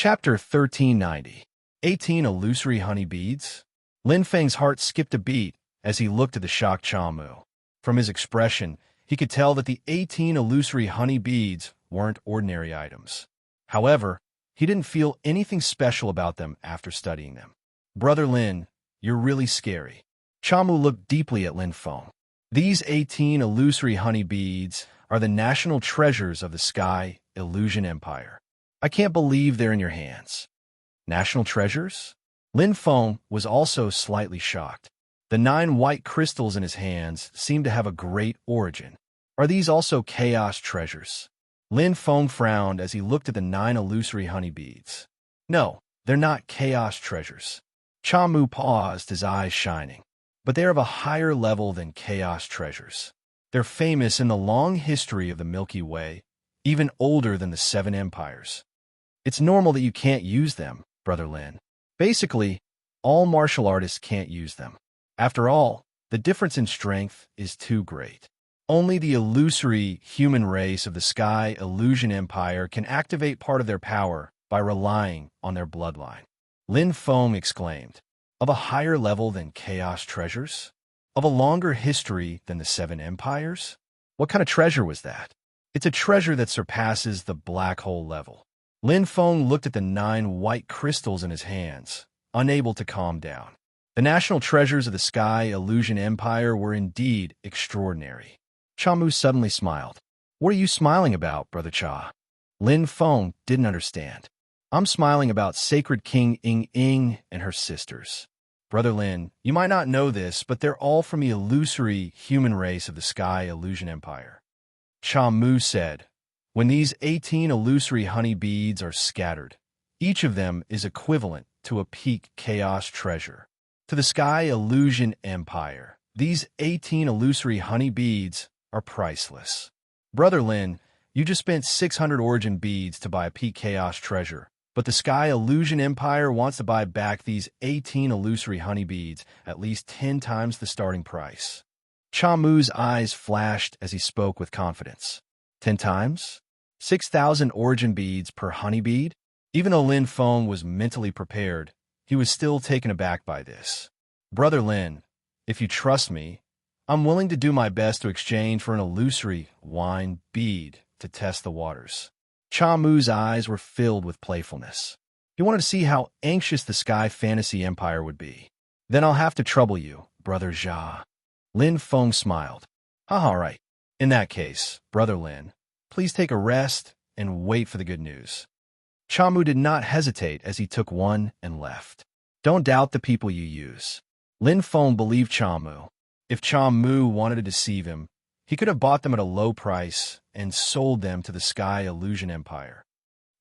Chapter 1390. 18 Illusory Honey Beads. Lin Feng's heart skipped a beat as he looked at the shocked Chamu. From his expression, he could tell that the 18 illusory honey beads weren't ordinary items. However, he didn't feel anything special about them after studying them. "Brother Lin, you're really scary." Chamu looked deeply at Lin Feng. "These 18 illusory honey beads are the national treasures of the Sky Illusion Empire. I can't believe they're in your hands." "National treasures?" Lin Feng was also slightly shocked. The 9 white crystals in his hands seemed to have a great origin. "Are these also chaos treasures?" Lin Feng frowned as he looked at the 9 illusory honey beads. "No, they're not chaos treasures." Chamu paused, his eyes shining. "But they are of a higher level than chaos treasures. They're famous in the long history of the Milky Way, even older than the 7 empires. It's normal that you can't use them, Brother Lin. Basically, all martial artists can't use them. After all, the difference in strength is too great. Only the illusory human race of the Sky Illusion Empire can activate part of their power by relying on their bloodline." Lin Feng exclaimed. "Of a higher level than chaos treasures? Of a longer history than the 7 empires? What kind of treasure was that?" "It's a treasure that surpasses the black hole level." Lin Feng looked at the 9 white crystals in his hands, unable to calm down. The national treasures of the Sky Illusion Empire were indeed extraordinary. Chamu suddenly smiled. "What are you smiling about, Brother Cha?" Lin Feng didn't understand. "I'm smiling about Sacred King Ying Ying and her sisters. Brother Lin, you might not know this, but they're all from the illusory human race of the Sky Illusion Empire." Chamu said, "When these 18 illusory honey beads are scattered, each of them is equivalent to a peak chaos treasure. To the Sky Illusion Empire, these 18 illusory honey beads are priceless. Brother Lin, you just spent 600 origin beads to buy a peak chaos treasure, but the Sky Illusion Empire wants to buy back these 18 illusory honey beads at least 10 times the starting price." Chamu's eyes flashed as he spoke with confidence. 10 times? 6,000 origin beads per honey bead? Even though Lin Feng was mentally prepared, he was still taken aback by this. "Brother Lin, if you trust me, I'm willing to do my best to exchange for an illusory wine bead to test the waters." Chamu's eyes were filled with playfulness. He wanted to see how anxious the Sky Fantasy Empire would be. "Then I'll have to trouble you, Brother Jia." Lin Feng smiled. "All right. In that case, Brother Lin, please take a rest and wait for the good news." Chamu did not hesitate as he took one and left. "Don't doubt the people you use." Lin Feng believed Chamu. If Chamu wanted to deceive him, he could have bought them at a low price and sold them to the Sky Illusion Empire.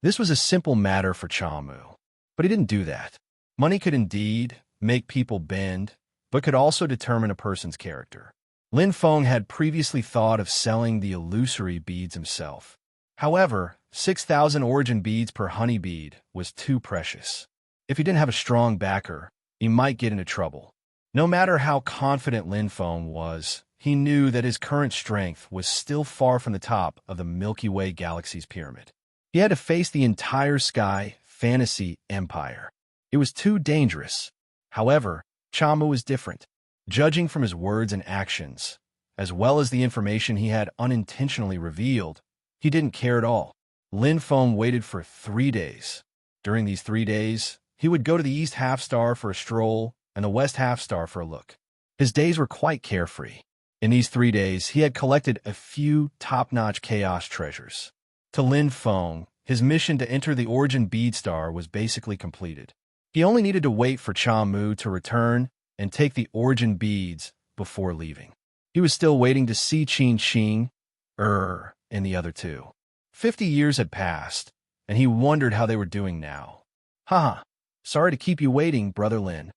This was a simple matter for Chamu, but he didn't do that. Money could indeed make people bend, but could also determine a person's character. Lin Feng had previously thought of selling the illusory beads himself. However, 6,000 origin beads per honey bead was too precious. If he didn't have a strong backer, he might get into trouble. No matter how confident Lin Feng was, he knew that his current strength was still far from the top of the Milky Way galaxy's pyramid. He had to face the entire Sky Fantasy Empire. It was too dangerous. However, Chamu was different. Judging from his words and actions, as well as the information he had unintentionally revealed, he didn't care at all. Lin Feng waited for 3 days. During these 3 days, he would go to the East Half-Star for a stroll and the West Half-Star for a look. His days were quite carefree. In these 3 days, he had collected a few top-notch chaos treasures. To Lin Feng, his mission to enter the Origin Bead Star was basically completed. He only needed to wait for Chamu to return and take the origin beads before leaving. He was still waiting to see Qin Qing, and the other two. 50 years had passed, and he wondered how they were doing now. "Haha, sorry to keep you waiting, Brother Lin."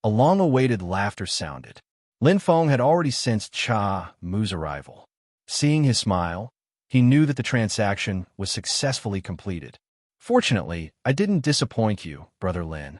A long-awaited laughter sounded. Lin Feng had already sensed Chamu's arrival. Seeing his smile, he knew that the transaction was successfully completed. "Fortunately, I didn't disappoint you, Brother Lin."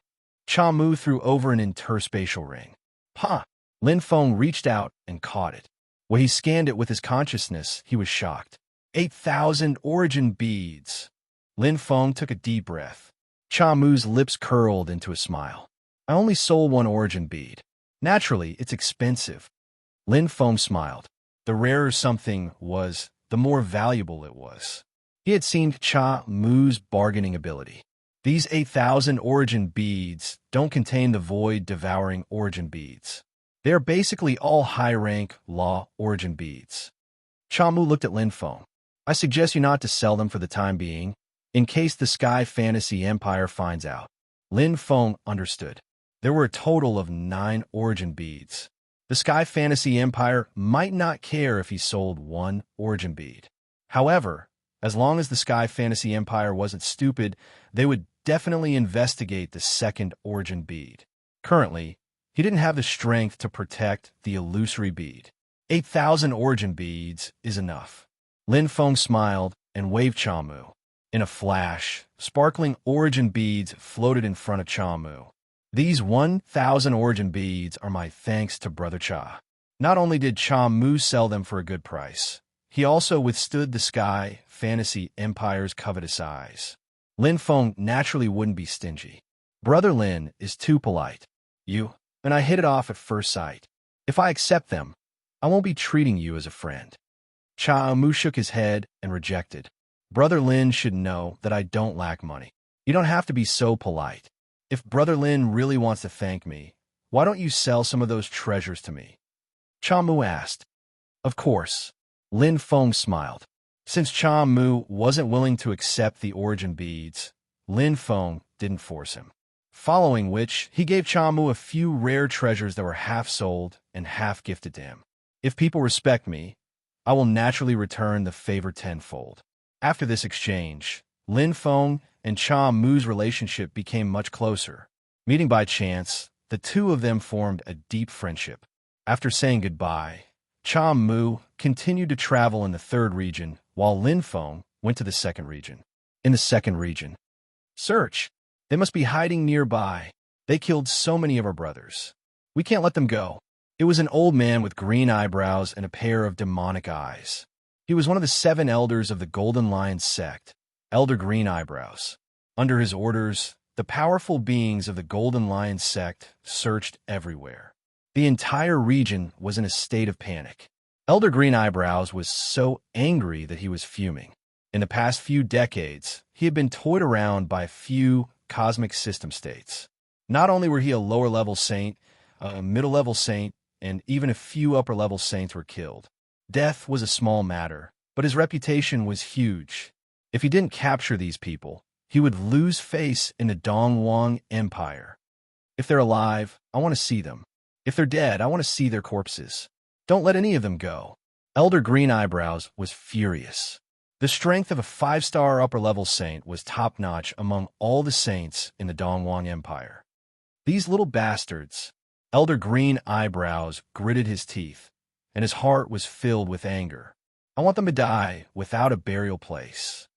Chamu threw over an interspatial ring. "Ha!" Lin Feng reached out and caught it. When he scanned it with his consciousness, he was shocked. 8,000 origin beads. Lin Feng took a deep breath. Cha Mu's lips curled into a smile. I only sold one origin bead. Naturally, it's expensive. Lin Feng smiled. The rarer something was, the more valuable it was. He had seen Cha Mu's bargaining ability. These 8,000 origin beads don't contain the void-devouring origin beads. They are basically all high-rank law origin beads. Cha Mu looked at Lin Feng. I suggest you not to sell them for the time being, in case the Sky Fantasy Empire finds out. Lin Feng understood. There were a total of 9 origin beads. The Sky Fantasy Empire might not care if he sold one origin bead. However, as long as the Sky Fantasy Empire wasn't stupid, they would definitely investigate the second origin bead. Currently, he didn't have the strength to protect the illusory bead. 8,000 origin beads is enough. Lin Feng smiled and waved Cha Mu. In a flash, sparkling origin beads floated in front of Cha Mu. These 1,000 origin beads are my thanks to Brother Cha. Not only did Cha Mu sell them for a good price, he also withstood the Sky Fantasy Empire's covetous eyes. Lin Feng naturally wouldn't be stingy. Brother Lin is too polite. You and I hit it off at first sight. If I accept them, I won't be treating you as a friend. Cha Mu shook his head and rejected. Brother Lin should know that I don't lack money. You don't have to be so polite. If Brother Lin really wants to thank me, why don't you sell some of those treasures to me? Cha Mu asked. Of course. Lin Feng smiled. Since Cha Mu wasn't willing to accept the origin beads, Lin Feng didn't force him. Following which, he gave Cha Mu a few rare treasures that were half sold and half gifted to him. If people respect me, I will naturally return the favor tenfold. After this exchange, Lin Feng and Cha Mu's relationship became much closer. Meeting by chance, the two of them formed a deep friendship. After saying goodbye, Cha Mu continued to travel in the third region, while Lin Feng went to the second region. In the second region, search. They must be hiding nearby. They killed so many of our brothers. We can't let them go. It was an old man with green eyebrows and a pair of demonic eyes. He was one of the 7 elders of the Golden Lion sect, Elder Green Eyebrows. Under his orders, the powerful beings of the Golden Lion sect searched everywhere. The entire region was in a state of panic. Elder Green Eyebrows was so angry that he was fuming. In the past few decades, he had been toyed around by a few cosmic system states. Not only were he a lower-level saint, a middle-level saint, and even a few upper-level saints were killed. Death was a small matter, but his reputation was huge. If he didn't capture these people, he would lose face in the Dongwang Empire. If they're alive, I want to see them. If they're dead, I want to see their corpses. Don't let any of them go. Elder Green Eyebrows was furious. The strength of a 5-star upper-level saint was top-notch among all the saints in the Dongwang Empire. These little bastards. Elder Green Eyebrows gritted his teeth, and his heart was filled with anger. I want them to die without a burial place.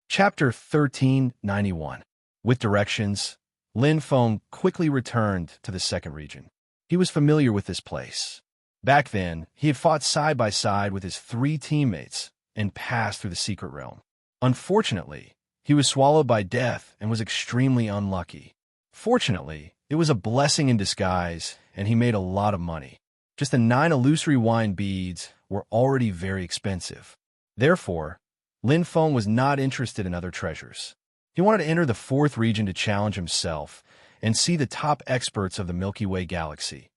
Chapter 1391. With directions, Lin Feng quickly returned to the second region. He was familiar with this place. Back then, he had fought side by side with his 3 teammates and passed through the secret realm. Unfortunately, he was swallowed by death and was extremely unlucky. Fortunately, it was a blessing in disguise, and he made a lot of money. Just the 9 illusory wine beads were already very expensive. Therefore, Lin Feng was not interested in other treasures. He wanted to enter the 4th region to challenge himself and see the top experts of the Milky Way galaxy,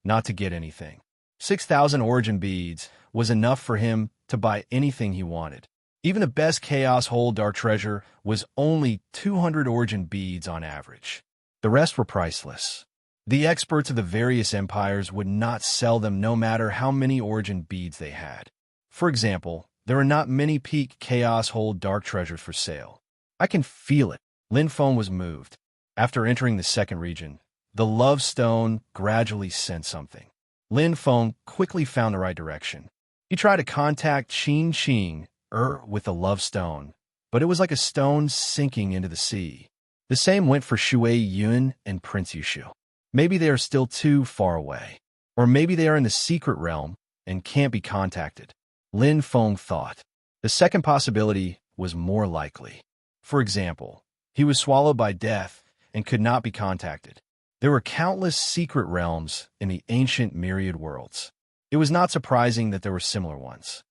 not to get anything. 6,000 origin beads was enough for him to buy anything he wanted. Even the best Chaos Hole Dark Treasure was only 200 origin beads on average. The rest were priceless. The experts of the various empires would not sell them no matter how many origin beads they had. For example, there are not many peak Chaos Hold Dark Treasures for sale. I can feel it. Lin Feng was moved. After entering the second region, the Love Stone gradually sensed something. Lin Feng quickly found the right direction. He tried to contact Qin Qing with the Love Stone, but it was like a stone sinking into the sea. The same went for Shui Yun and Prince Yushu. Maybe they are still too far away. Or maybe they are in the secret realm and can't be contacted. Lin Feng thought. The second possibility was more likely. For example, He was swallowed by death and could not be contacted. There were countless secret realms in the ancient myriad worlds. It was not surprising that there were similar ones.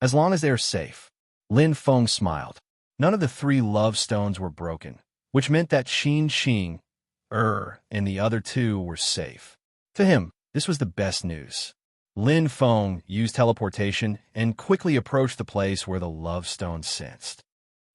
As long as they are safe, Lin Feng smiled. None of the 3 love stones were broken, which meant that Qin Xing, and the other 2 were safe. To him, this was the best news. Lin Feng used teleportation and quickly approached the place where the love stone sensed.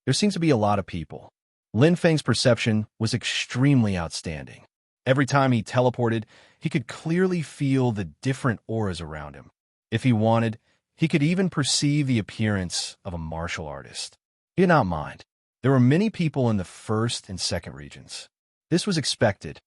There seems to be a lot of people. Lin Feng's perception was extremely outstanding. Every time he teleported, he could clearly feel the different auras around him. If he wanted, he could even perceive the appearance of a martial artist. He did not mind. There were many people in the 1st and 2nd regions. This was expected.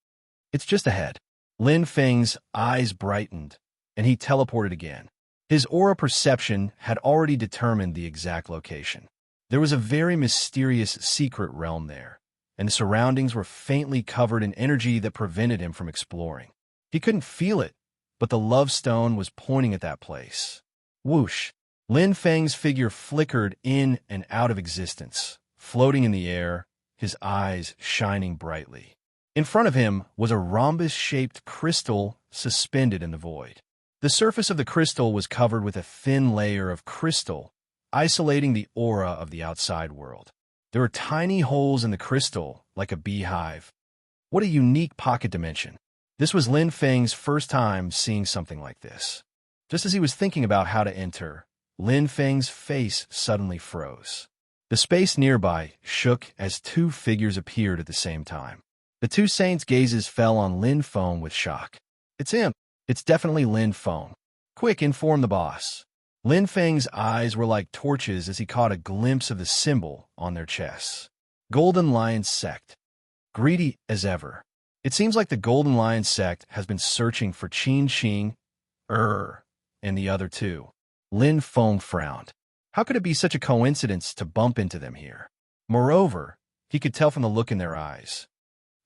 It's just ahead. Lin Feng's eyes brightened, and he teleported again. His aura perception had already determined the exact location. There was a very mysterious secret realm there, and the surroundings were faintly covered in energy that prevented him from exploring. He couldn't feel it, but the love stone was pointing at that place. Whoosh! Lin Feng's figure flickered in and out of existence, floating in the air, his eyes shining brightly. In front of him was a rhombus-shaped crystal suspended in the void. The surface of the crystal was covered with a thin layer of crystal, isolating the aura of the outside world. There were tiny holes in the crystal, like a beehive. What a unique pocket dimension. This was Lin Feng's first time seeing something like this. Just as he was thinking about how to enter, Lin Feng's face suddenly froze. The space nearby shook as 2 figures appeared at the same time. The 2 saints' gazes fell on Lin Feng with shock. It's him. It's definitely Lin Feng. Quick, inform the boss. Lin Feng's eyes were like torches as he caught a glimpse of the symbol on their chests. Golden Lion Sect. Greedy as ever. It seems like the Golden Lion Sect has been searching for Qin Xing, and the other 2. Lin Feng frowned. How could it be such a coincidence to bump into them here? Moreover, he could tell from the look in their eyes.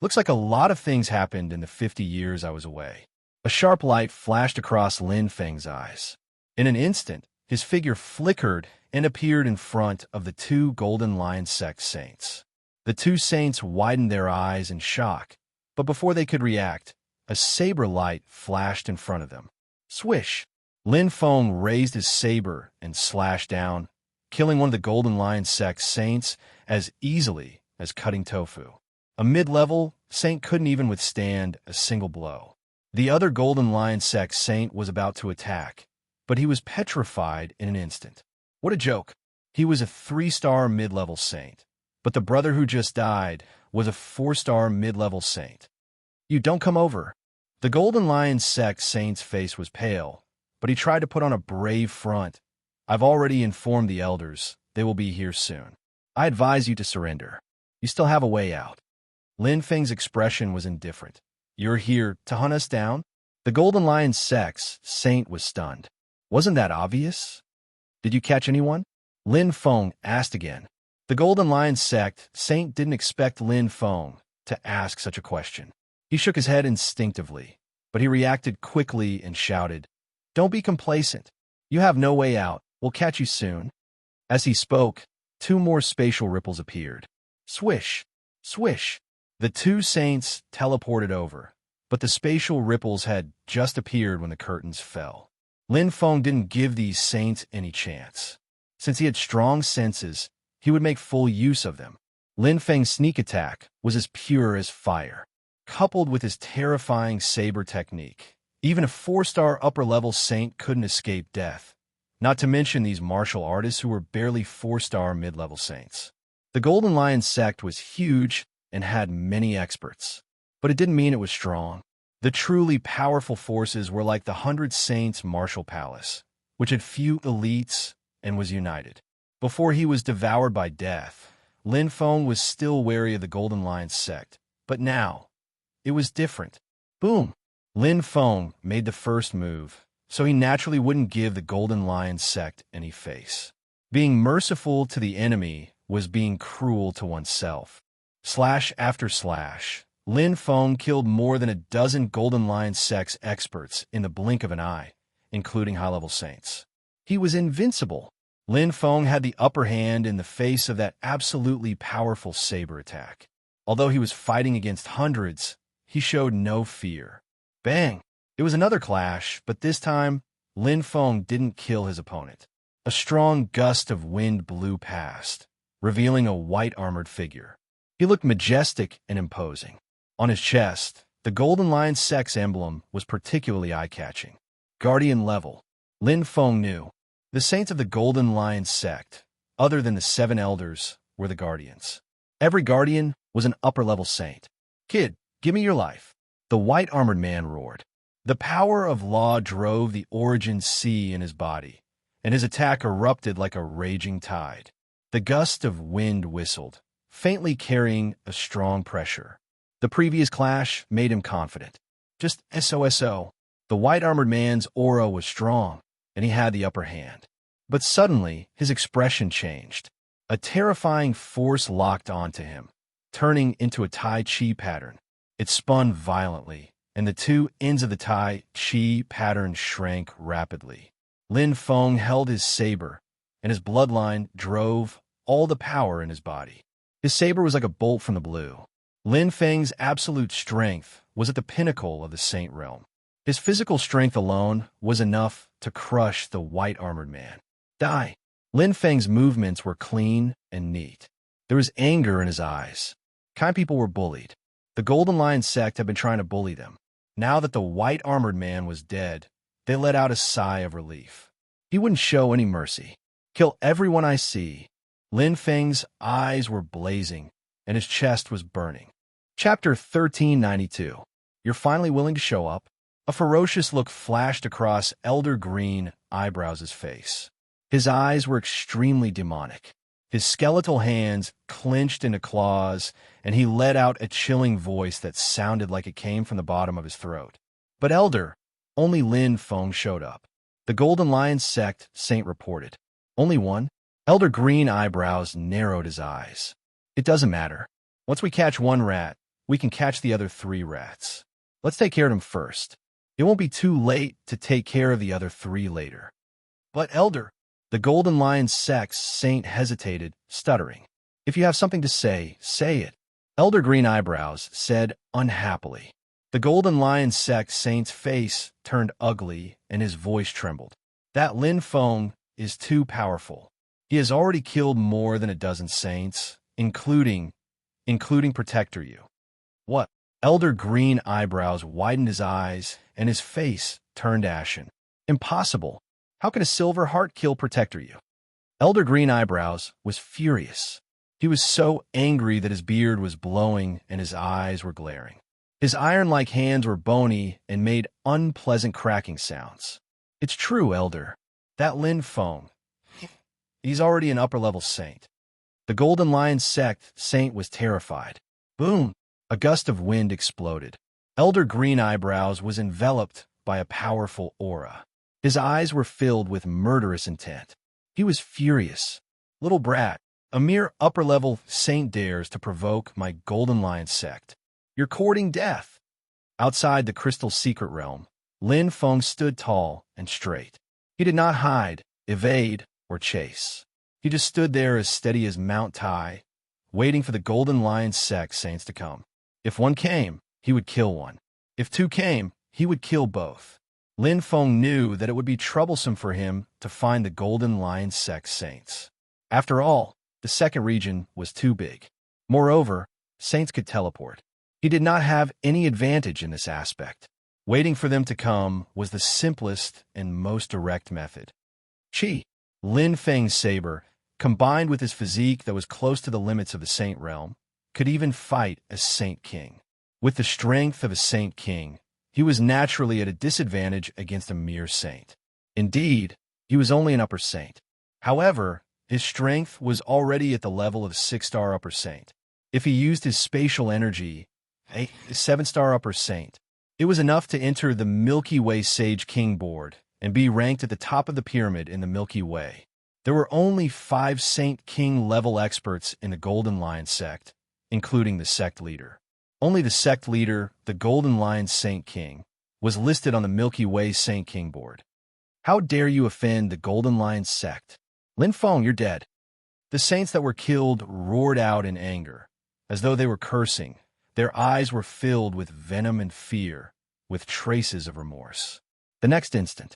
Looks like a lot of things happened in the 50 years I was away. A sharp light flashed across Lin Feng's eyes. In an instant, his figure flickered and appeared in front of the 2 Golden Lion Sect saints. The 2 saints widened their eyes in shock, but before they could react, a saber light flashed in front of them. Swish! Lin Feng raised his saber and slashed down, killing one of the Golden Lion Sect saints as easily as cutting tofu. A mid-level saint couldn't even withstand a single blow. The other Golden Lion Sect saint was about to attack, but he was petrified in an instant. What a joke! He was a 3-star mid-level saint, but the brother who just died was a 4-star mid-level saint. You don't come over. The Golden Lion Sect saint's face was pale, but he tried to put on a brave front. I've already informed the elders. They will be here soon. I advise you to surrender. You still have a way out. Lin Feng's expression was indifferent. You're here to hunt us down? The Golden Lion Sect's saint was stunned. Wasn't that obvious? Did you catch anyone? Lin Feng asked again. The Golden Lion Sect saint didn't expect Lin Feng to ask such a question. He shook his head instinctively, but he reacted quickly and shouted, Don't be complacent. You have no way out. We'll catch you soon. As he spoke, 2 more spatial ripples appeared. Swish! Swish! The 2 saints teleported over, but the spatial ripples had just appeared when the curtains fell. Lin Feng didn't give these saints any chance. Since he had strong senses, he would make full use of them. Lin Feng's sneak attack was as pure as fire. Coupled with his terrifying saber technique, even a 4-star upper-level saint couldn't escape death, not to mention these martial artists who were barely 4-star mid-level saints. The Golden Lion Sect was huge and had many experts, but it didn't mean it was strong. The truly powerful forces were like the 100 Saints Martial Palace, which had few elites and was united. Before he was devoured by death, Lin Feng was still wary of the Golden Lion Sect, but now, it was different. Boom! Lin Feng made the first move, so he naturally wouldn't give the Golden Lion Sect any face. Being merciful to the enemy was being cruel to oneself. Slash after slash, Lin Feng killed more than a dozen Golden Lion Sect's experts in the blink of an eye, including high-level saints. He was invincible. Lin Feng had the upper hand in the face of that absolutely powerful saber attack. Although he was fighting against hundreds, he showed no fear. Bang! It was another clash, but this time, Lin Feng didn't kill his opponent. A strong gust of wind blew past, revealing a white-armored figure. He looked majestic and imposing. On his chest, the Golden Lion Sect's emblem was particularly eye-catching. Guardian level. Lin Feng knew. The saints of the Golden Lion Sect, other than the 7 elders, were the guardians. Every guardian was an upper-level saint. "Kid, give me your life," the white-armored man roared. The power of law drove the origin sea in his body, and his attack erupted like a raging tide. The gust of wind whistled, faintly carrying a strong pressure. The previous clash made him confident. Just SOSO. The white-armored man's aura was strong, and he had the upper hand. But suddenly, his expression changed. A terrifying force locked onto him, turning into a Tai Chi pattern. It spun violently, and the 2 ends of the Tai Chi pattern shrank rapidly. Lin Feng held his saber, and his bloodline drove all the power in his body. His saber was like a bolt from the blue. Lin Feng's absolute strength was at the pinnacle of the saint realm. His physical strength alone was enough to crush the white-armored man. Die! Lin Feng's movements were clean and neat. There was anger in his eyes. Kind people were bullied. The Golden Lion Sect had been trying to bully them. Now that the white-armored man was dead, they let out a sigh of relief. He wouldn't show any mercy. "Kill everyone I see." Lin Feng's eyes were blazing, and his chest was burning. Chapter 1392. You're finally willing to show up? A ferocious look flashed across Elder Green Eyebrows' face. His eyes were extremely demonic. His skeletal hands clenched into claws, and he let out a chilling voice that sounded like it came from the bottom of his throat. But Elder, only Lin Feng showed up. The Golden Lion Sect saint reported. Only one? Elder Green Eyebrows narrowed his eyes. It doesn't matter. Once we catch one rat, we can catch the other 3 rats. Let's take care of them first. It won't be too late to take care of the other 3 later. But Elder, the Golden Lion Sect's saint hesitated, stuttering. If you have something to say, say it. Elder Green Eyebrows said unhappily. The Golden Lion Sect saint's face turned ugly and his voice trembled. That Lin Feng is too powerful. He has already killed more than a dozen saints, including Protector You. What? Elder Green Eyebrows widened his eyes, and his face turned ashen. Impossible. How can a silver heart kill Protector You? Elder Green Eyebrows was furious. He was so angry that his beard was blowing and his eyes were glaring. His iron-like hands were bony and made unpleasant cracking sounds. It's true, Elder. That Lin Feng, he's already an upper-level saint. The Golden Lion Sect saint was terrified. Boom! A gust of wind exploded. Elder Green Eyebrows was enveloped by a powerful aura. His eyes were filled with murderous intent. He was furious. Little brat, a mere upper-level saint dares to provoke my Golden Lion Sect. You're courting death. Outside the crystal secret realm, Lin Feng stood tall and straight. He did not hide, evade, or chase. He just stood there as steady as Mount Tai, waiting for the Golden Lion Sect saints to come. If one came, he would kill one. If 2 came, he would kill both. Lin Feng knew that it would be troublesome for him to find the Golden Lion Sect saints. After all, the second region was too big. Moreover, saints could teleport. He did not have any advantage in this aspect. Waiting for them to come was the simplest and most direct method. Chi, Lin Feng's saber, combined with his physique that was close to the limits of the saint realm, could even fight as Saint King. With the strength of a Saint King, he was naturally at a disadvantage against a mere saint. Indeed, he was only an upper saint. However, his strength was already at the level of 6-star upper saint. If he used his spatial energy, a 7-star upper saint, it was enough to enter the Milky Way Sage King board and be ranked at the top of the pyramid in the Milky Way. There were only 5 Saint King level experts in the Golden Lion Sect, including the sect leader. Only the sect leader, the Golden Lion Saint King, was listed on the Milky Way Saint King board. How dare you offend the Golden Lion Sect? Lin Feng, you're dead. The saints that were killed roared out in anger, as though they were cursing. Their eyes were filled with venom and fear, with traces of remorse. The next instant,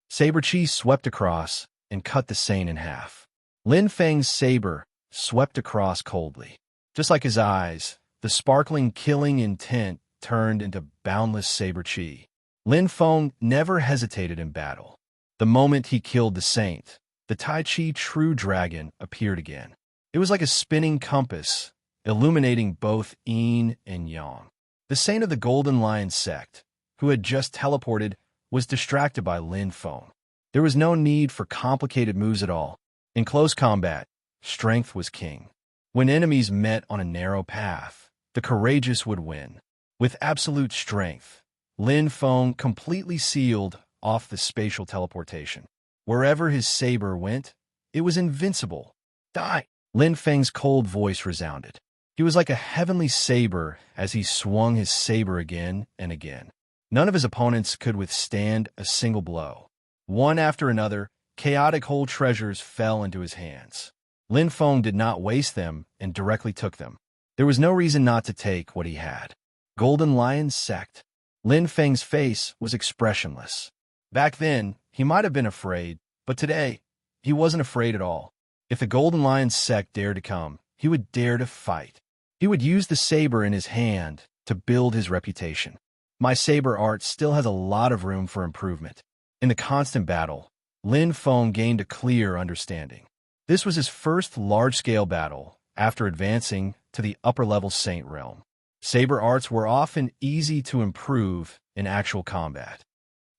Saber Chi swept across and cut the Saint in half. Lin Feng's saber swept across coldly. Just like his eyes, the sparkling killing intent turned into boundless Saber Chi. Lin Feng never hesitated in battle. The moment he killed the Saint, the Tai Chi true dragon appeared again. It was like a spinning compass, illuminating both yin and yang. The Saint of the Golden Lion sect, who had just teleported, was distracted by Lin Feng. There was no need for complicated moves at all. In close combat, strength was king. When enemies met on a narrow path, the courageous would win. With absolute strength, Lin Feng completely sealed off the spatial teleportation. Wherever his saber went, it was invincible. Die! Lin Feng's cold voice resounded. He was like a heavenly saber as he swung his saber again and again. None of his opponents could withstand a single blow. One after another, chaotic whole treasures fell into his hands. Lin Feng did not waste them and directly took them. There was no reason not to take what he had. Golden Lion sect. Lin Feng's face was expressionless. Back then, he might have been afraid, but today, he wasn't afraid at all. If the Golden Lion sect dared to come, he would dare to fight. He would use the saber in his hand to build his reputation. My saber art still has a lot of room for improvement. In the constant battle, Lin Feng gained a clear understanding. This was his first large-scale battle after advancing to the upper-level Saint realm. Saber arts were often easy to improve in actual combat.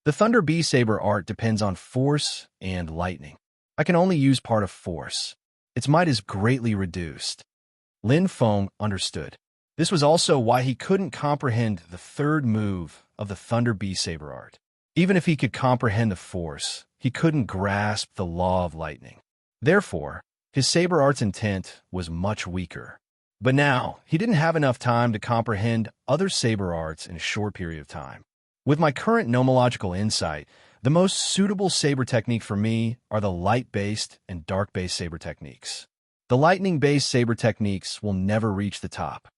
The Thunder Bee saber art depends on force and lightning. I can only use part of force. Its might is greatly reduced. Lin Feng understood. This was also why he couldn't comprehend the third move of the Thunder Bee saber art. Even if he could comprehend the force, he couldn't grasp the law of lightning. Therefore, his saber art's intent was much weaker. But now, he didn't have enough time to comprehend other saber arts in a short period of time. With my current nomological insight, the most suitable saber technique for me are the light-based and dark-based saber techniques. The lightning-based saber techniques will never reach the top.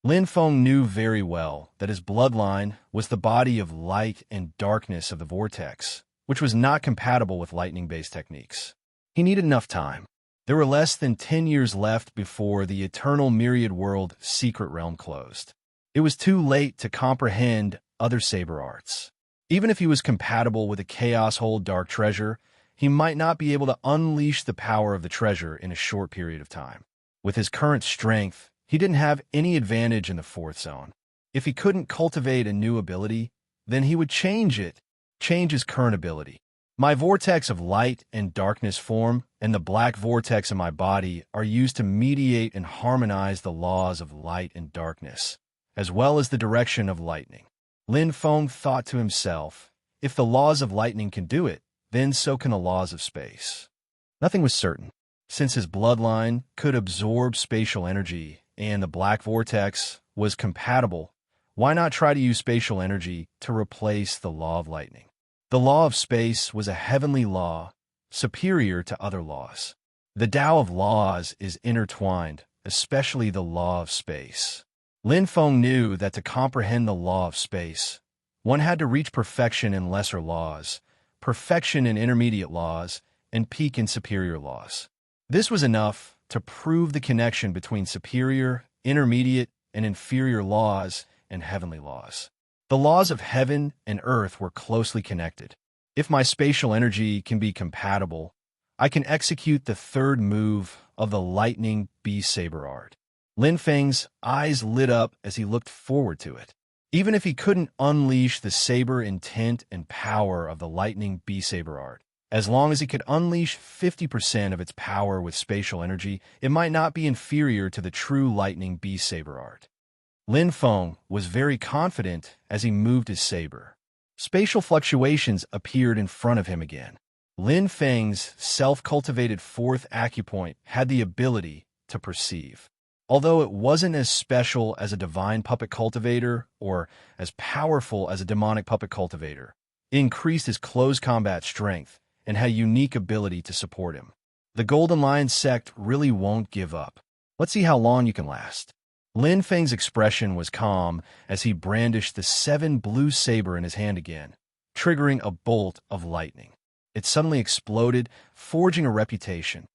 Lin Feng knew very well that his bloodline was the body of light and darkness of the vortex, which was not compatible with lightning-based techniques. He needed enough time. There were less than 10 years left before the eternal myriad world secret realm closed. It was too late to comprehend other saber arts. Even if he was compatible with a Chaos Hold Dark Treasure, he might not be able to unleash the power of the treasure in a short period of time. With his current strength, he didn't have any advantage in the fourth zone. If he couldn't cultivate a new ability, then he would change his current ability. My vortex of light and darkness form and the black vortex in my body are used to mediate and harmonize the laws of light and darkness, as well as the direction of lightning. Lin Feng thought to himself, if the laws of lightning can do it, then so can the laws of space. Nothing was certain. Since his bloodline could absorb spatial energy and the black vortex was compatible, why not try to use spatial energy to replace the law of lightning? The law of space was a heavenly law, superior to other laws. The Tao of laws is intertwined, especially the law of space. Lin Feng knew that to comprehend the law of space, one had to reach perfection in lesser laws, perfection in intermediate laws, and peak in superior laws. This was enough to prove the connection between superior, intermediate, and inferior laws and heavenly laws. The laws of heaven and earth were closely connected. If my spatial energy can be compatible, I can execute the third move of the Lightning Bee Saber art. Lin Feng's eyes lit up as he looked forward to it. Even if he couldn't unleash the saber intent and power of the Lightning Bee Saber art, as long as he could unleash 50% of its power with spatial energy, it might not be inferior to the true Lightning Bee Saber art. Lin Feng was very confident as he moved his saber. Spatial fluctuations appeared in front of him again. Lin Feng's self-cultivated fourth acupoint had the ability to perceive. Although it wasn't as special as a divine puppet cultivator or as powerful as a demonic puppet cultivator, it increased his close combat strength and had a unique ability to support him. The Golden Lion sect really won't give up. Let's see how long you can last. Lin Feng's expression was calm as he brandished the 7 blue saber in his hand again, triggering a bolt of lightning. It suddenly exploded, forging a reputation.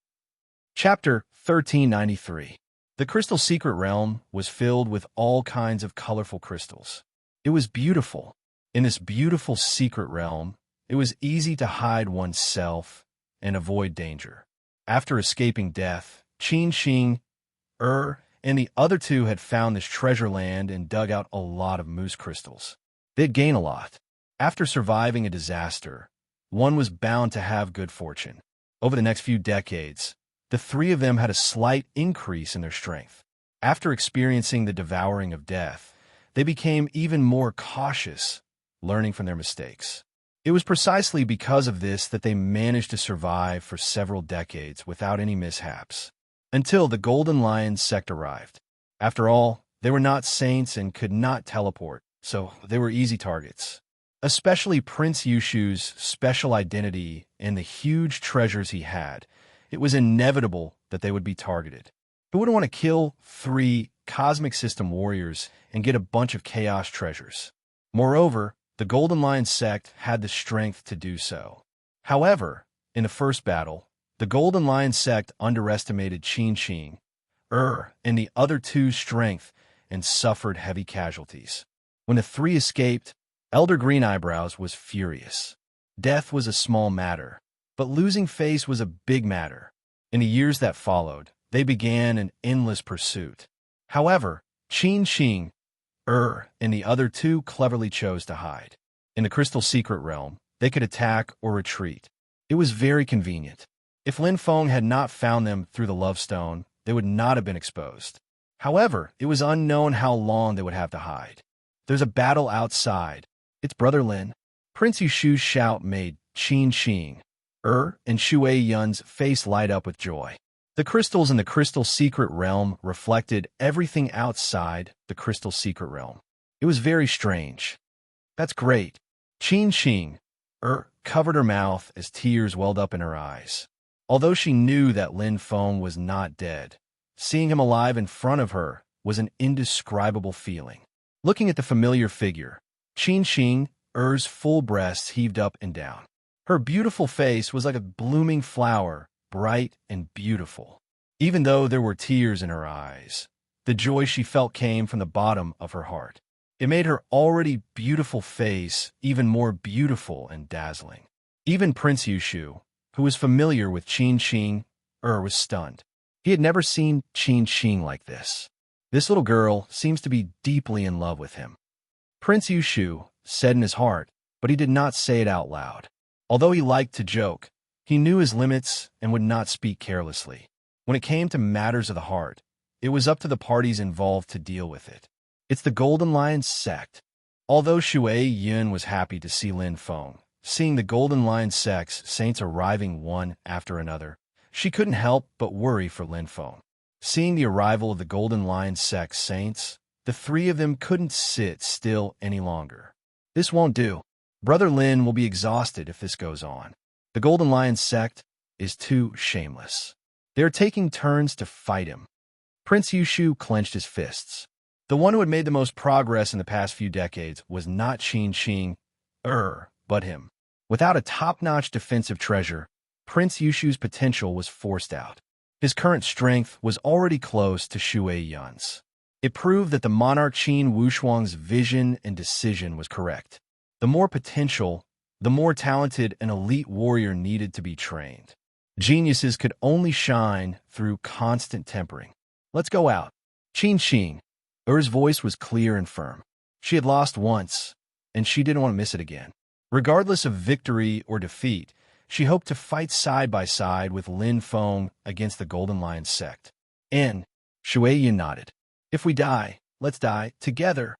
Chapter 1393. The crystal secret realm was filled with all kinds of colorful crystals. It was beautiful. In this beautiful secret realm, it was easy to hide oneself and avoid danger. After escaping death, Qin Xing, and the other two had found this treasure land and dug out a lot of moose crystals. They'd gain a lot. After surviving a disaster, one was bound to have good fortune. Over the next few decades, the 3 of them had a slight increase in their strength. After experiencing the devouring of death, they became even more cautious, learning from their mistakes. It was precisely because of this that they managed to survive for several decades without any mishaps, until the Golden Lion sect arrived. After all, they were not saints and could not teleport, so they were easy targets. Especially Prince Yushu's special identity and the huge treasures he had, it was inevitable that they would be targeted. Who wouldn't want to kill 3 cosmic system warriors and get a bunch of chaos treasures? Moreover, the Golden Lion sect had the strength to do so. However, in the first battle, the Golden Lion sect underestimated Qin Xing, and the other two's strength and suffered heavy casualties. When the 3 escaped, Elder Green Eyebrows was furious. Death was a small matter, but losing face was a big matter. In the years that followed, they began an endless pursuit. However, Qin Xing, and the other 2 cleverly chose to hide. In the Crystal Secret Realm, they could attack or retreat. It was very convenient. If Lin Feng had not found them through the Love Stone, they would not have been exposed. However, it was unknown how long they would have to hide. There's a battle outside. It's Brother Lin. Prince Yushu's shout made Qin Xing, and Shui Yun's face light up with joy. The crystals in the Crystal Secret Realm reflected everything outside the Crystal Secret Realm. It was very strange. That's great. Qin Xing, covered her mouth as tears welled up in her eyes. Although she knew that Lin Feng was not dead, seeing him alive in front of her was an indescribable feeling. Looking at the familiar figure, Qin Xing's full breasts heaved up and down. Her beautiful face was like a blooming flower, bright and beautiful. Even though there were tears in her eyes, the joy she felt came from the bottom of her heart. It made her already beautiful face even more beautiful and dazzling. Even Prince Yushu, who was familiar with Qin Xing, was stunned. He had never seen Qin Xing like this. This little girl seems to be deeply in love with him. Prince Yushu said in his heart, but he did not say it out loud. Although he liked to joke, he knew his limits and would not speak carelessly. When it came to matters of the heart, it was up to the parties involved to deal with it. It's the Golden Lion sect. Although Shui Yun was happy to see Lin Feng, seeing the Golden Lion sect's saints arriving one after another, she couldn't help but worry for Lin Feng. Seeing the arrival of the Golden Lion sect's saints, the 3 of them couldn't sit still any longer. This won't do. Brother Lin will be exhausted if this goes on. The Golden Lion sect is too shameless. They are taking turns to fight him. Prince Yushu clenched his fists. The one who had made the most progress in the past few decades was not Qin Xing, but him. Without a top-notch defensive treasure, Prince Yushu's potential was forced out. His current strength was already close to Shui Yun's. It proved that the monarch Qin Wushuang's vision and decision was correct. The more potential, the more talented an elite warrior needed to be trained. Geniuses could only shine through constant tempering. Let's go out. Qin Xing's voice was clear and firm. She had lost once, and she didn't want to miss it again. Regardless of victory or defeat, she hoped to fight side by side with Lin Feng against the Golden Lion sect. And Shui Yun nodded. If we die, let's die together.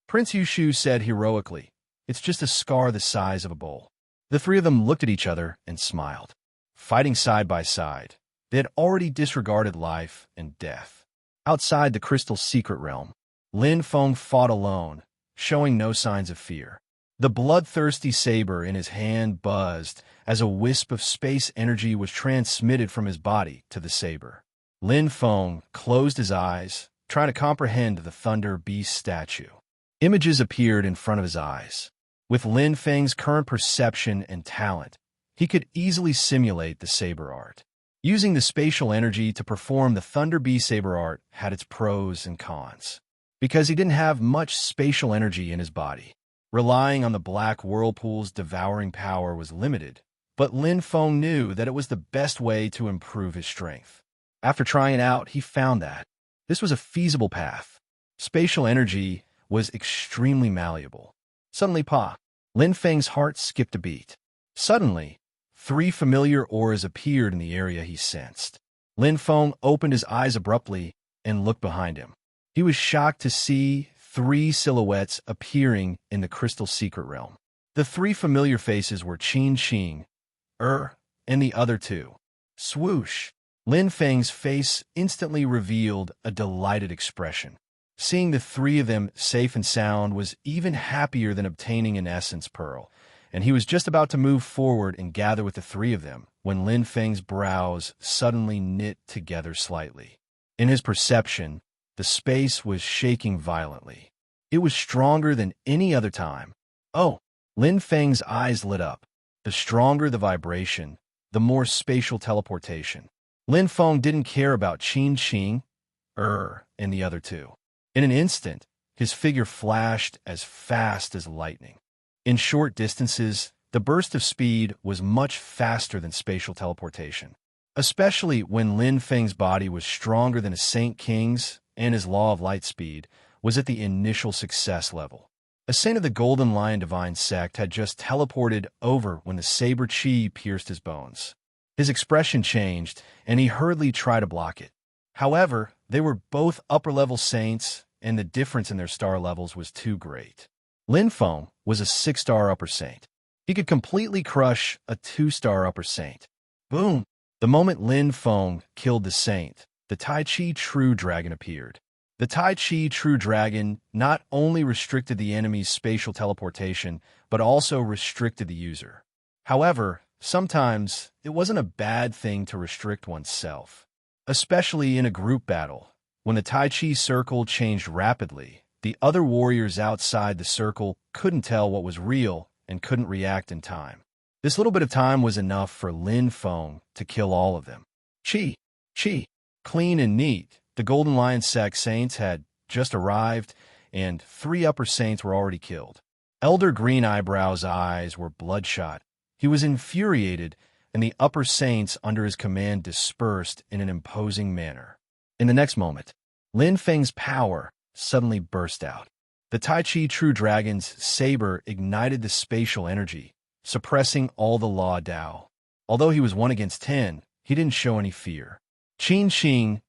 Prince Yushu said heroically, it's just a scar the size of a bowl. The 3 of them looked at each other and smiled. Fighting side by side, they had already disregarded life and death. Outside the Crystal Secret Realm, Lin Feng fought alone, showing no signs of fear. The bloodthirsty saber in his hand buzzed as a wisp of space energy was transmitted from his body to the saber. Lin Feng closed his eyes, trying to comprehend the Thunder Beast statue. Images appeared in front of his eyes. With Lin Feng's current perception and talent, he could easily simulate the saber art. Using the spatial energy to perform the Thunder Beast saber art had its pros and cons. Because he didn't have much spatial energy in his body, relying on the black whirlpool's devouring power was limited, but Lin Feng knew that it was the best way to improve his strength. After trying it out, he found that this was a feasible path. Spatial energy was extremely malleable. Suddenly, Lin Feng's heart skipped a beat. Suddenly, 3 familiar auras appeared in the area he sensed. Lin Feng opened his eyes abruptly and looked behind him. He was shocked to see 3 silhouettes appearing in the crystal secret realm. The 3 familiar faces were Qin Xing, and the other 2. Swoosh! Lin Feng's face instantly revealed a delighted expression. Seeing the 3 of them safe and sound was even happier than obtaining an essence pearl, and he was just about to move forward and gather with the 3 of them when Lin Feng's brows suddenly knit together slightly. In his perception, the space was shaking violently. It was stronger than any other time. Oh! Lin Feng's eyes lit up. The stronger the vibration, the more spatial teleportation. Lin Feng didn't care about Qin Xing, and the other 2. In an instant, his figure flashed as fast as lightning. In short distances, the burst of speed was much faster than spatial teleportation, especially when Lin Feng's body was stronger than a Saint King's and his law of light speed was at the initial success level. A saint of the Golden Lion Divine Sect had just teleported over when the saber chi pierced his bones. His expression changed, and he hurriedly tried to block it. However, they were both upper-level saints, and the difference in their star levels was too great. Lin Feng was a 6-star upper saint. He could completely crush a 2-star upper saint. Boom! The moment Lin Feng killed the saint, the Tai Chi True Dragon appeared. The Tai Chi True Dragon not only restricted the enemy's spatial teleportation, but also restricted the user. However, sometimes it wasn't a bad thing to restrict oneself. Especially in a group battle, when the Tai Chi circle changed rapidly, the other warriors outside the circle couldn't tell what was real and couldn't react in time. This little bit of time was enough for Lin Feng to kill all of them. Chi! Clean and neat, the Golden Lion Sect saints had just arrived, and 3 upper saints were already killed. Elder Green Eyebrow's eyes were bloodshot. He was infuriated, and the upper saints under his command dispersed in an imposing manner. In the next moment, Lin Feng's power suddenly burst out. The Tai Chi True Dragon's saber ignited the spatial energy, suppressing all the Law Dao. Although he was 1 against 10, he didn't show any fear. Qin Xing,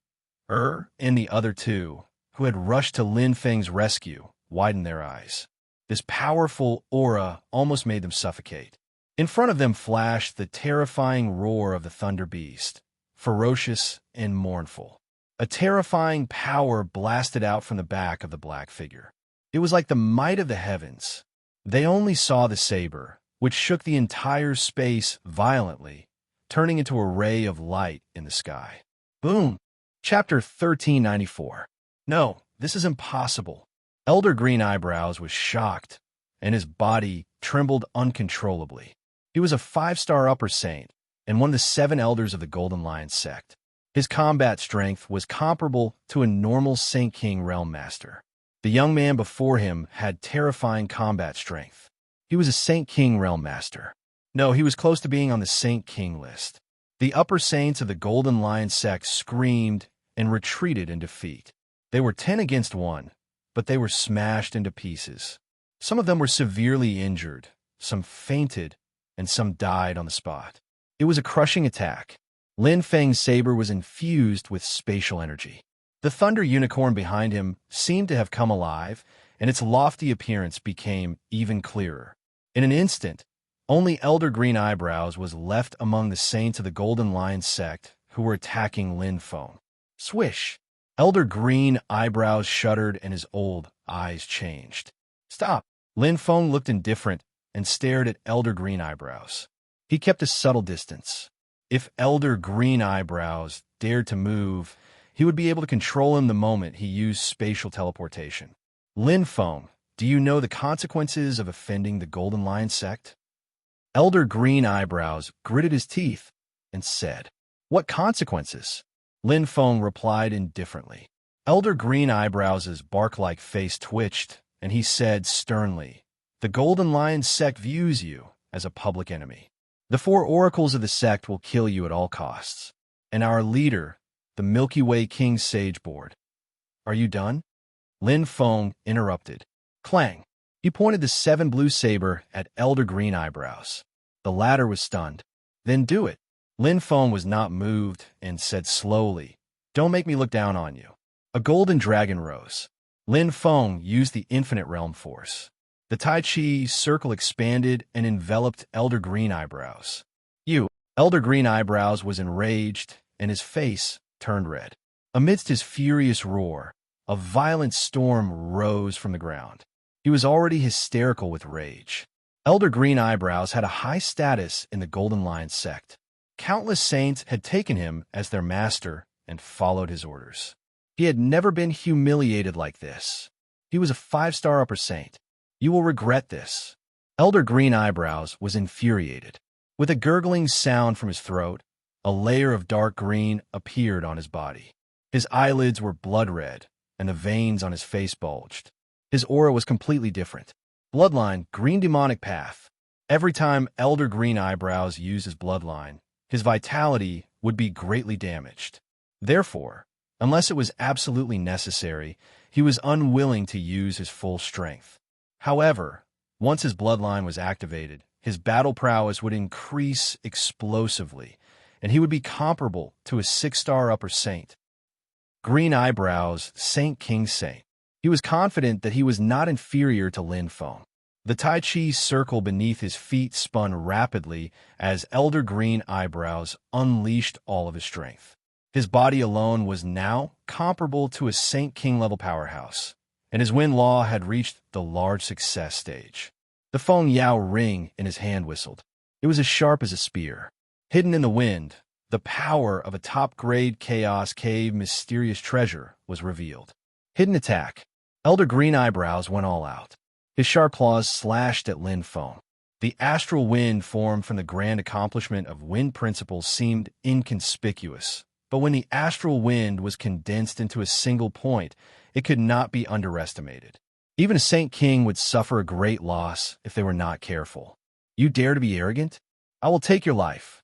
and the other 2, who had rushed to Lin Feng's rescue, widened their eyes. This powerful aura almost made them suffocate. In front of them flashed the terrifying roar of the Thunder Beast, ferocious and mournful. A terrifying power blasted out from the back of the black figure. It was like the might of the heavens. They only saw the saber, which shook the entire space violently, turning into a ray of light in the sky. Boom! Chapter 1394. No, this is impossible. Elder Green Eyebrows was shocked, and his body trembled uncontrollably. He was a 5-star upper saint, and one of the 7 elders of the Golden Lion Sect. His combat strength was comparable to a normal Saint King Realm Master. The young man before him had terrifying combat strength. He was a Saint King Realm Master. No, he was close to being on the Saint King list. The upper saints of the Golden Lion Sect screamed and retreated in defeat. They were 10 against 1, but they were smashed into pieces. Some of them were severely injured, some fainted, and some died on the spot. It was a crushing attack. Lin Feng's saber was infused with spatial energy. The thunder unicorn behind him seemed to have come alive, and its lofty appearance became even clearer. In an instant, only Elder Green Eyebrows was left among the saints of the Golden Lion Sect who were attacking Lin Feng. Swish! Elder Green Eyebrows shuddered and his old eyes changed. Stop! Lin Feng looked indifferent and stared at Elder Green Eyebrows. He kept a subtle distance. If Elder Green Eyebrows dared to move, he would be able to control him the moment he used spatial teleportation. Lin Feng, do you know the consequences of offending the Golden Lion sect? Elder Green Eyebrows gritted his teeth and said, "What consequences?" Lin Feng replied indifferently. Elder Green Eyebrows' bark-like face twitched, and he said sternly, "The Golden Lion sect views you as a public enemy. The 4 oracles of the sect will kill you at all costs. And our leader, the Milky Way King Sage Board. Are you done?" Lin Feng interrupted. Clang! He pointed the 7 blue saber at Elder Green Eyebrows. The latter was stunned. "Then do it." Lin Feng was not moved and said slowly, "Don't make me look down on you." A golden dragon rose. Lin Feng used the infinite realm force. The Tai Chi circle expanded and enveloped Elder Green Eyebrows. "You!" Elder Green Eyebrows was enraged, and his face turned red. Amidst his furious roar, a violent storm rose from the ground. He was already hysterical with rage. Elder Green Eyebrows had a high status in the Golden Lion sect. Countless saints had taken him as their master and followed his orders. He had never been humiliated like this. He was a 5-star upper saint. "You will regret this." Elder Green Eyebrows was infuriated. With a gurgling sound from his throat, a layer of dark green appeared on his body. His eyelids were blood red, and the veins on his face bulged. His aura was completely different. Bloodline, green demonic path. Every time Elder Green Eyebrows used his bloodline, his vitality would be greatly damaged. Therefore, unless it was absolutely necessary, he was unwilling to use his full strength. However, once his bloodline was activated, his battle prowess would increase explosively, and he would be comparable to a 6-star upper saint. Green Eyebrows, Saint King Saint. He was confident that he was not inferior to Lin Feng. The Tai Chi circle beneath his feet spun rapidly as Elder Green Eyebrows unleashed all of his strength. His body alone was now comparable to a Saint King level powerhouse, and his Wind Law had reached the large success stage. The Feng Yao ring in his hand whistled. It was as sharp as a spear. Hidden in the wind, the power of a top-grade Chaos Cave mysterious treasure was revealed. Hidden attack. Elder Green Eyebrows went all out. His sharp claws slashed at Lin Feng. The astral wind formed from the grand accomplishment of wind principles seemed inconspicuous, but when the astral wind was condensed into a single point, it could not be underestimated. Even a Saint King would suffer a great loss if they were not careful. "You dare to be arrogant? I will take your life."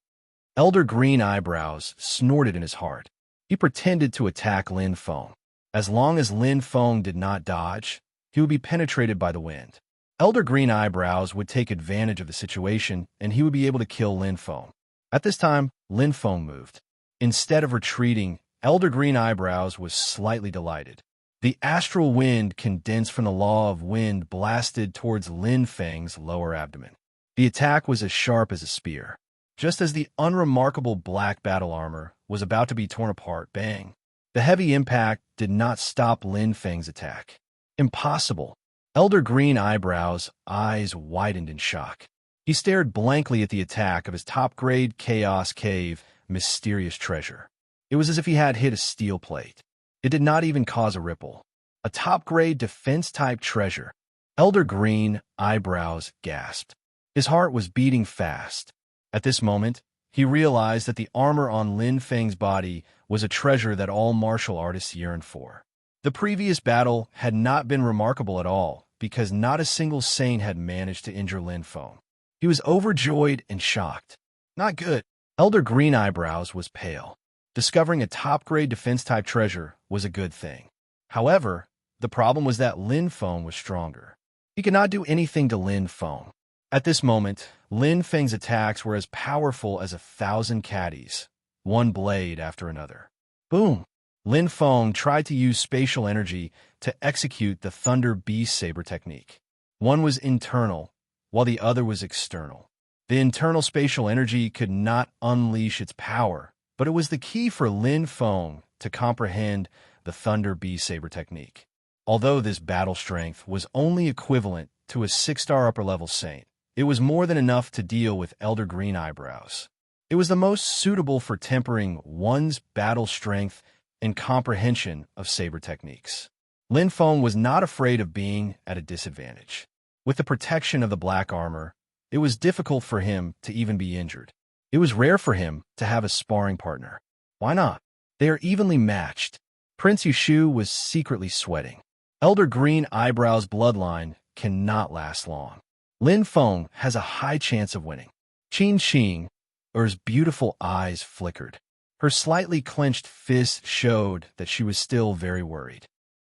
Elder Green Eyebrows snorted in his heart. He pretended to attack Lin Feng. As long as Lin Feng did not dodge, he would be penetrated by the wind. Elder Green Eyebrows would take advantage of the situation, and he would be able to kill Lin Feng. At this time, Lin Feng moved. Instead of retreating, Elder Green Eyebrows was slightly delighted. The astral wind condensed from the law of wind blasted towards Lin Feng's lower abdomen. The attack was as sharp as a spear. Just as the unremarkable black battle armor was about to be torn apart, bang! The heavy impact did not stop Lin Feng's attack. Impossible. Elder Green Eyebrows' eyes widened in shock. He stared blankly at the attack of his top-grade Chaos Cave mysterious treasure. It was as if he had hit a steel plate. It did not even cause a ripple. A top-grade defense-type treasure. Elder Green Eyebrows gasped. His heart was beating fast. At this moment, he realized that the armor on Lin Feng's body was a treasure that all martial artists yearned for. The previous battle had not been remarkable at all, because not a single saint had managed to injure Lin Feng. He was overjoyed and shocked. Not good. Elder Green Eyebrows was pale. Discovering a top-grade defense-type treasure was a good thing. However, the problem was that Lin Feng was stronger. He could not do anything to Lin Feng. At this moment, Lin Feng's attacks were as powerful as 1,000 caddies, one blade after another. Boom! Lin Feng tried to use spatial energy to execute the Thunder Beast Saber technique. One was internal, while the other was external. The internal spatial energy could not unleash its power, but it was the key for Lin Feng to comprehend the Thunder Beast Saber technique. Although this battle strength was only equivalent to a 6-star upper-level saint, it was more than enough to deal with Elder Green Eyebrows. It was the most suitable for tempering one's battle strength and comprehension of saber techniques. Lin Feng was not afraid of being at a disadvantage. With the protection of the black armor, it was difficult for him to even be injured. It was rare for him to have a sparring partner. Why not? They are evenly matched. Prince Yushu was secretly sweating. Elder Green Eyebrow's bloodline cannot last long. Lin Feng has a high chance of winning. Qin Qing, Er's beautiful eyes flickered. Her slightly clenched fist showed that she was still very worried.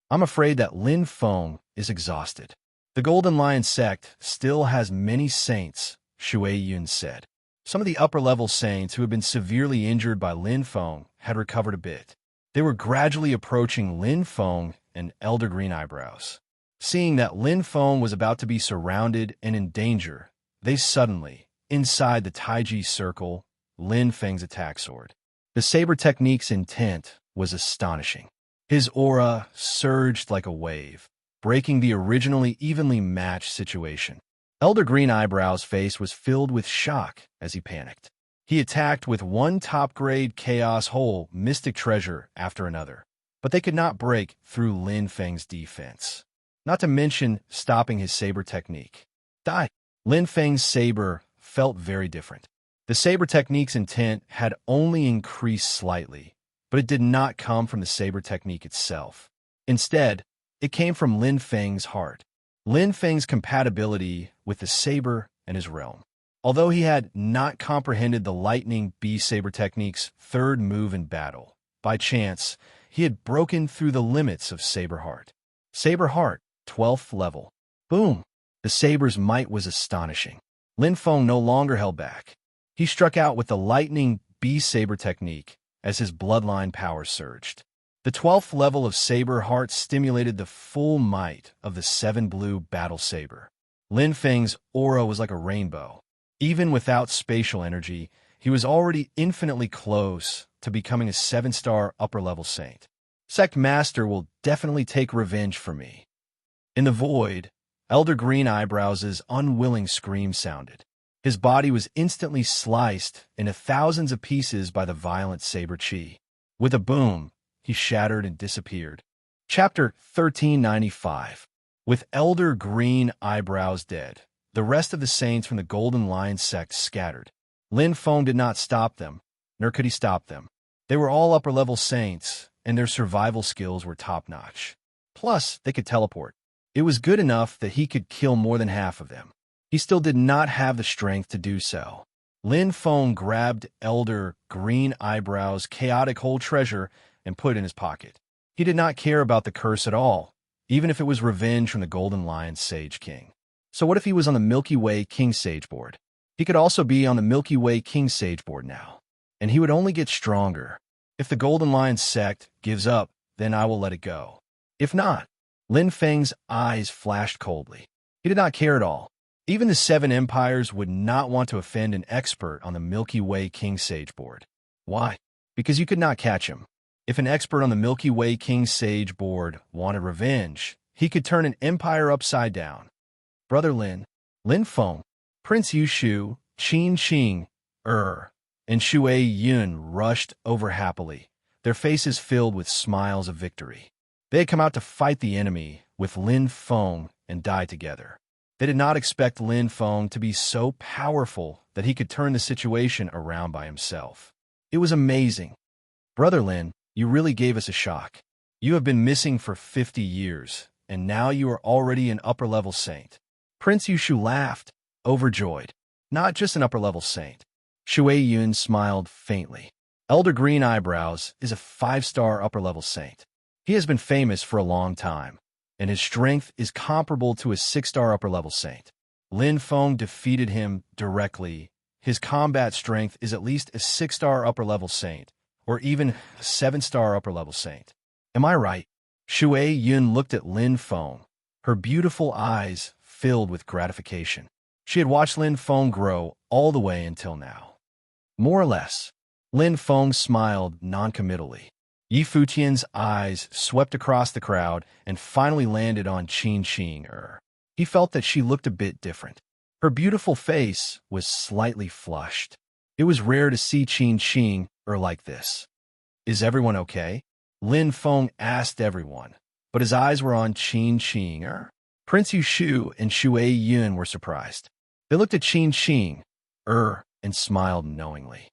I'm afraid that Lin Feng is exhausted. The Golden Lion sect still has many saints, Shui Yun said. Some of the upper-level saints who had been severely injured by Lin Feng had recovered a bit. They were gradually approaching Lin Feng and Elder Green Eyebrows. Seeing that Lin Feng was about to be surrounded and in danger, they suddenly, inside the Taiji circle, Lin Feng's attack sword. The saber technique's intent was astonishing. His aura surged like a wave, breaking the originally evenly matched situation. Elder Green Eyebrow's face was filled with shock as he panicked. He attacked with one top-grade chaos hole mystic treasure after another, but they could not break through Lin Feng's defense. Not to mention stopping his saber technique. Die! Lin Feng's saber felt very different. The saber technique's intent had only increased slightly, but it did not come from the saber technique itself. Instead, it came from Lin Feng's heart. Lin Feng's compatibility with the saber and his realm. Although he had not comprehended the Lightning Beast saber technique's third move in battle, by chance, he had broken through the limits of Saber Heart. Saber Heart, 12th level. Boom! The saber's might was astonishing. Lin Feng no longer held back. He struck out with the Lightning Beast saber technique as his bloodline power surged. The 12th level of Saber Heart stimulated the full might of the 7 blue battle saber. Lin Feng's aura was like a rainbow. Even without spatial energy, he was already infinitely close to becoming a 7-star upper-level saint. Sect Master will definitely take revenge for me. In the void, Elder Green Eyebrow's unwilling scream sounded. His body was instantly sliced into thousands of pieces by the violent saber chi. With a boom, he shattered and disappeared. Chapter 1395. With Elder Green Eyebrows dead, the rest of the saints from the Golden Lion sect scattered. Lin Feng did not stop them, nor could he stop them. They were all upper-level saints, and their survival skills were top-notch. Plus, they could teleport. It was good enough that he could kill more than half of them. He still did not have the strength to do so. Lin Feng grabbed Elder Green Eyebrow's chaotic whole treasure and put it in his pocket. He did not care about the curse at all, even if it was revenge from the Golden Lion Sage King. So what if he was on the Milky Way King Sage board? He could also be on the Milky Way King Sage board now, and he would only get stronger. If the Golden Lion sect gives up, then I will let it go. If not, Lin Feng's eyes flashed coldly. He did not care at all. Even the 7 empires would not want to offend an expert on the Milky Way King Sage board. Why? Because you could not catch him. If an expert on the Milky Way King Sage board wanted revenge, he could turn an empire upside down. Brother Lin, Lin Feng, Prince Yushu, Qin Qing, and Shui Yun rushed over happily, their faces filled with smiles of victory. They had come out to fight the enemy with Lin Feng and die together. They did not expect Lin Feng to be so powerful that he could turn the situation around by himself. It was amazing. Brother Lin, you really gave us a shock. You have been missing for 50 years, and now you are already an upper-level saint. Prince Yushu laughed, overjoyed. Not just an upper-level saint. Shui Yun smiled faintly. Elder Green Eyebrows is a 5-star upper-level saint. He has been famous for a long time, and his strength is comparable to a 6-star upper-level saint. Lin Feng defeated him directly. His combat strength is at least a 6-star upper-level saint, or even a 7-star upper-level saint. Am I right? Shui Yun looked at Lin Feng, her beautiful eyes filled with gratification. She had watched Lin Feng grow all the way until now. More or less. Lin Feng smiled noncommittally. Yi Futian's eyes swept across the crowd and finally landed on Qin Qing. He felt that she looked a bit different. Her beautiful face was slightly flushed. It was rare to see Qin Qing like this. Is everyone okay? Lin Feng asked everyone, but his eyes were on Qin Qing. Prince Yushu and Shui Yun were surprised. They looked at Qin Qing, and smiled knowingly.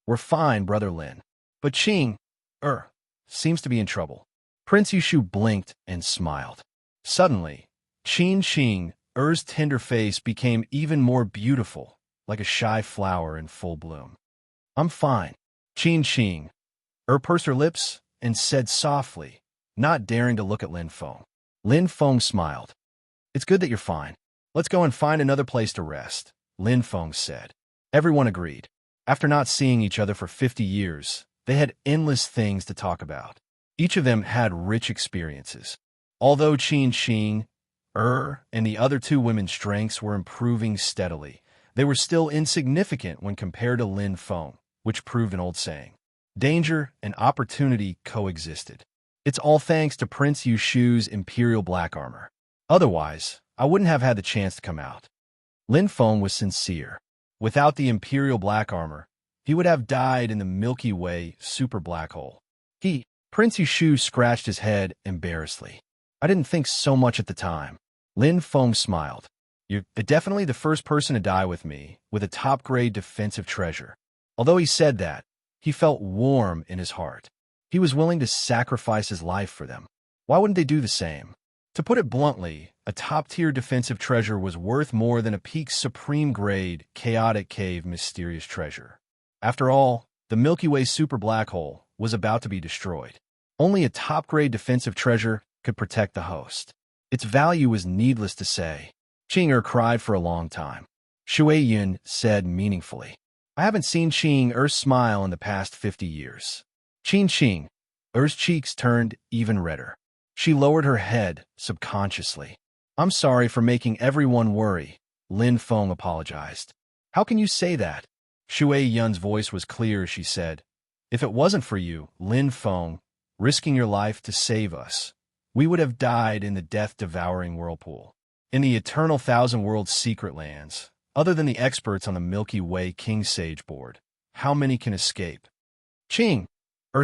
We're fine, Brother Lin. But Qing, seems to be in trouble. Prince Yushu blinked and smiled. Suddenly, Qin Qing's tender face became even more beautiful, like a shy flower in full bloom. I'm fine. Qin Qing pursed her lips and said softly, not daring to look at Lin Feng. Lin Feng smiled. It's good that you're fine. Let's go and find another place to rest, Lin Feng said. Everyone agreed. After not seeing each other for 50 years, they had endless things to talk about. Each of them had rich experiences. Although Qin Qing, and the other two women's strengths were improving steadily, they were still insignificant when compared to Lin Feng, which proved an old saying. Danger and opportunity coexisted. It's all thanks to Prince Yushu's imperial black armor. Otherwise, I wouldn't have had the chance to come out. Lin Feng was sincere. Without the imperial black armor, he would have died in the Milky Way super black hole. Prince Yushu scratched his head embarrassedly. I didn't think so much at the time. Lin Feng smiled. You're definitely the first person to die with me, with a top-grade defensive treasure. Although he said that, he felt warm in his heart. He was willing to sacrifice his life for them. Why wouldn't they do the same? To put it bluntly, a top-tier defensive treasure was worth more than a peak supreme-grade, chaotic cave mysterious treasure. After all, the Milky Way super black hole was about to be destroyed. Only a top-grade defensive treasure could protect the host. Its value was needless to say. Qing cried for a long time. Shui Yun said meaningfully, I haven't seen Qing smile in the past 50 years. Qing cheeks turned even redder. She lowered her head subconsciously. I'm sorry for making everyone worry, Lin Feng apologized. How can you say that? Shui Yun's voice was clear as she said, If it wasn't for you, Lin Feng, risking your life to save us, we would have died in the death-devouring whirlpool. In the eternal thousand-world secret lands, other than the experts on the Milky Way King Sage board, how many can escape? Qing,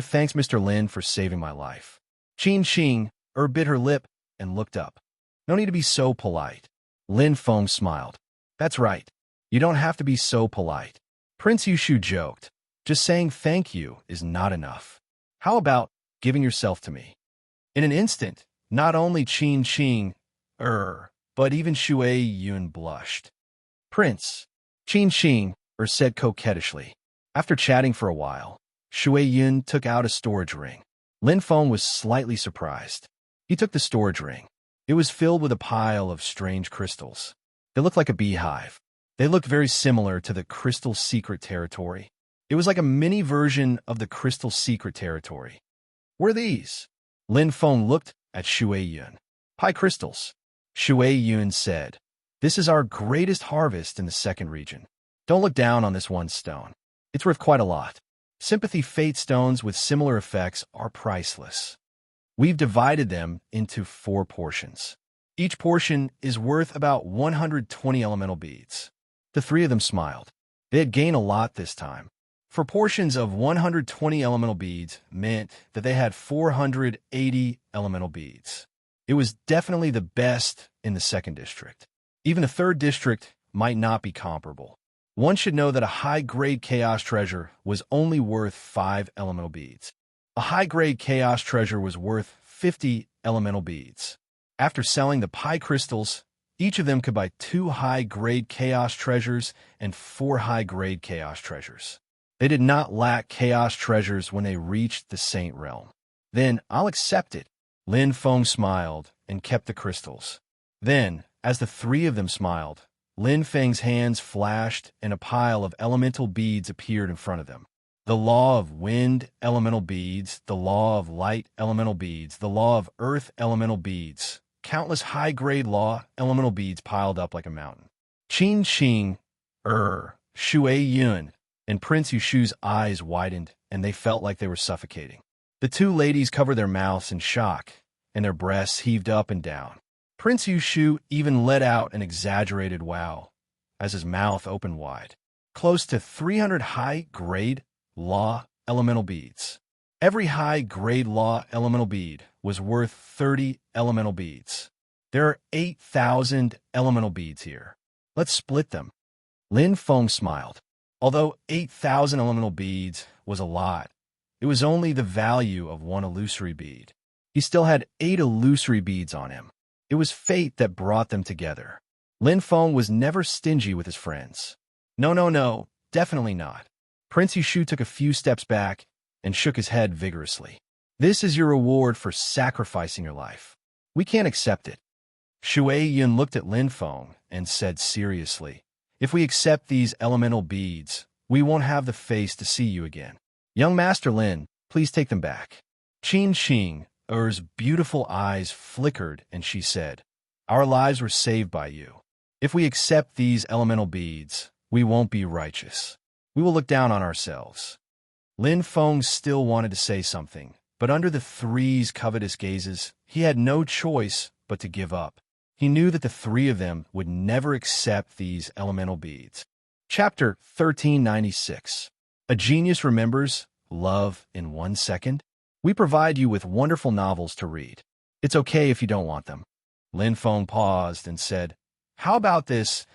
thanks Mr. Lin for saving my life. Qing bit her lip and looked up. No need to be so polite. Lin Feng smiled. That's right. You don't have to be so polite. Prince Yushu joked. Just saying thank you is not enough. How about giving yourself to me? In an instant, not only Qing, but even Shui Yun blushed. Prince, Qing said coquettishly. After chatting for a while, Shui Yun took out a storage ring. Lin Feng was slightly surprised. He took the storage ring. It was filled with a pile of strange crystals. They looked like a beehive. They looked very similar to the Crystal Secret Territory. It was like a mini version of the Crystal Secret Territory. What are these? Lin Feng looked at Shui Yun. Pi crystals. Shui Yun said, This is our greatest harvest in the second region. Don't look down on this one stone. It's worth quite a lot. Sympathy fate stones with similar effects are priceless. We've divided them into 4 portions. Each portion is worth about 120 elemental beads. The 3 of them smiled. They had gained a lot this time. For portions of 120 elemental beads meant that they had 480 elemental beads. It was definitely the best in the second district. Even the third district might not be comparable. One should know that a high-grade chaos treasure was only worth 5 elemental beads. A high-grade chaos treasure was worth 50 elemental beads. After selling the Pi crystals, each of them could buy 2 high-grade chaos treasures and 4 high-grade chaos treasures. They did not lack chaos treasures when they reached the Saint Realm. Then, I'll accept it. Lin Feng smiled and kept the crystals. Then, as the 3 of them smiled, Lin Feng's hands flashed and a pile of elemental beads appeared in front of them. The law of wind elemental beads, the law of light elemental beads, the law of earth elemental beads. Countless high-grade law elemental beads piled up like a mountain. Qin, Shui Yun, and Prince Yushu's eyes widened, and they felt like they were suffocating. The 2 ladies covered their mouths in shock, and their breasts heaved up and down. Prince Yushu even let out an exaggerated wow, as his mouth opened wide. Close to 300 high-grade law elemental beads. Every high-grade law elemental bead was worth 30 elemental beads. There are 8,000 elemental beads here. Let's split them. Lin Feng smiled. Although 8,000 elemental beads was a lot, it was only the value of one illusory bead. He still had 8 illusory beads on him. It was fate that brought them together. Lin Feng was never stingy with his friends. No, definitely not. Prince Yushu took a few steps back and shook his head vigorously. This is your reward for sacrificing your life. We can't accept it. Shui Yun looked at Lin Feng and said seriously, if we accept these elemental beads, we won't have the face to see you again. Young Master Lin, please take them back. Qin Qing, Er's beautiful eyes flickered and she said, our lives were saved by you. If we accept these elemental beads, we won't be righteous. We will look down on ourselves. Lin Feng still wanted to say something, but under the three's covetous gazes, he had no choice but to give up. He knew that the three of them would never accept these elemental beads. Chapter 1396. A Genius Remembers Love in 1 Second. We provide you with wonderful novels to read. It's okay if you don't want them. Lin Feng paused and said, how about this?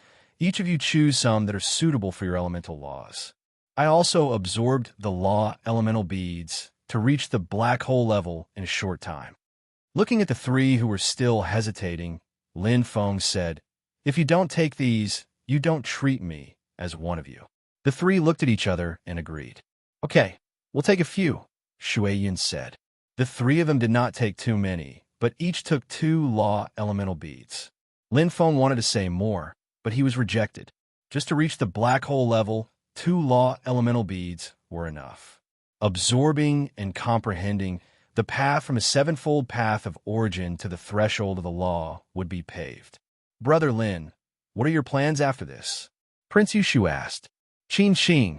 Each of you choose some that are suitable for your elemental laws. I also absorbed the law elemental beads to reach the black hole level in a short time. Looking at the three who were still hesitating, Lin Feng said, if you don't take these, you don't treat me as one of you. The three looked at each other and agreed. Okay, we'll take a few, Shui Yun said. The three of them did not take too many, but each took 2 law elemental beads. Lin Feng wanted to say more, but he was rejected. Just to reach the black hole level, 2 law elemental beads were enough. Absorbing and comprehending, the path from a 7-fold path of origin to the threshold of the law would be paved. Brother Lin, what are your plans after this? Prince Yushu asked. Qin Qing,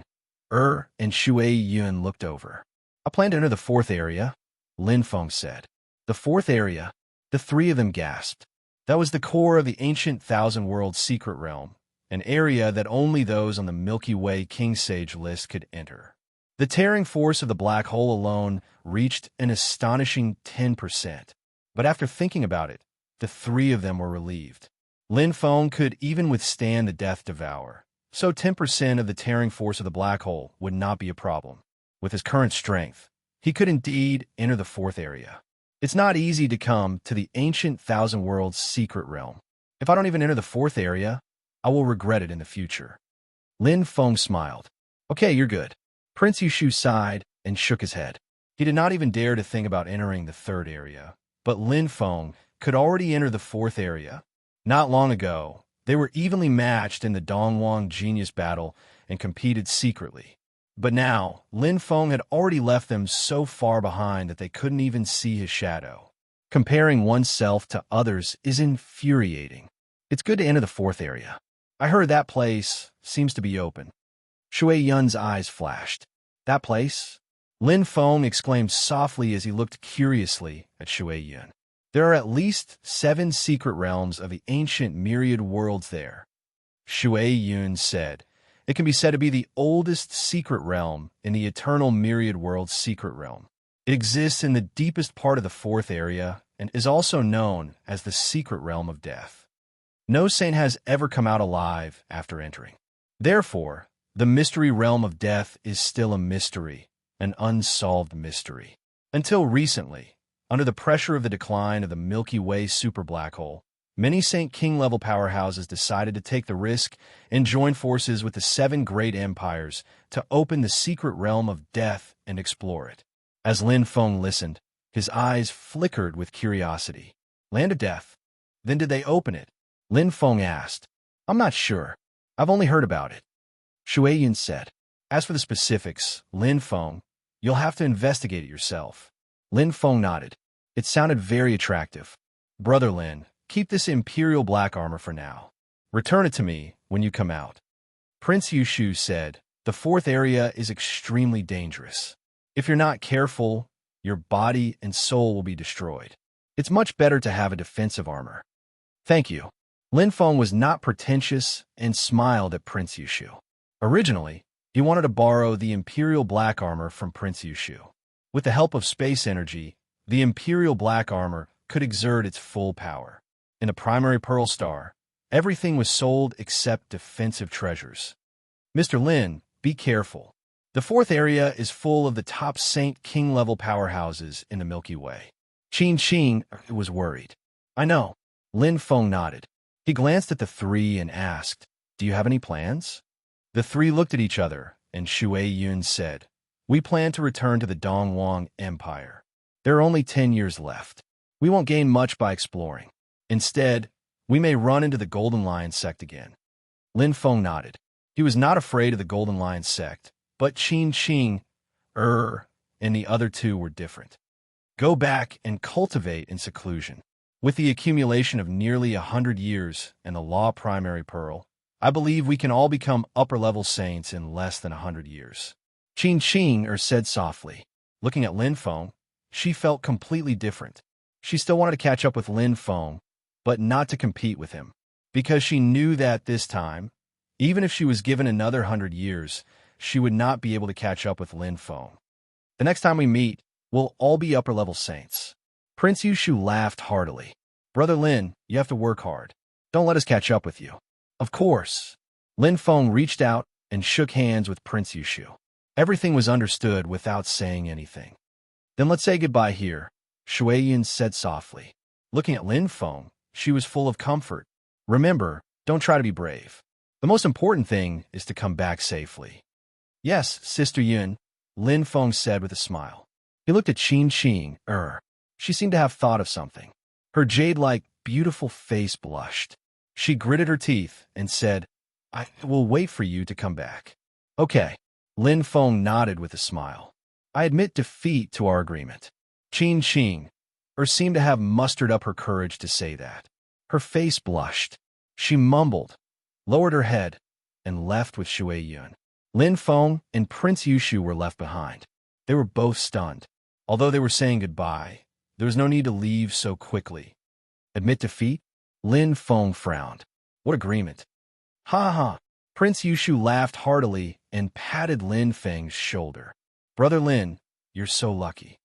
and Shui Yun looked over. I plan to enter the 4th area, Lin Feng said. The 4th area? The three of them gasped. That was the core of the ancient thousand-world secret realm, an area that only those on the Milky Way King Sage list could enter. The tearing force of the black hole alone reached an astonishing 10%. But after thinking about it, the three of them were relieved. Lin Feng could even withstand the Death Devour, so 10% of the tearing force of the black hole would not be a problem. With his current strength, he could indeed enter the 4th area. It's not easy to come to the ancient thousand-world secret realm. If I don't even enter the 4th area, I will regret it in the future. Lin Feng smiled. Okay, you're good. Prince Yushu sighed and shook his head. He did not even dare to think about entering the 3rd area, but Lin Feng could already enter the 4th area. Not long ago, they were evenly matched in the Dongwang Genius Battle and competed secretly. But now, Lin Feng had already left them so far behind that they couldn't even see his shadow. Comparing oneself to others is infuriating. It's good to enter the 4th area. I heard that place seems to be open. Shui Yun's eyes flashed. That place? Lin Feng exclaimed softly as he looked curiously at Shui Yun. There are at least 7 secret realms of the ancient myriad worlds there. Shui Yun said, it can be said to be the oldest secret realm in the eternal myriad world's secret realm. It exists in the deepest part of the 4th area and is also known as the secret realm of death. No saint has ever come out alive after entering. Therefore, the mystery realm of death is still a mystery, an unsolved mystery. Until recently, under the pressure of the decline of the Milky Way superblack hole, many Saint King-level powerhouses decided to take the risk and join forces with the 7 great empires to open the secret realm of death and explore it. As Lin Feng listened, his eyes flickered with curiosity. Land of Death? Then did they open it? Lin Feng asked. I'm not sure. I've only heard about it. Shui Yun said. As for the specifics, Lin Feng, you'll have to investigate it yourself. Lin Feng nodded. It sounded very attractive. Brother Lin, keep this imperial black armor for now. Return it to me when you come out. Prince Yushu said, the 4th area is extremely dangerous. If you're not careful, your body and soul will be destroyed. It's much better to have a defensive armor. Thank you. Lin Feng was not pretentious and smiled at Prince Yushu. Originally, he wanted to borrow the imperial black armor from Prince Yushu. With the help of space energy, the Imperial Black Armor could exert its full power. In the primary Pearl Star, everything was sold except defensive treasures. Mr. Lin, be careful. The fourth area is full of the top Saint King level powerhouses in the Milky Way. Qing was worried. I know. Lin Feng nodded. He glanced at the three and asked, do you have any plans? The three looked at each other, and Shui Yun said, we plan to return to the Dongwang Empire. There are only 10 years left. We won't gain much by exploring. Instead, we may run into the Golden Lion sect again. Lin Feng nodded. He was not afraid of the Golden Lion sect, but Qing, and the other two were different. Go back and cultivate in seclusion. With the accumulation of nearly 100 years and the Law Primary Pearl, I believe we can all become upper-level saints in less than 100 years. Qing said softly. Looking at Lin Feng, she felt completely different. She still wanted to catch up with Lin Feng, but not to compete with him, because she knew that this time, even if she was given another 100 years, she would not be able to catch up with Lin Feng. The next time we meet, we'll all be upper-level saints. Prince Yushu laughed heartily. Brother Lin, you have to work hard. Don't let us catch up with you. Of course. Lin Feng reached out and shook hands with Prince Yushu. Everything was understood without saying anything. Then let's say goodbye here, Shui Yun said softly. Looking at Lin Feng, she was full of comfort. Remember, don't try to be brave. The most important thing is to come back safely. Yes, Sister Yun, Lin Feng said with a smile. He looked at Qing. She seemed to have thought of something. Her jade-like, beautiful face blushed. She gritted her teeth and said, I will wait for you to come back. Okay. Lin Feng nodded with a smile. I admit defeat to our agreement. Qing seemed to have mustered up her courage to say that. Her face blushed. She mumbled, lowered her head, and left with Shui Yun. Lin Feng and Prince Yushu were left behind. They were both stunned. Although they were saying goodbye, there was no need to leave so quickly. Admit defeat? Lin Feng frowned. What agreement? Ha ha! Prince Yushu laughed heartily and patted Lin Feng's shoulder. Brother Lin, you're so lucky.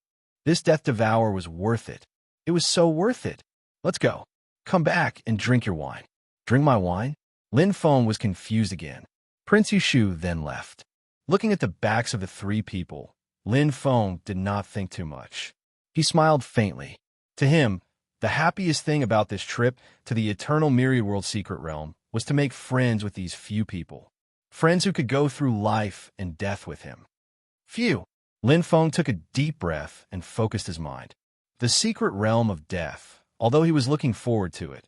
This Death Devourer was worth it. It was so worth it. Let's go. Come back and drink your wine. Drink my wine? Lin Feng was confused again. Prince Yushu then left. Looking at the backs of the three people, Lin Feng did not think too much. He smiled faintly. To him, the happiest thing about this trip to the Eternal Myriad World Secret Realm was to make friends with these few people. Friends who could go through life and death with him. Phew! Lin Feng took a deep breath and focused his mind. The secret realm of death, although he was looking forward to it,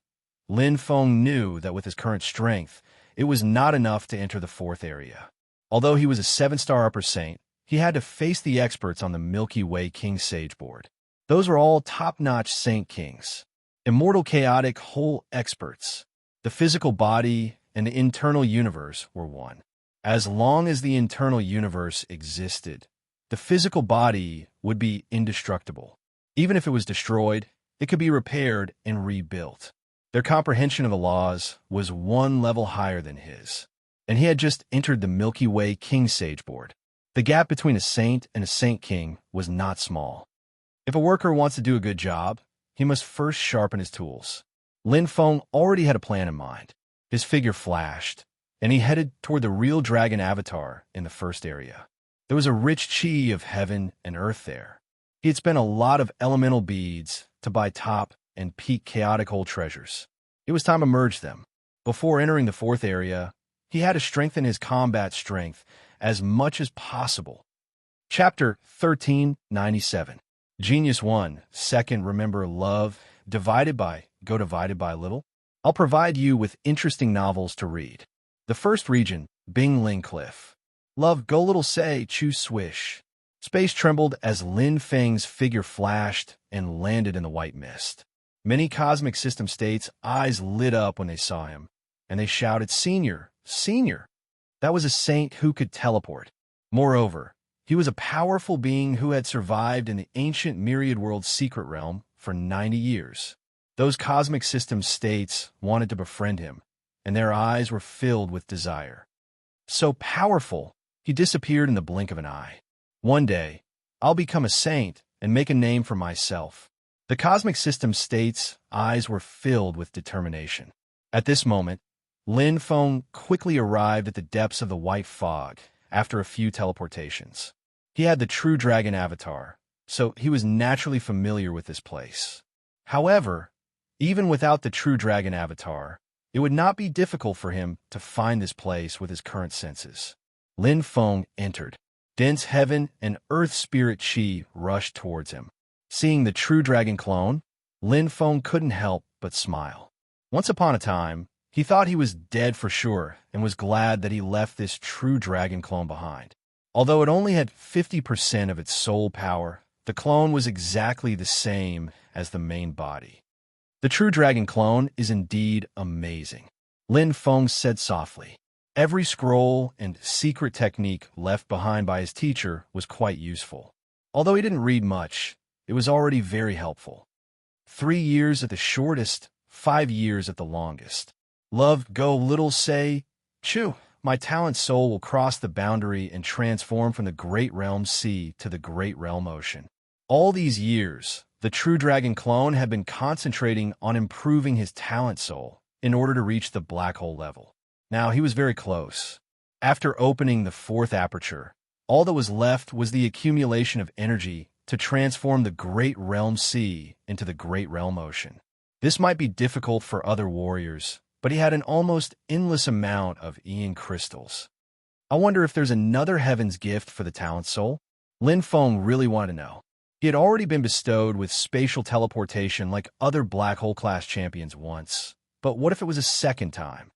Lin Feng knew that with his current strength, it was not enough to enter the fourth area. Although he was a 7-star upper saint, he had to face the experts on the Milky Way King Sage board. Those were all top-notch saint kings. Immortal chaotic whole experts. The physical body and the internal universe were one. As long as the internal universe existed, the physical body would be indestructible. Even if it was destroyed, it could be repaired and rebuilt. Their comprehension of the laws was one level higher than his, and he had just entered the Milky Way King Sage board. The gap between a saint and a saint king was not small. If a worker wants to do a good job, he must first sharpen his tools. Lin Feng already had a plan in mind. His figure flashed, and he headed toward the real dragon avatar in the first area. There was a rich chi of heaven and earth there. He had spent a lot of elemental beads to buy top and peak chaotic hole treasures. It was time to merge them. Before entering the fourth area, he had to strengthen his combat strength as much as possible. Chapter 1397. Genius 1. Second, remember love divided by little. I'll provide you with interesting novels to read. The first region, Bing Ling Cliff. Love go little say, choose swish. Space trembled as Lin Feng's figure flashed and landed in the white mist. Many cosmic system states' eyes lit up when they saw him, and they shouted, Senior, Senior! That was a saint who could teleport. Moreover, he was a powerful being who had survived in the ancient Myriad World Secret Realm for 90 years. Those cosmic system states wanted to befriend him, and their eyes were filled with desire. So powerful, he disappeared in the blink of an eye. One day, I'll become a saint and make a name for myself. The cosmic system state's eyes were filled with determination. At this moment, Lin Feng quickly arrived at the depths of the white fog after a few teleportations. He had the true dragon avatar, so he was naturally familiar with this place. However, even without the true dragon avatar, it would not be difficult for him to find this place with his current senses. Lin Feng entered. Dense heaven and earth spirit chi rushed towards him. Seeing the true dragon clone, Lin Feng couldn't help but smile. Once upon a time, he thought he was dead for sure and was glad that he left this true dragon clone behind. Although it only had 50% of its soul power, the clone was exactly the same as the main body. The true dragon clone is indeed amazing, Lin Feng said softly. Every scroll and secret technique left behind by his teacher was quite useful. Although he didn't read much, it was already very helpful. 3 years at the shortest, 5 years at the longest. Love go little say, Chew, my talent soul will cross the boundary and transform from the great realm sea to the great realm ocean. All these years, the true dragon clone had been concentrating on improving his talent soul in order to reach the black hole level. Now he was very close. After opening the 4th aperture, all that was left was the accumulation of energy to transform the great realm sea into the great realm ocean. This might be difficult for other warriors, but he had an almost endless amount of Ian crystals. I wonder if there's another heaven's gift for the talent soul? Lin Feng really wanted to know. He had already been bestowed with spatial teleportation like other black hole class champions once, but what if it was a second time?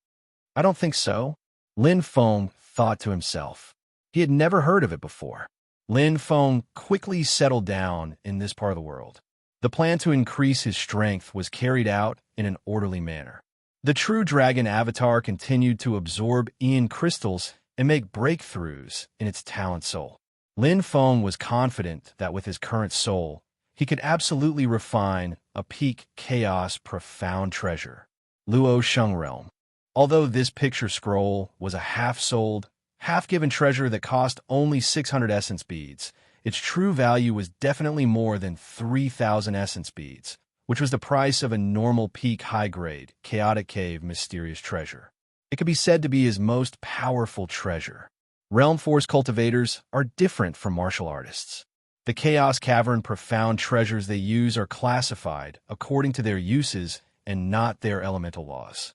I don't think so, Lin Feng thought to himself. He had never heard of it before. Lin Feng quickly settled down in this part of the world. The plan to increase his strength was carried out in an orderly manner. The true dragon avatar continued to absorb Ian crystals and make breakthroughs in its talent soul. Lin Feng was confident that with his current soul, he could absolutely refine a peak chaos profound treasure, Luo Sheng Realm. Although this picture scroll was a half-sold, half-given treasure that cost only 600 essence beads, its true value was definitely more than 3,000 essence beads, which was the price of a normal peak high-grade, chaotic cave mysterious treasure. It could be said to be his most powerful treasure. Realm Force cultivators are different from martial artists. The Chaos Cavern profound treasures they use are classified according to their uses and not their elemental laws.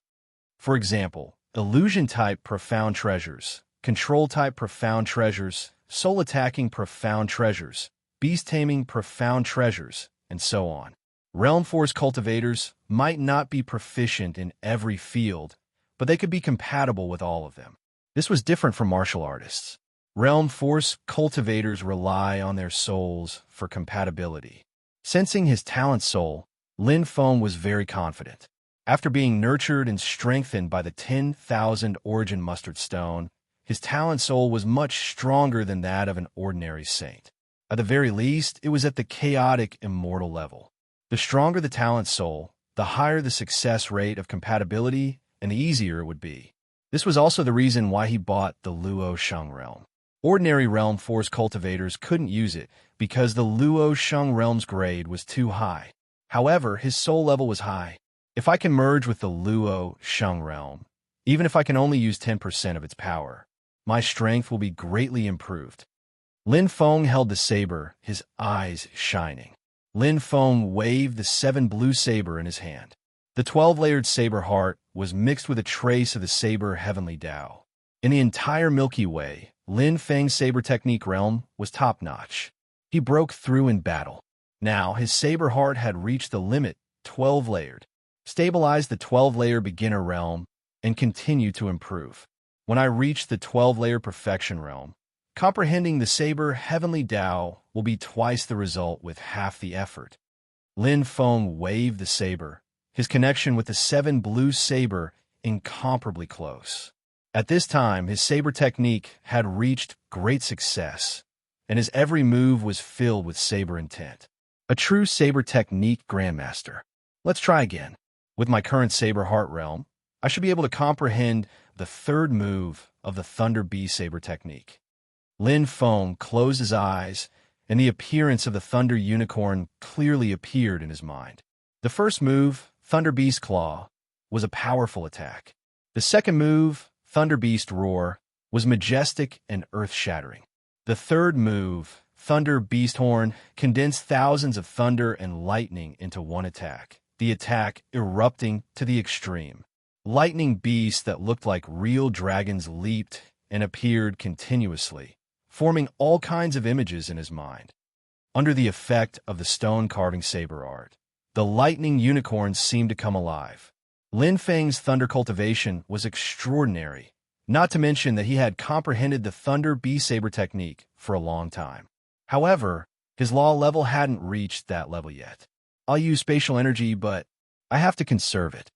For example, illusion-type profound treasures, control-type profound treasures, soul-attacking profound treasures, beast-taming profound treasures, and so on. Realm Force cultivators might not be proficient in every field, but they could be compatible with all of them. This was different from martial artists. Realm Force cultivators rely on their souls for compatibility. Sensing his talent soul, Lin Feng was very confident. After being nurtured and strengthened by the 10,000 origin mustard stone, his talent soul was much stronger than that of an ordinary saint. At the very least, it was at the chaotic immortal level. The stronger the talent soul, the higher the success rate of compatibility and the easier it would be. This was also the reason why he bought the Luo Sheng Realm. Ordinary Realm Force cultivators couldn't use it because the Luo Sheng Realm's grade was too high. However, his soul level was high. If I can merge with the Luo Sheng Realm, even if I can only use 10% of its power, my strength will be greatly improved. Lin Feng held the saber, his eyes shining. Lin Feng waved the 7 blue saber in his hand. The 12-layered saber heart was mixed with a trace of the saber heavenly Tao. In the entire Milky Way, Lin Feng's saber technique realm was top-notch. He broke through in battle. Now, his saber heart had reached the limit, 12-layered. Stabilized the 12-layer beginner realm, and continued to improve. When I reach the 12-layer perfection realm, comprehending the saber heavenly Tao will be twice the result with half the effort. Lin Feng waved the saber, his connection with the 7 blue saber incomparably close. At this time, his saber technique had reached great success, and his every move was filled with saber intent. A true saber technique grandmaster. Let's try again. With my current saber heart realm, I should be able to comprehend the 3rd move of the Thunder Bee saber technique. Lin Feng closed his eyes and the appearance of the Thunder Unicorn clearly appeared in his mind. The first move, Thunder Beast Claw, was a powerful attack. The second move, Thunder Beast Roar, was majestic and earth-shattering. The third move, Thunder Beast Horn, condensed thousands of thunder and lightning into one attack, the attack erupting to the extreme. Lightning beasts that looked like real dragons leaped and appeared continuously, forming all kinds of images in his mind. Under the effect of the stone-carving saber art, the lightning unicorns seemed to come alive. Lin Feng's thunder cultivation was extraordinary, not to mention that he had comprehended the Thunder Beast Saber technique for a long time. However, his law level hadn't reached that level yet. I'll use spatial energy, but I have to conserve it.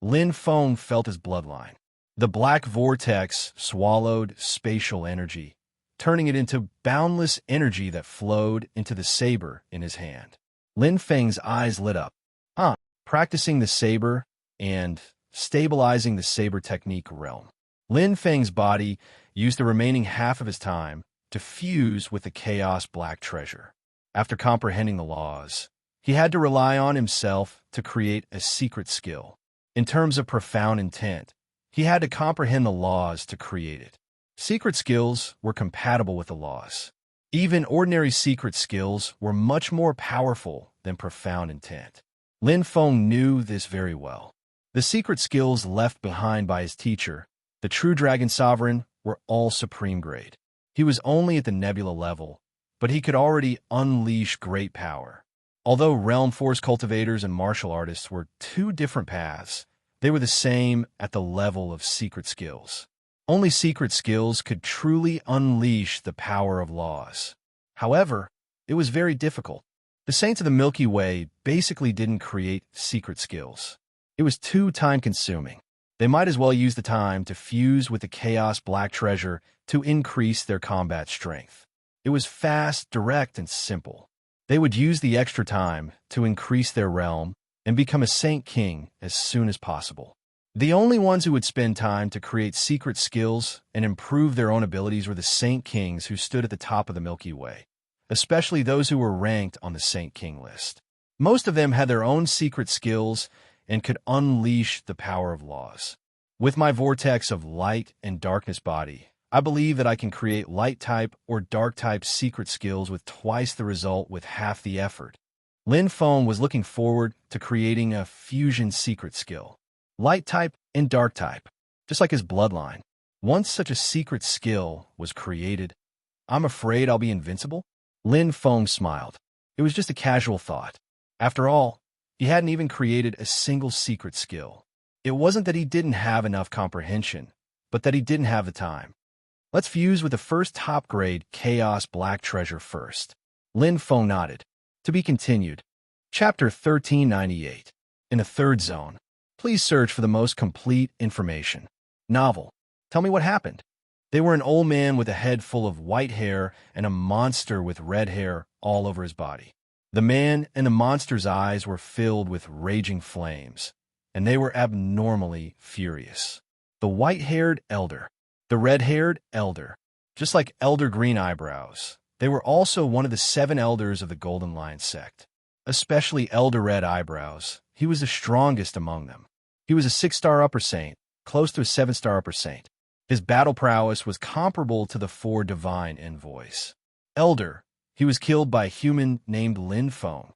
Lin Feng felt his bloodline. The black vortex swallowed spatial energy, turning it into boundless energy that flowed into the saber in his hand. Lin Feng's eyes lit up. Practicing the saber and stabilizing the saber technique realm. Lin Feng's body used the remaining half of his time to fuse with the chaos black treasure. After comprehending the laws, he had to rely on himself to create a secret skill. In terms of profound intent, he had to comprehend the laws to create it. Secret skills were compatible with the laws. Even ordinary secret skills were much more powerful than profound intent. Lin Feng knew this very well. The secret skills left behind by his teacher, the True Dragon Sovereign, were all supreme grade. He was only at the Nebula level, but he could already unleash great power. Although Realm Force cultivators and martial artists were two different paths, they were the same at the level of secret skills. Only secret skills could truly unleash the power of laws. However, it was very difficult. The Saints of the Milky Way basically didn't create secret skills. It was too time-consuming. They might as well use the time to fuse with the Chaos Black Treasure to increase their combat strength. It was fast, direct, and simple. They would use the extra time to increase their realm and become a Saint King as soon as possible. The only ones who would spend time to create secret skills and improve their own abilities were the Saint Kings who stood at the top of the Milky Way, especially those who were ranked on the Saint King list. Most of them had their own secret skills and could unleash the power of laws. With my vortex of light and darkness body, I believe that I can create light-type or dark-type secret skills with twice the result with half the effort. Lin Feng was looking forward to creating a fusion secret skill. Light-type and dark-type, just like his bloodline. Once such a secret skill was created, I'm afraid I'll be invincible? Lin Feng smiled. It was just a casual thought. After all, he hadn't even created a single secret skill. It wasn't that he didn't have enough comprehension, but that he didn't have the time. Let's fuse with the first top-grade Chaos Black Treasure first. Lin Feng nodded. To be continued. Chapter 1398. In the third zone. Please search for the most complete information. Novel. Tell me what happened. They were an old man with a head full of white hair and a monster with red hair all over his body. The man and the monster's eyes were filled with raging flames, and they were abnormally furious. The white-haired elder. The red-haired elder. Just like Elder Green Eyebrows, they were also one of the 7 elders of the Golden Lion sect. Especially Elder Red Eyebrows, he was the strongest among them. He was a 6-star upper saint, close to a 7-star upper saint. His battle prowess was comparable to the 4 divine envoys. Elder. He was killed by a human named Lin Feng.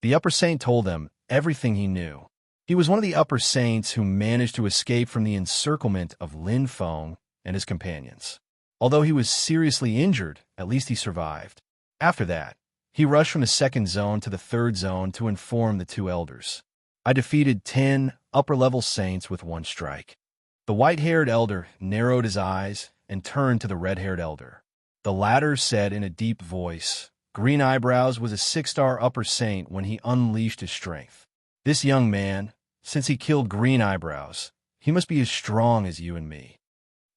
The upper saint told them everything he knew. He was one of the upper saints who managed to escape from the encirclement of Lin Feng and his companions. Although he was seriously injured, at least he survived. After that, he rushed from the second zone to the third zone to inform the 2 elders. I defeated 10 upper-level saints with 1 strike. The white-haired elder narrowed his eyes and turned to the red-haired elder. The latter said in a deep voice, Green Eyebrows was a 6-star upper saint when he unleashed his strength. This young man, since he killed Green Eyebrows, he must be as strong as you and me.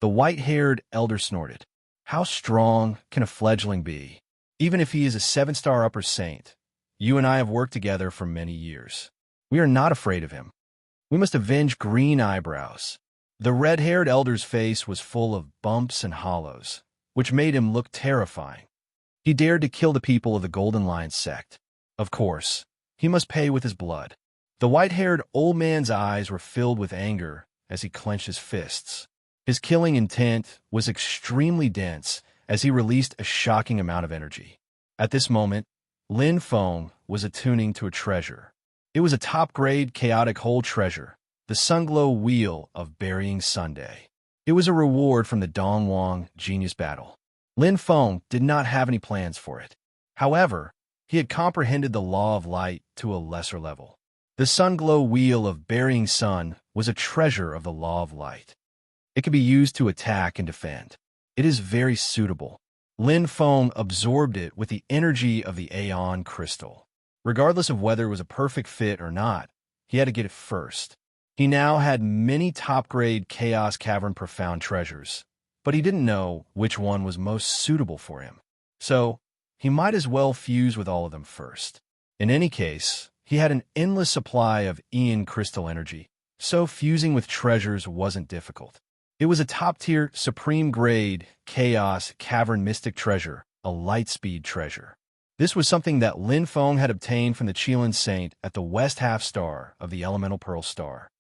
The white-haired elder snorted. How strong can a fledgling be? Even if he is a 7-star upper saint, you and I have worked together for many years. We are not afraid of him. We must avenge Green Eyebrows. The red-haired elder's face was full of bumps and hollows, which made him look terrifying. He dared to kill the people of the Golden Lion sect. Of course, he must pay with his blood. The white-haired old man's eyes were filled with anger as he clenched his fists. His killing intent was extremely dense as he released a shocking amount of energy. At this moment, Lin Feng was attuning to a treasure. It was a top-grade chaotic hole treasure, the Sunglow Wheel of Burying Sunday. It was a reward from the Dongwang Genius Battle. Lin Feng did not have any plans for it. However, he had comprehended the law of light to a lesser level. The Sunglow Wheel of Burying Sun was a treasure of the law of light. It could be used to attack and defend. It is very suitable. Lin Feng absorbed it with the energy of the Aeon Crystal. Regardless of whether it was a perfect fit or not, he had to get it first. He now had many top-grade Chaos Cavern Profound treasures, but he didn't know which one was most suitable for him. So, he might as well fuse with all of them first. In any case, he had an endless supply of Aeon Crystal energy, so fusing with treasures wasn't difficult. It was a top-tier, supreme-grade Chaos Cavern Mystic treasure, a Lightspeed treasure. This was something that Lin Feng had obtained from the Qilin Saint at the west half-star of the Elemental Pearl Star.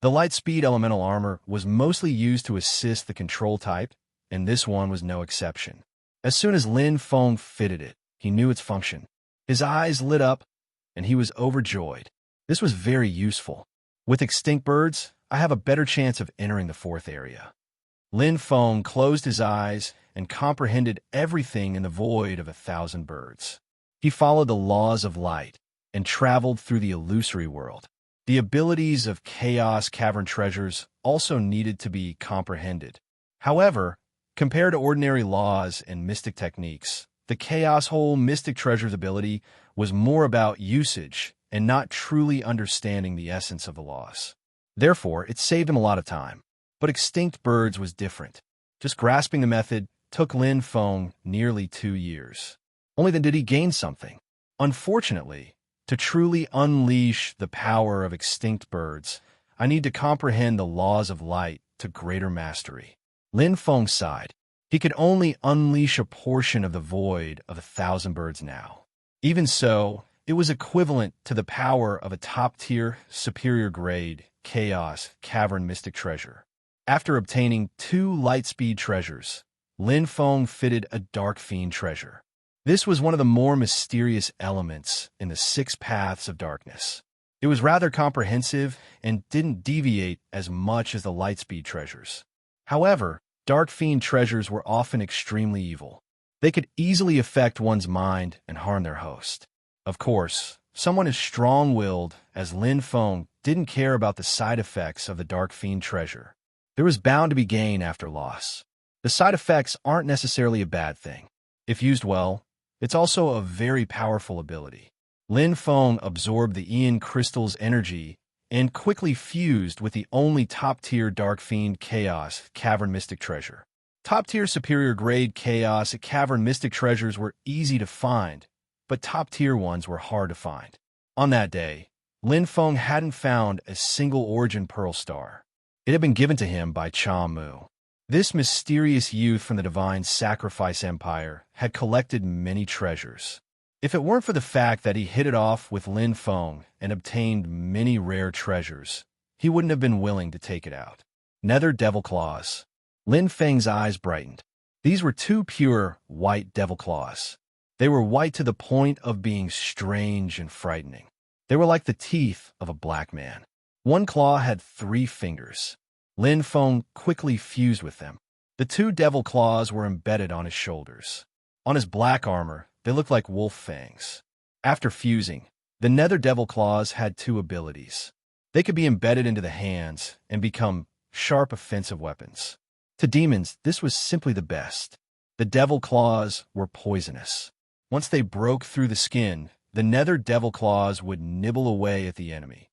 The Lightspeed elemental armor was mostly used to assist the control type, and this one was no exception. As soon as Lin Feng fitted it, he knew its function. His eyes lit up, and he was overjoyed. This was very useful. With extinct birds, I have a better chance of entering the fourth area. Lin Feng closed his eyes and comprehended everything in the void of 1,000 birds. He followed the laws of light and traveled through the illusory world. The abilities of Chaos Cavern treasures also needed to be comprehended. However, compared to ordinary laws and mystic techniques, the Chaos Hole Mystic Treasure's ability was more about usage and not truly understanding the essence of the laws. Therefore, it saved him a lot of time. But Extinct Birds was different. Just grasping the method took Lin Feng nearly 2 years. Only then did he gain something. Unfortunately, to truly unleash the power of Extinct Birds, I need to comprehend the laws of light to greater mastery. Lin Feng sighed. He could only unleash a portion of the void of 1,000 birds now. Even so, it was equivalent to the power of a top-tier, superior-grade Chaos Cavern Mystic treasure. After obtaining 2 Lightspeed treasures, Lin Feng fitted a Dark Fiend treasure. This was one of the more mysterious elements in the 6 Paths of Darkness. It was rather comprehensive and didn't deviate as much as the Lightspeed treasures. However, Dark Fiend treasures were often extremely evil. They could easily affect one's mind and harm their host. Of course, someone as strong-willed as Lin Feng didn't care about the side effects of the Dark Fiend treasure. There was bound to be gain after loss. The side effects aren't necessarily a bad thing. If used well, it's also a very powerful ability. Lin Feng absorbed the Aeon Crystal's energy and quickly fused with the only top-tier Dark Fiend Chaos Cavern Mystic treasure. Top-tier superior-grade Chaos Cavern Mystic treasures were easy to find, but top-tier ones were hard to find. On that day, Lin Feng hadn't found a single Origin Pearl Star. It had been given to him by Cha Mu. This mysterious youth from the Divine Sacrifice Empire had collected many treasures. If it weren't for the fact that he hit it off with Lin Feng and obtained many rare treasures, he wouldn't have been willing to take it out. Nether Devil Claws. Lin Feng's eyes brightened. These were 2 pure, white devil claws. They were white to the point of being strange and frightening. They were like the teeth of a black man. One claw had 3 fingers. Lin Feng quickly fused with them. The 2 devil claws were embedded on his shoulders. On his black armor, they looked like wolf fangs. After fusing, the nether devil claws had 2 abilities. They could be embedded into the hands and become sharp offensive weapons. To demons, this was simply the best. The devil claws were poisonous. Once they broke through the skin, the nether devil claws would nibble away at the enemy.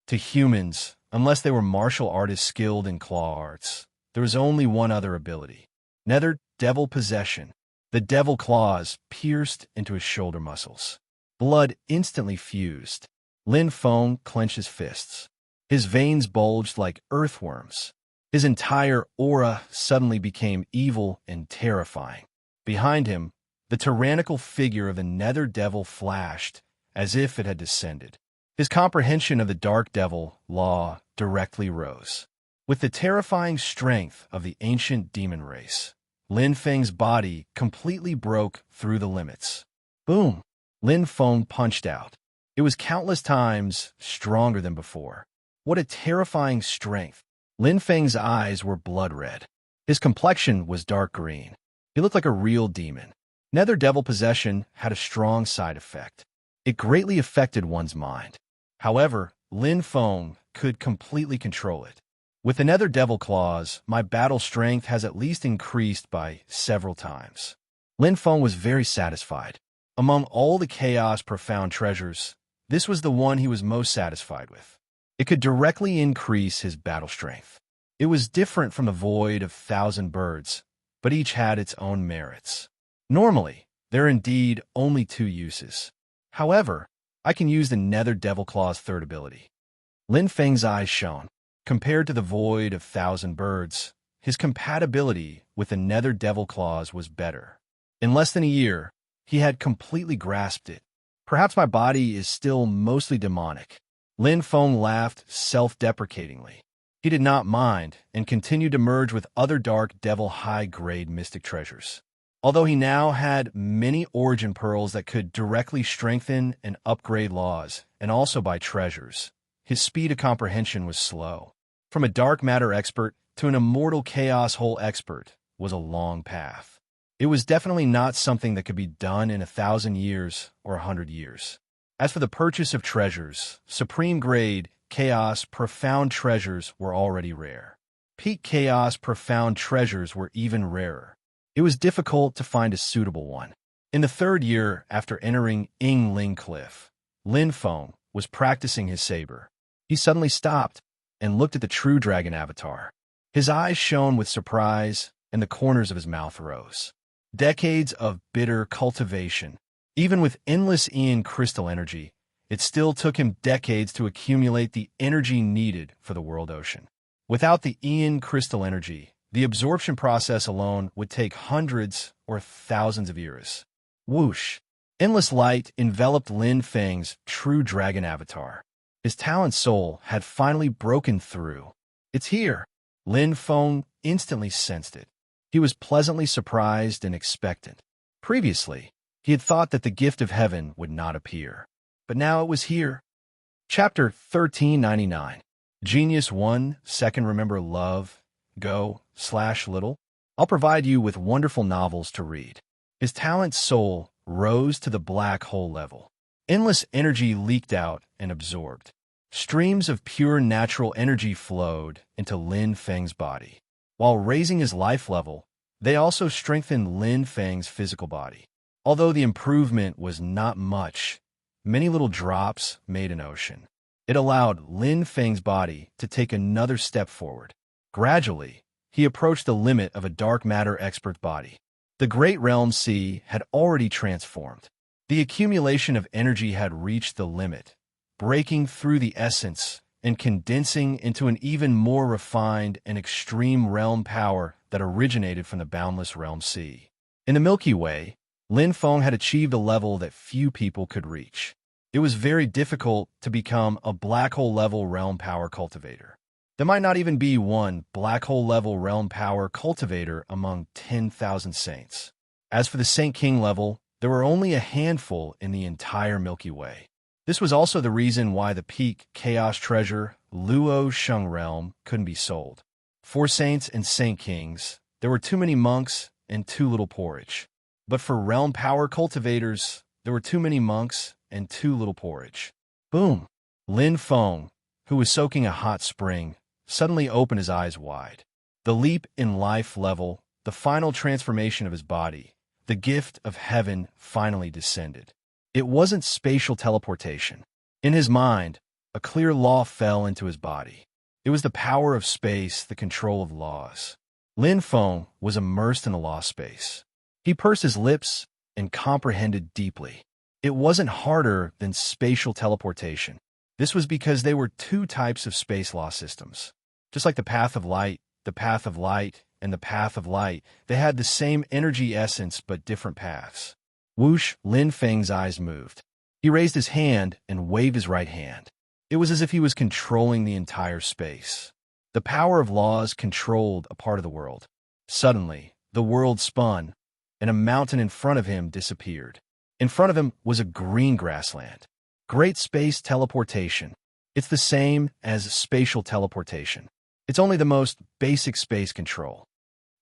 To humans, unless they were martial artists skilled in claw arts, there was only one other ability. Nether devil possession. The devil claws pierced into his shoulder muscles. Blood instantly fused. Lin Feng clenched his fists. His veins bulged like earthworms. His entire aura suddenly became evil and terrifying. Behind him, The tyrannical figure of the Nether Devil flashed, as if it had descended. His comprehension of the Dark Devil law directly rose. With the terrifying strength of the ancient demon race, Lin Feng's body completely broke through the limits. Boom! Lin Feng punched out. It was countless times stronger than before. What a terrifying strength! Lin Feng's eyes were blood red. His complexion was dark green. He looked like a real demon. Nether Devil possession had a strong side effect. It greatly affected one's mind. However, Lin Feng could completely control it. With the Nether Devil claws, my battle strength has at least increased by several times. Lin Feng was very satisfied. Among all the Chaos Profound treasures, this was the one he was most satisfied with. It could directly increase his battle strength. It was different from the Void of Thousand Birds, but each had its own merits. Normally, there are indeed only two uses. However, I can use the Nether Devil Claw's third ability. Lin Feng's eyes shone. Compared to the Void of Thousand Birds, his compatibility with the Nether Devil Claws was better. In less than a year, he had completely grasped it. Perhaps my body is still mostly demonic. Lin Feng laughed self-deprecatingly. He did not mind and continued to merge with other Dark Devil high-grade mystic treasures. Although he now had many origin pearls that could directly strengthen and upgrade laws, and also buy treasures, his speed of comprehension was slow. From a dark matter expert to an immortal chaos hole expert was a long path. It was definitely not something that could be done in 1,000 years or 100 years. As for the purchase of treasures, supreme grade, chaos, profound treasures were already rare. Peak chaos, profound treasures were even rarer. It was difficult to find a suitable one. In the third year after entering Yingling Cliff, Lin Feng was practicing his saber. He suddenly stopped and looked at the true dragon avatar. His eyes shone with surprise, and the corners of his mouth rose. Decades of bitter cultivation. Even with endless Aeon crystal energy, it still took him decades to accumulate the energy needed for the world ocean. Without the Aeon crystal energy, the absorption process alone would take hundreds or thousands of years. Whoosh! Endless light enveloped Lin Feng's true dragon avatar. His talent soul had finally broken through. It's here! Lin Feng instantly sensed it. He was pleasantly surprised and expectant. Previously, he had thought that the gift of heaven would not appear. But now it was here. Chapter 1399. Genius 1 Second Remember Love, Go/Little. I'll provide you with wonderful novels to read. His talent soul rose to the black hole level. Endless energy leaked out and absorbed. Streams of pure natural energy flowed into Lin Feng's body. While raising his life level, they also strengthened Lin Feng's physical body. Although the improvement was not much, many little drops made an ocean. It allowed Lin Feng's body to take another step forward. Gradually, he approached the limit of a dark matter expert body. The great realm sea had already transformed. The accumulation of energy had reached the limit, breaking through the essence and condensing into an even more refined and extreme realm power that originated from the boundless realm sea. In the Milky Way, Lin Feng had achieved a level that few people could reach. It was very difficult to become a black hole level realm power cultivator. There might not even be one black hole level realm power cultivator among 10,000 saints. As for the Saint King level, there were only a handful in the entire Milky Way. This was also the reason why the peak chaos treasure, Luo Sheng realm, couldn't be sold. For saints and saint kings, there were too many monks and too little porridge. But for realm power cultivators, there were too many monks and too little porridge. Boom! Lin Feng, who was soaking a hot spring, suddenly opened his eyes wide. The leap in life level, the final transformation of his body, the gift of heaven finally descended. It wasn't spatial teleportation. In his mind, a clear law fell into his body. It was the power of space, the control of laws. Lin Feng was immersed in the law space. He pursed his lips and comprehended deeply. It wasn't harder than spatial teleportation. This was because they were two types of space law systems. Just like the path of light, and the path of light, they had the same energy essence but different paths. Whoosh, Lin Feng's eyes moved. He raised his hand and waved his right hand. It was as if he was controlling the entire space. The power of laws controlled a part of the world. Suddenly, the world spun, and a mountain in front of him disappeared. In front of him was a green grassland. Great space teleportation. It's the same as spatial teleportation. It's only the most basic space control.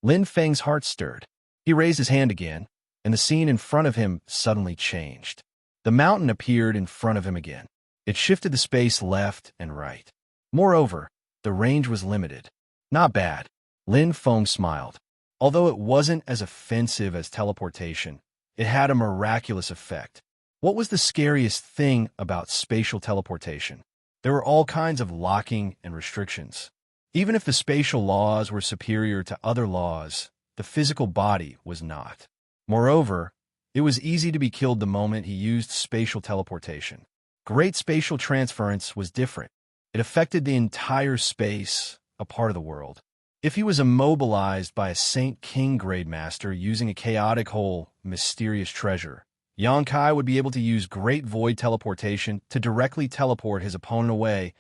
Lin Feng's heart stirred. He raised his hand again, and the scene in front of him suddenly changed. The mountain appeared in front of him again. It shifted the space left and right. Moreover, the range was limited. Not bad. Lin Feng smiled. Although it wasn't as offensive as teleportation, it had a miraculous effect. What was the scariest thing about spatial teleportation? There were all kinds of locking and restrictions. Even if the spatial laws were superior to other laws, the physical body was not. Moreover, it was easy to be killed the moment he used spatial teleportation. Great spatial transference was different. It affected the entire space, a part of the world. If he was immobilized by a Saint King grade master using a chaotic hole, mysterious treasure, Yang Kai would be able to use Great Void Teleportation to directly teleport his opponent away,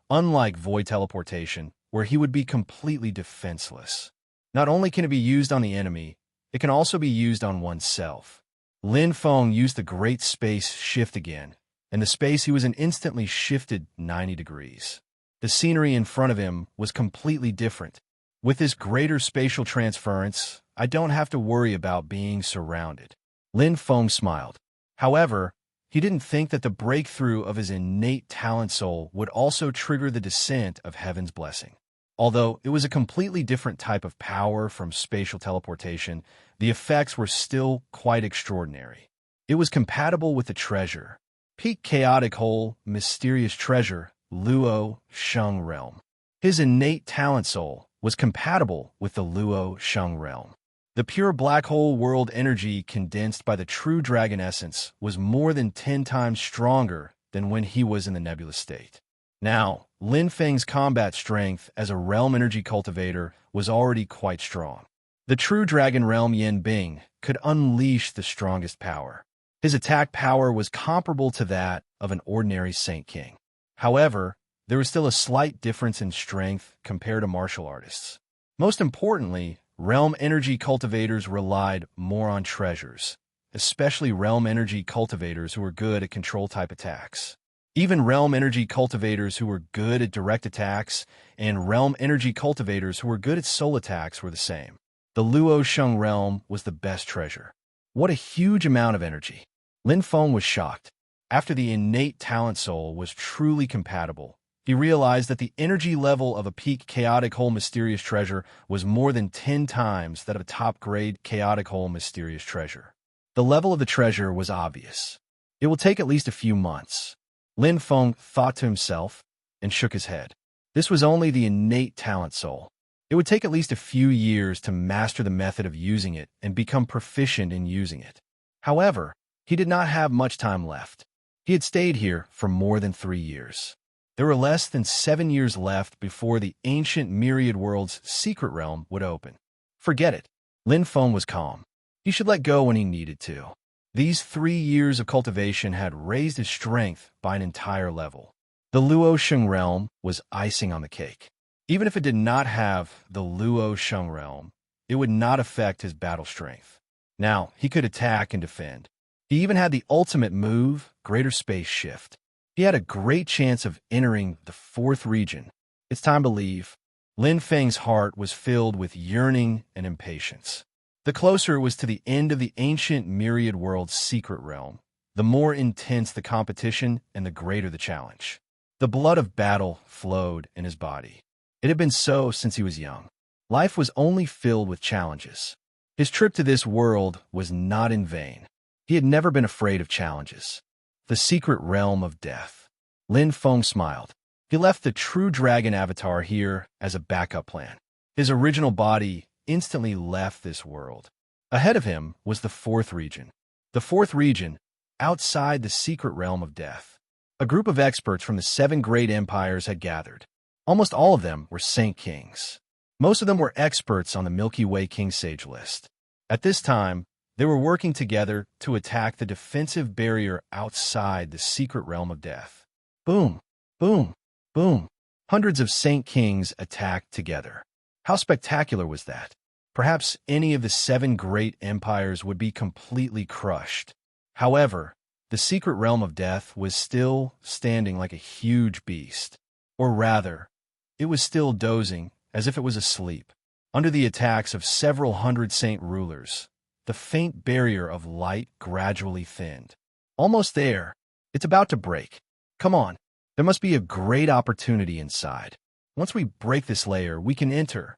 unlike Void Teleportation, where he would be completely defenseless. Not only can it be used on the enemy, it can also be used on oneself. Lin Feng used the Great Space Shift again, and the space he was in instantly shifted 90 degrees. The scenery in front of him was completely different. With this greater spatial transference, I don't have to worry about being surrounded. Lin Feng smiled. However, he didn't think that the breakthrough of his innate talent soul would also trigger the descent of heaven's blessing. Although it was a completely different type of power from spatial teleportation, the effects were still quite extraordinary. It was compatible with the treasure. Peak Chaotic Hole, Mysterious Treasure, Luo Sheng Realm. His innate talent soul was compatible with the Luo Sheng Realm. The pure black hole world energy condensed by the true dragon essence was more than 10 times stronger than when he was in the nebulous state. Now, Lin Feng's combat strength as a realm energy cultivator was already quite strong. The true dragon realm Yin Bing could unleash the strongest power. His attack power was comparable to that of an ordinary Saint King. However, there was still a slight difference in strength compared to martial artists. Most importantly, realm energy cultivators relied more on treasures, especially realm energy cultivators who were good at control-type attacks. Even realm energy cultivators who were good at direct attacks and realm energy cultivators who were good at soul attacks were the same. The Luo Sheng realm was the best treasure. What a huge amount of energy. Lin Feng was shocked. After the innate talent soul was truly compatible, he realized that the energy level of a peak chaotic hole mysterious treasure was more than 10 times that of a top-grade chaotic hole mysterious treasure. The level of the treasure was obvious. It will take at least a few months. Lin Feng thought to himself and shook his head. This was only the innate talent soul. It would take at least a few years to master the method of using it and become proficient in using it. However, he did not have much time left. He had stayed here for more than 3 years. There were less than 7 years left before the ancient myriad world's secret realm would open. Forget it. Lin Feng was calm. He should let go when he needed to. These 3 years of cultivation had raised his strength by an entire level. The Luo Sheng realm was icing on the cake. Even if it did not have the Luo Sheng realm, it would not affect his battle strength. Now, he could attack and defend. He even had the ultimate move, Greater Space Shift. He had a great chance of entering the 4th region. It's time to leave. Lin Feng's heart was filled with yearning and impatience. The closer it was to the end of the ancient myriad world's secret realm, the more intense the competition and the greater the challenge. The blood of battle flowed in his body. It had been so since he was young. Life was only filled with challenges. His trip to this world was not in vain. He had never been afraid of challenges. The secret realm of death. Lin Feng smiled. He left the true dragon avatar here as a backup plan. His original body instantly left this world. Ahead of him was the 4th region. The 4th region, outside the secret realm of death. A group of experts from the 7 great empires had gathered. Almost all of them were Saint Kings. Most of them were experts on the Milky Way King Sage list. At this time, They were working together to attack the defensive barrier outside the secret realm of death. Boom, boom, boom. Hundreds of Saint Kings attacked together. How spectacular was that? Perhaps any of the 7 great empires would be completely crushed. However, the secret realm of death was still standing like a huge beast. Or rather, it was still dozing, as if it was asleep. Under the attacks of several hundred saint rulers, the faint barrier of light gradually thinned. Almost there. It's about to break. Come on. There must be a great opportunity inside. Once we break this layer, we can enter.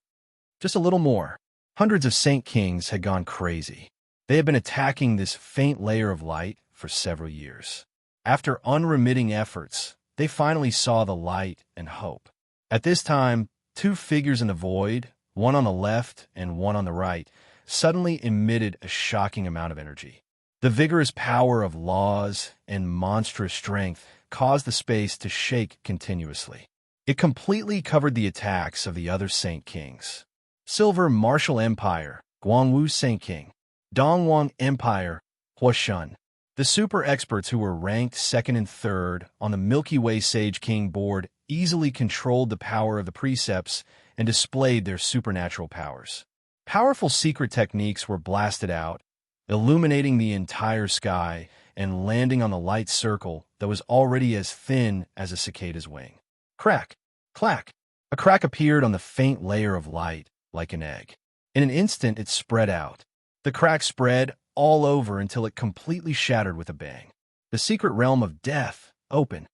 Just a little more. Hundreds of Saint Kings had gone crazy. They had been attacking this faint layer of light for several years. After unremitting efforts, they finally saw the light and hope. At this time, 2 figures in the void, one on the left and one on the right, suddenly emitted a shocking amount of energy. The vigorous power of laws and monstrous strength caused the space to shake continuously. It completely covered the attacks of the other Saint Kings. Silver Martial Empire, Guangwu Saint King. Dongwang Empire, Huoshun. The super experts who were ranked 2nd and 3rd on the Milky Way Sage King board easily controlled the power of the precepts and displayed their supernatural powers. Powerful secret techniques were blasted out, illuminating the entire sky and landing on the light circle that was already as thin as a cicada's wing. Crack! Clack! A crack appeared on the faint layer of light, like an egg. In an instant, it spread out. The crack spread all over until it completely shattered with a bang. The secret realm of death opened.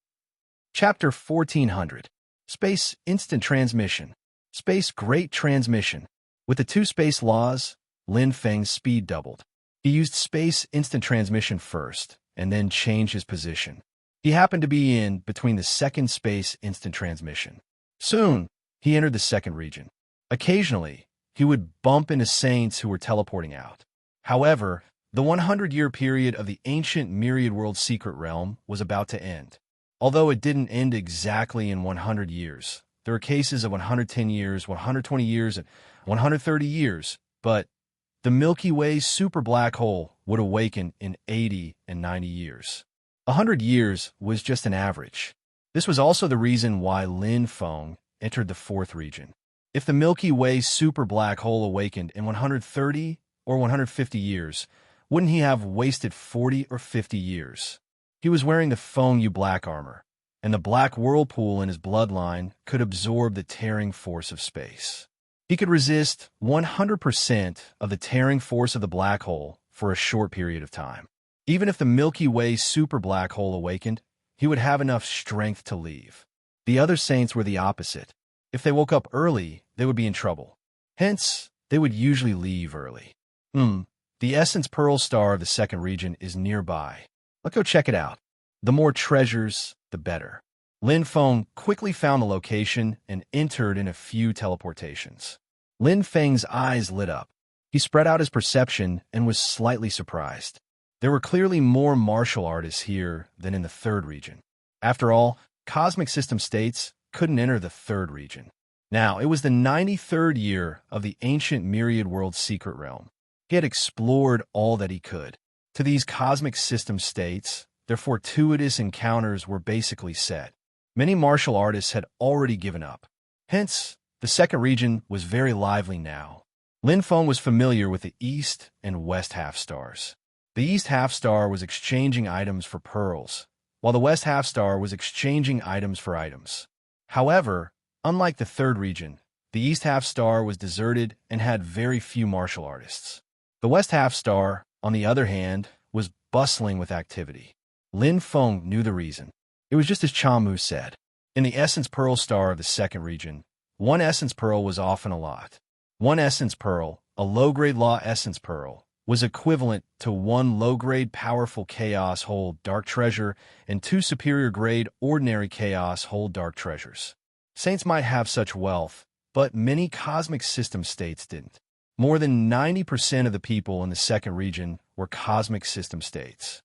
Chapter 1400. Space Instant Transmission. Space Great Transmission. With the 2 space laws, Lin Feng's speed doubled. He used space instant transmission first, and then changed his position. He happened to be in between the 2nd space instant transmission. Soon, he entered the 2nd region. Occasionally, he would bump into saints who were teleporting out. However, the 100-year period of the ancient myriad world secret realm was about to end. Although it didn't end exactly in 100 years, there were cases of 110 years, 120 years, and 130 years, but the Milky Way super black hole would awaken in 80 and 90 years. 100 years was just an average. This was also the reason why Lin Feng entered the 4th region. If the Milky Way super black hole awakened in 130 or 150 years, wouldn't he have wasted 40 or 50 years? He was wearing the Feng Yu black armor, and the black whirlpool in his bloodline could absorb the tearing force of space. He could resist 100% of the tearing force of the black hole for a short period of time. Even if the Milky Way super black hole awakened, he would have enough strength to leave. The other saints were the opposite. If they woke up early, they would be in trouble. Hence, they would usually leave early. The Essence Pearl Star of the 2nd region is nearby. Let's go check it out. The more treasures, the better. Lin Feng quickly found the location and entered in a few teleportations. Lin Feng's eyes lit up. He spread out his perception and was slightly surprised. There were clearly more martial artists here than in the 3rd region. After all, cosmic system states couldn't enter the 3rd region. Now, it was the 93rd year of the ancient myriad world secret realm. He had explored all that he could. To these cosmic system states, their fortuitous encounters were basically set. Many martial artists had already given up. Hence, the 2nd region was very lively now. Lin Feng was familiar with the East and West half-stars. The East half-star was exchanging items for pearls, while the West half-star was exchanging items for items. However, unlike the 3rd region, the East half-star was deserted and had very few martial artists. The West half-star, on the other hand, was bustling with activity. Lin Feng knew the reason. It was just as Chamu said. In the Essence Pearl Star of the 2nd region, 1 Essence Pearl was often a lot. 1 Essence Pearl, a low-grade Law Essence Pearl, was equivalent to 1 low-grade Powerful Chaos Hold Dark Treasure and 2 superior-grade Ordinary Chaos Hold Dark Treasures. Saints might have such wealth, but many cosmic system states didn't. More than 90% of the people in the 2nd region were cosmic system states.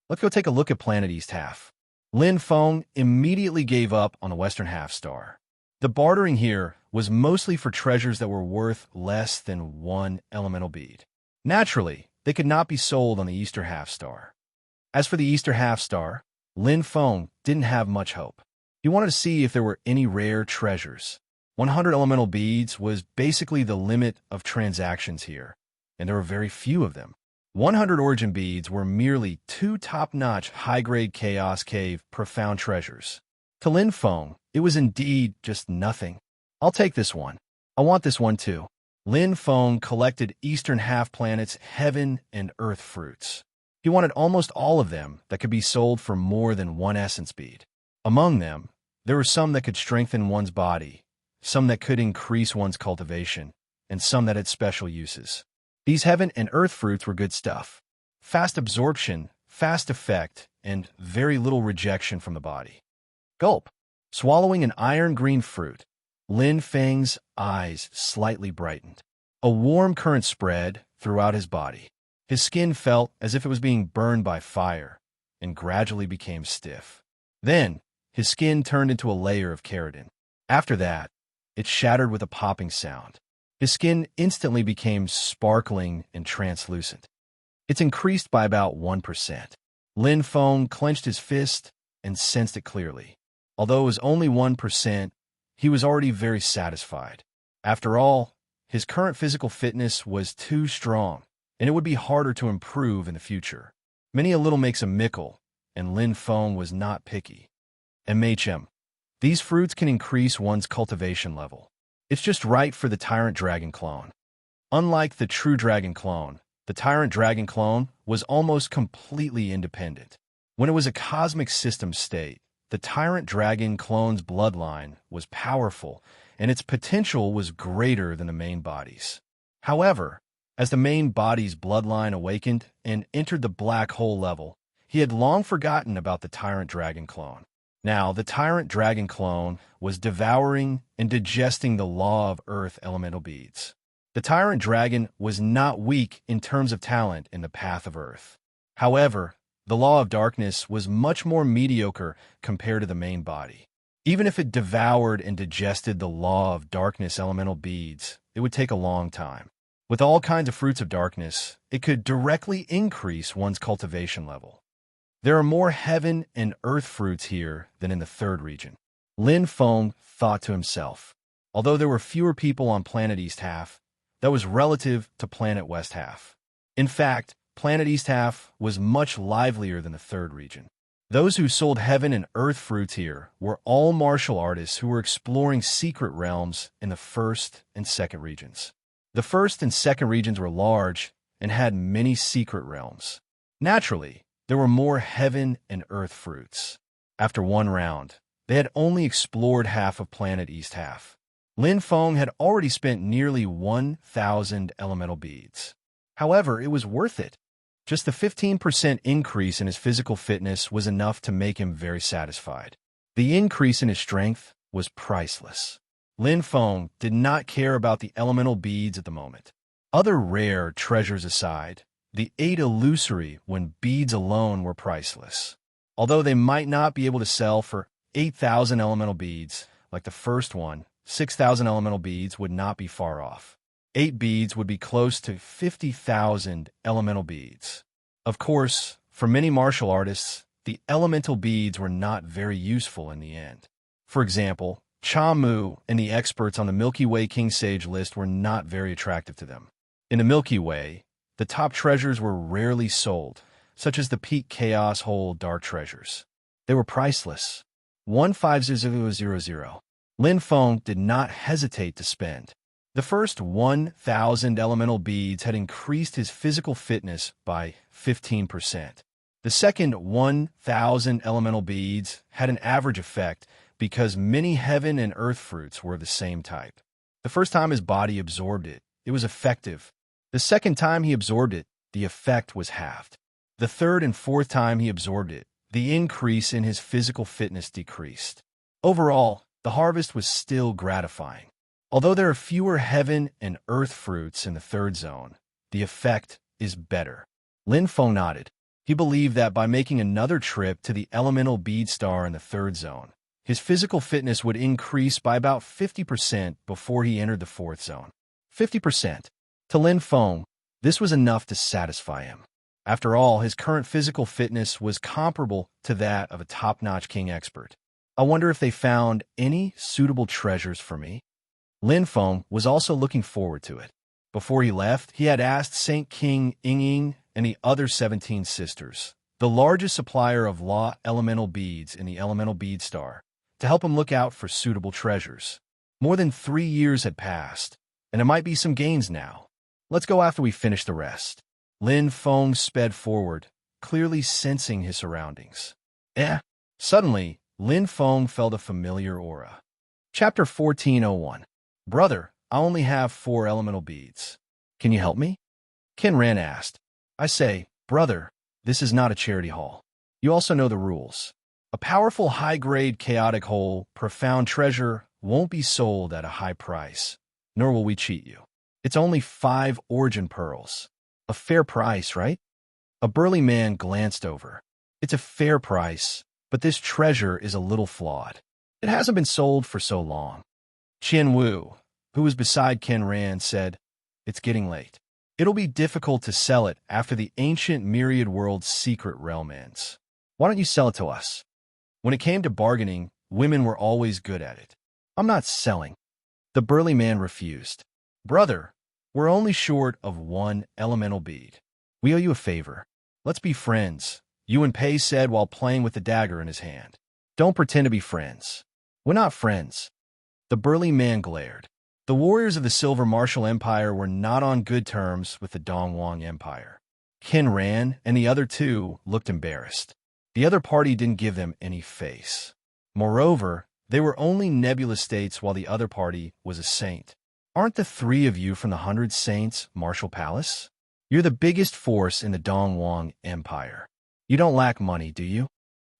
Let's go take a look at Planet East Half. Lin Feng immediately gave up on the Western half-star. The bartering here was mostly for treasures that were worth less than 1 elemental bead. Naturally, they could not be sold on the Easter half-star. As for the Easter half-star, Lin Feng didn't have much hope. He wanted to see if there were any rare treasures. 100 elemental beads was basically the limit of transactions here, and there were very few of them. 100 origin beads were merely 2 top-notch high-grade Chaos Cave profound treasures. To Lin Feng, it was indeed just nothing. I'll take this one. I want this one too. Lin Feng collected Eastern half-planets' heaven and earth fruits. He wanted almost all of them that could be sold for more than 1 essence bead. Among them, there were some that could strengthen one's body, some that could increase one's cultivation, and some that had special uses. These heaven and earth fruits were good stuff. Fast absorption, fast effect, and very little rejection from the body. Gulp. Swallowing an iron-green fruit, Lin Feng's eyes slightly brightened. A warm current spread throughout his body. His skin felt as if it was being burned by fire, and gradually became stiff. Then, his skin turned into a layer of keratin. After that, it shattered with a popping sound. His skin instantly became sparkling and translucent. It's increased by about 1%. Lin Feng clenched his fist and sensed it clearly. Although it was only 1%, he was already very satisfied. After all, his current physical fitness was too strong, and it would be harder to improve in the future. Many a little makes a mickle, and Lin Feng was not picky. MHM. These fruits can increase one's cultivation level. It's just right for the Tyrant Dragon clone. Unlike the true Dragon clone, the Tyrant Dragon clone was almost completely independent. When it was a cosmic system state, the Tyrant Dragon clone's bloodline was powerful, and its potential was greater than the main body's. However, as the main body's bloodline awakened and entered the black hole level, he had long forgotten about the Tyrant Dragon clone. Now, the Tyrant Dragon clone was devouring and digesting the Law of Earth elemental beads. The Tyrant Dragon was not weak in terms of talent in the path of Earth. However, the Law of Darkness was much more mediocre compared to the main body. Even if it devoured and digested the Law of Darkness elemental beads, it would take a long time. With all kinds of fruits of darkness, it could directly increase one's cultivation level. There are more heaven and earth fruits here than in the third region. Lin Feng thought to himself. Although there were fewer people on Planet East Half, that was relative to Planet West Half. In fact, Planet East Half was much livelier than the third region. Those who sold heaven and earth fruits here were all martial artists who were exploring secret realms in the first and second regions. The first and second regions were large and had many secret realms. Naturally, there were more heaven and earth fruits. After one round, they had only explored half of Planet East Half. Lin Feng had already spent nearly 1,000 elemental beads. However, it was worth it. Just the 15% increase in his physical fitness was enough to make him very satisfied. The increase in his strength was priceless. Lin Feng did not care about the elemental beads at the moment. Other rare treasures aside, the 8 illusory when beads alone were priceless. Although they might not be able to sell for 8,000 elemental beads, like the first one, 6,000 elemental beads would not be far off. 8 beads would be close to 50,000 elemental beads. Of course, for many martial artists, the elemental beads were not very useful in the end. For example, Cha Mu and the experts on the Milky Way King Sage list were not very attractive to them. In the Milky Way, the top treasures were rarely sold, such as the Peak Chaos Hole Dark Treasures. They were priceless. 150,000. Lin Feng did not hesitate to spend. The first 1,000 elemental beads had increased his physical fitness by 15%. The second 1,000 elemental beads had an average effect because many heaven and earth fruits were the same type. The first time his body absorbed it, it was effective. The second time he absorbed it, the effect was halved. The third and fourth time he absorbed it, the increase in his physical fitness decreased. Overall, the harvest was still gratifying. Although there are fewer heaven and earth fruits in the third zone, the effect is better. Lin Feng nodded. He believed that by making another trip to the elemental bead star in the third zone, his physical fitness would increase by about 50% before he entered the fourth zone. 50%. To Lin Feng, This was enough to satisfy him. After all, his current physical fitness was comparable to that of a top-notch king expert. I wonder if they found any suitable treasures for me. Lin Feng was also looking forward to it. Before he left, he had asked Saint King Ying and the other 17 sisters, the largest supplier of law elemental beads in the elemental bead star, to help him look out for suitable treasures. More than 3 years had passed, and it might be some gains now. Let's go after we finish the rest. Lin Feng sped forward, clearly sensing his surroundings. Suddenly, Lin Feng felt a familiar aura. Chapter 1401. Brother, I only have 4 elemental beads. Can you help me? Qin Ran asked. I say, brother, this is not a charity hall. You also know the rules. A powerful high-grade chaotic whole, profound treasure won't be sold at a high price, nor will we cheat you. It's only 5 origin pearls. A fair price, right? A burly man glanced over. It's a fair price, but this treasure is a little flawed. It hasn't been sold for so long. Qian Wu, who was beside Qin Ran, said, It's getting late. It'll be difficult to sell it after the ancient myriad world's secret realm ends. Why don't you sell it to us? When it came to bargaining, women were always good at it. I'm not selling. The burly man refused. Brother, we're only short of 1 elemental bead. We owe you a favor. Let's be friends, Yuan Pei said while playing with the dagger in his hand. Don't pretend to be friends. We're not friends. The burly man glared. The warriors of the Silver Martial Empire were not on good terms with the Dongwang Empire. Qin Ran and the other 2 looked embarrassed. The other party didn't give them any face. Moreover, they were only nebulous states while the other party was a saint. Aren't the 3 of you from the 100 Saints Martial Palace? You're the biggest force in the Dongwang Empire. You don't lack money, do you?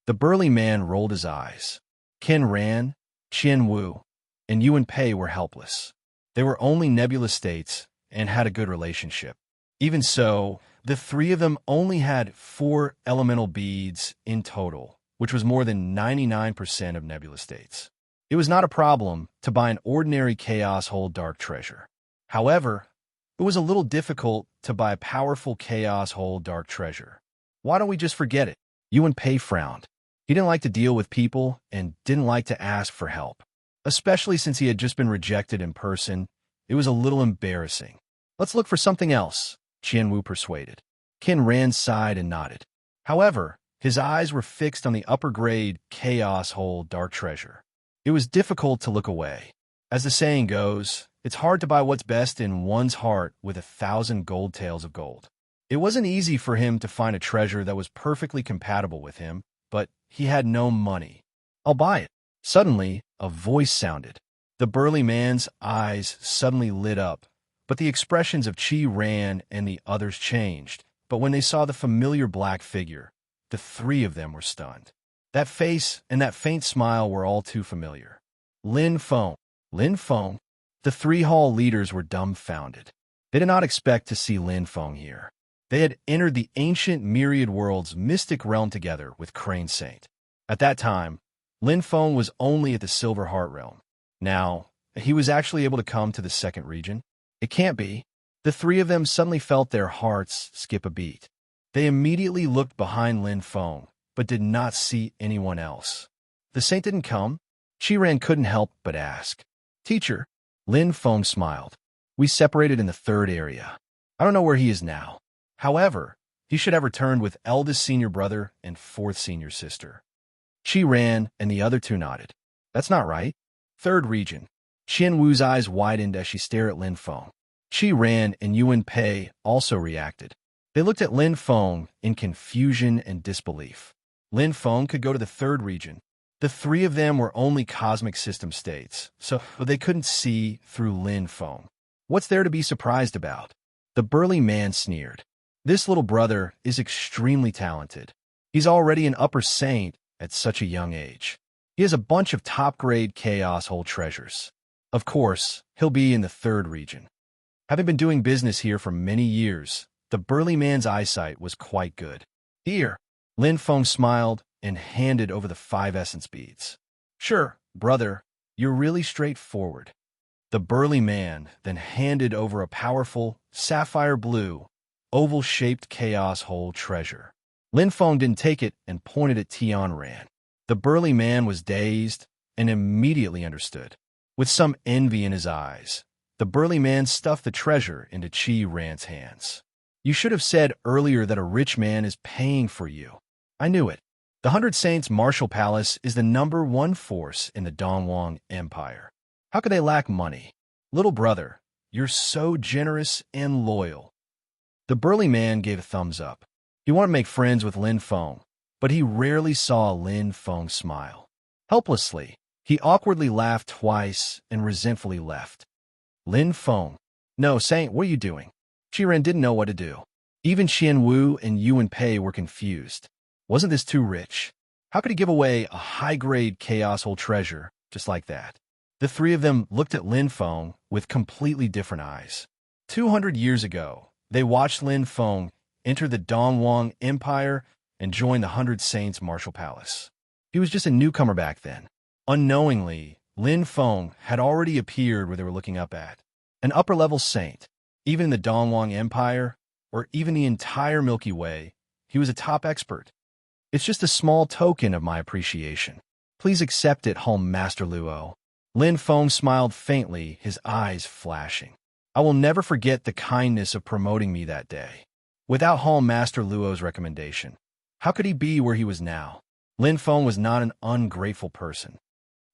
The burly man rolled his eyes. Qin Ran, Qian Wu, and Yuan Pei were helpless. They were only nebulous states and had a good relationship. Even so, the 3 of them only had 4 elemental beads in total, which was more than 99% of nebulous states. It was not a problem to buy an ordinary Chaos Hole Dark Treasure. However, it was a little difficult to buy a powerful Chaos Hole Dark Treasure. Why don't we just forget it? Yuan Pei frowned. He didn't like to deal with people and didn't like to ask for help. Especially since he had just been rejected in person, it was a little embarrassing. Let's look for something else, Qian Wu persuaded. Qin Ran sighed and nodded. However, his eyes were fixed on the upper-grade Chaos Hole Dark Treasure. It was difficult to look away. As the saying goes, it's hard to buy what's best in one's heart with 1,000 gold taels of gold. It wasn't easy for him to find a treasure that was perfectly compatible with him, but he had no money. I'll buy it. Suddenly, a voice sounded. The burly man's eyes suddenly lit up, but the expressions of Qi Ran and the others changed. But when they saw the familiar black figure, the 3 of them were stunned. That face and that faint smile were all too familiar. Lin Feng. Lin Feng. The 3 hall leaders were dumbfounded. They did not expect to see Lin Feng here. They had entered the ancient myriad world's mystic realm together with Crane Saint. At that time, Lin Feng was only at the Silver Heart realm. Now, he was actually able to come to the 2nd region. It can't be. The 3 of them suddenly felt their hearts skip a beat. They immediately looked behind Lin Feng, but did not see anyone else. The saint didn't come. Qi Ran couldn't help but ask. Teacher, Lin Feng smiled. We separated in the 3rd area. I don't know where he is now. However, he should have returned with eldest senior brother and 4th senior sister. Qi Ran and the other 2 nodded. That's not right. 3rd region. Qian Wu's eyes widened as she stared at Lin Feng. Qi Ran and Yuan Pei also reacted. They looked at Lin Feng in confusion and disbelief. Lin Feng could go to the 3rd region. The 3 of them were only cosmic system states, so they couldn't see through Lin Feng. What's there to be surprised about? The burly man sneered. This little brother is extremely talented. He's already an upper saint at such a young age. He has a bunch of top-grade Chaos Hole treasures. Of course, he'll be in the 3rd region. Having been doing business here for many years, the burly man's eyesight was quite good. Here, Lin Feng smiled and handed over the 5 essence beads. Sure, brother, you're really straightforward. The burly man then handed over a powerful sapphire blue oval-shaped chaos hole treasure. Lin Feng didn't take it and pointed at Tian Ran. The burly man was dazed and immediately understood. With some envy in his eyes, the burly man stuffed the treasure into Qi Ran's hands. You should have said earlier that a rich man is paying for you. I knew it. The 100 Saints Martial Palace is the #1 force in the Dongwang Empire. How could they lack money? Little brother, you're so generous and loyal. The burly man gave a thumbs up. He wanted to make friends with Lin Feng, but he rarely saw Lin Feng smile. Helplessly, he awkwardly laughed twice and resentfully left. Lin Feng. No, Saint, what are you doing? Qiren didn't know what to do. Even Qian Wu and Yuan Pei were confused. Wasn't this too rich? How could he give away a high-grade chaos hole treasure just like that? The three of them looked at Lin Feng with completely different eyes. 200 years ago, they watched Lin Feng enter the Dongwang Empire and join the 100 Saints Martial Palace. He was just a newcomer back then. Unknowingly, Lin Feng had already appeared where they were looking up at. An upper-level saint. Even in the Dongwang Empire, or even the entire Milky Way, he was a top expert. It's just a small token of my appreciation. Please accept it, Home Master Luo. Lin Feng smiled faintly, his eyes flashing. I will never forget the kindness of promoting me that day. Without Home Master Luo's recommendation, how could he be where he was now? Lin Feng was not an ungrateful person.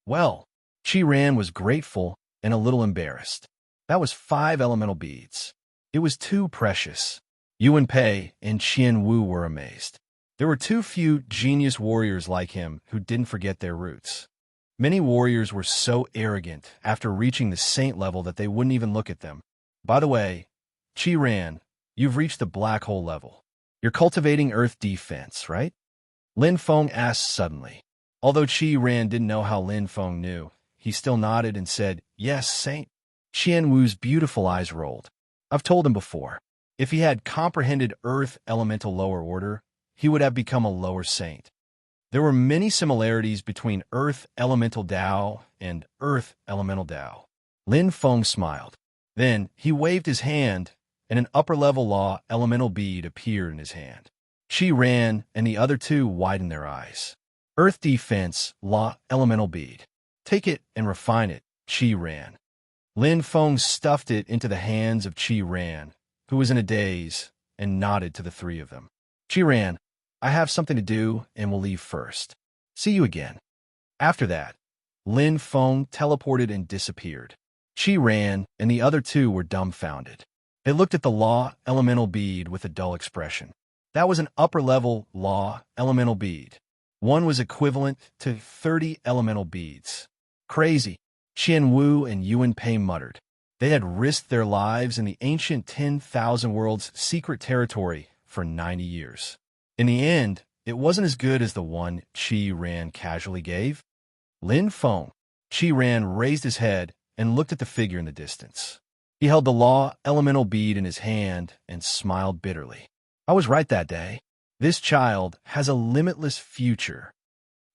Well, Qi Ran was grateful and a little embarrassed. That was 5 elemental beads. It was too precious. Yuan Pei and Qian Wu were amazed. There were too few genius warriors like him who didn't forget their roots. Many warriors were so arrogant after reaching the saint level that they wouldn't even look at them. By the way, Qi Ran, you've reached the black hole level. You're cultivating earth defense, right? Lin Feng asked suddenly. Although Qi Ran didn't know how Lin Feng knew, he still nodded and said, Yes, Saint. Qian Wu's beautiful eyes rolled. I've told him before. If he had comprehended Earth Elemental Lower Order, he would have become a lower saint. There were many similarities between Earth Elemental Tao and Earth Elemental Tao. Lin Feng smiled. Then he waved his hand, and an upper-level law elemental bead appeared in his hand. Qi Ran and the other two widened their eyes. Earth Defense Law Elemental Bead. Take it and refine it, Qi Ran. Lin Feng stuffed it into the hands of Qi Ran, who was in a daze, and nodded to the three of them. Qi Ran, I have something to do and will leave first. See you again. After that, Lin Feng teleported and disappeared. Qi Ran and the other two were dumbfounded. They looked at the law elemental bead with a dull expression. That was an upper-level law elemental bead. One was equivalent to 30 elemental beads. Crazy, Qian Wu and Yuan Pei muttered. They had risked their lives in the ancient 10,000 Worlds secret territory for 90 years. In the end, it wasn't as good as the one Qi Ran casually gave. Lin Feng. Qi Ran raised his head and looked at the figure in the distance. He held the law elemental bead in his hand and smiled bitterly. I was right that day. This child has a limitless future.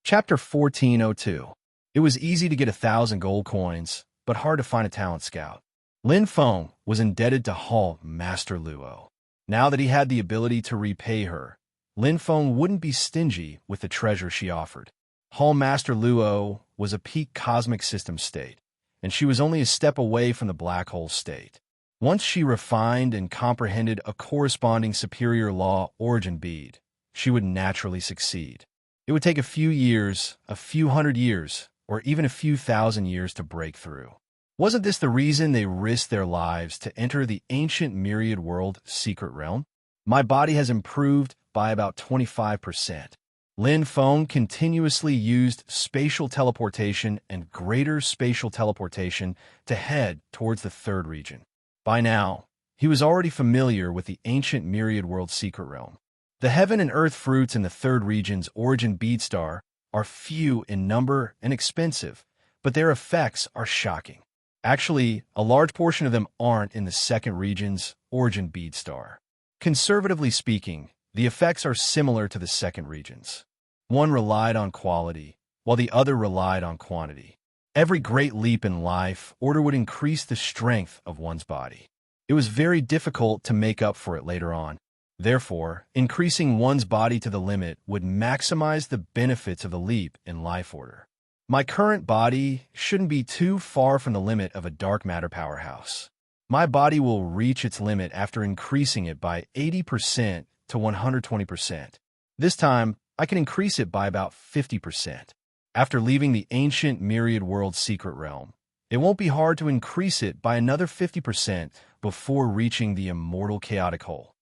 Chapter 1402. It was easy to get 1,000 gold coins, but hard to find a talent scout. Lin Feng was indebted to Hall Master Luo. Now that he had the ability to repay her, Lin Feng wouldn't be stingy with the treasure she offered. Hall Master Luo was a peak cosmic system state, and she was only a step away from the black hole state. Once she refined and comprehended a corresponding superior law origin bead, she would naturally succeed. It would take a few years, a few hundred years, or even a few thousand years to break through. Wasn't this the reason they risked their lives to enter the ancient myriad world secret realm? My body has improved by about 25%. Lin Feng continuously used spatial teleportation and greater spatial teleportation to head towards the third region. By now, he was already familiar with the ancient myriad world secret realm. The heaven and earth fruits in the third region's origin bead star are few in number and expensive, but their effects are shocking. Actually, a large portion of them aren't in the second region's origin bead star. Conservatively speaking, the effects are similar to the second region's. One relied on quality, while the other relied on quantity. Every great leap in life order would increase the strength of one's body. It was very difficult to make up for it later on. Therefore, increasing one's body to the limit would maximize the benefits of the leap in life order. My current body shouldn't be too far from the limit of a dark matter powerhouse. My body will reach its limit after increasing it by 80% to 120%. This time, I can increase it by about 50%. After leaving the ancient myriad world secret realm, it won't be hard to increase it by another 50% before reaching the immortal chaotic whole.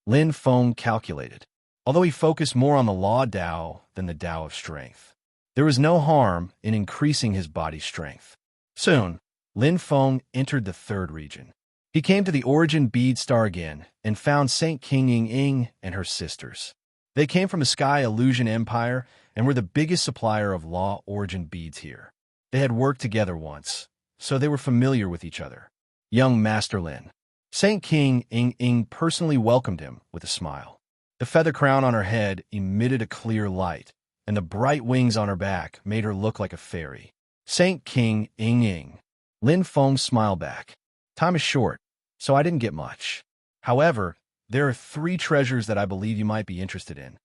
Lin Feng calculated, although he focused more on the Law Tao than the Tao of Strength. There was no harm in increasing his body's strength. Soon, Lin Feng entered the third region. He came to the origin bead star again and found Saint King Ying and her sisters. They came from the Sky Illusion Empire and were the biggest supplier of law origin beads here. They had worked together once, so they were familiar with each other. Young Master Lin. Saint King Ying personally welcomed him with a smile. The feather crown on her head emitted a clear light, and the bright wings on her back made her look like a fairy. Saint King Ying. Lin Feng smiled back. Time is short, so I didn't get much. However, there are 3 treasures that I believe you might be interested in.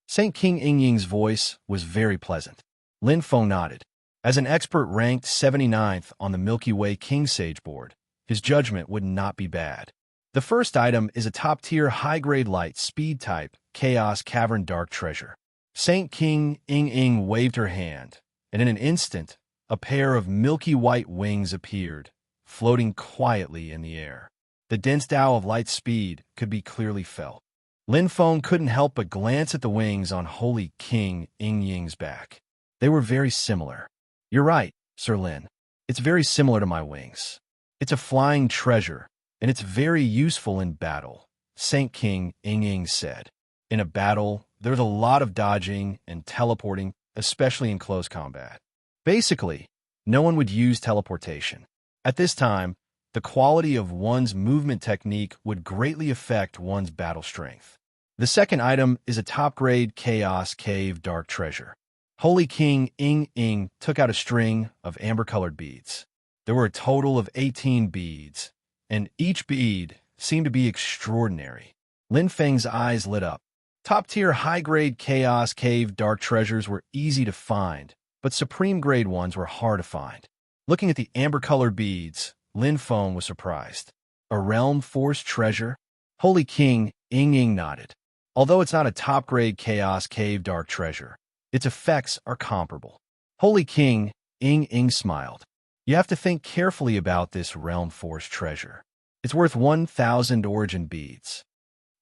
Saint King Ying's voice was very pleasant. Lin Feng nodded. As an expert ranked 79th on the Milky Way King Sage board, his judgment would not be bad. The first item is a top-tier high-grade light speed type Chaos Cavern Dark Treasure. Saint King Ying waved her hand, and in an instant, a pair of milky white wings appeared, floating quietly in the air. The dense Tao of light speed could be clearly felt. Lin Feng couldn't help but glance at the wings on Holy King Ying's back. They were very similar. You're right, Sir Lin. It's very similar to my wings. It's a flying treasure, and it's very useful in battle, Saint King Ying said. In a battle, there's a lot of dodging and teleporting, especially in close combat. Basically, no one would use teleportation. At this time, the quality of one's movement technique would greatly affect one's battle strength. The second item is a top-grade Chaos Cave Dark Treasure. Holy King Ying took out a string of amber-colored beads. There were a total of 18 beads, and each bead seemed to be extraordinary. Lin Feng's eyes lit up. Top-tier high-grade Chaos Cave Dark Treasures were easy to find, but supreme-grade ones were hard to find. Looking at the amber-colored beads, Lin Feng was surprised. A Realm Force treasure? Holy King Ying nodded. Although it's not a top-grade Chaos Cave Dark Treasure, its effects are comparable. Holy King Ying smiled. You have to think carefully about this Realm Force treasure. It's worth 1,000 origin beads.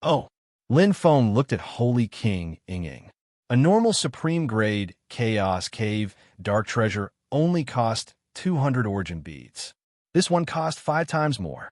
Oh. Lin Feng looked at Holy King Ying. A normal supreme-grade Chaos Cave Dark Treasure only cost 200 origin beads. This one cost 5 times more.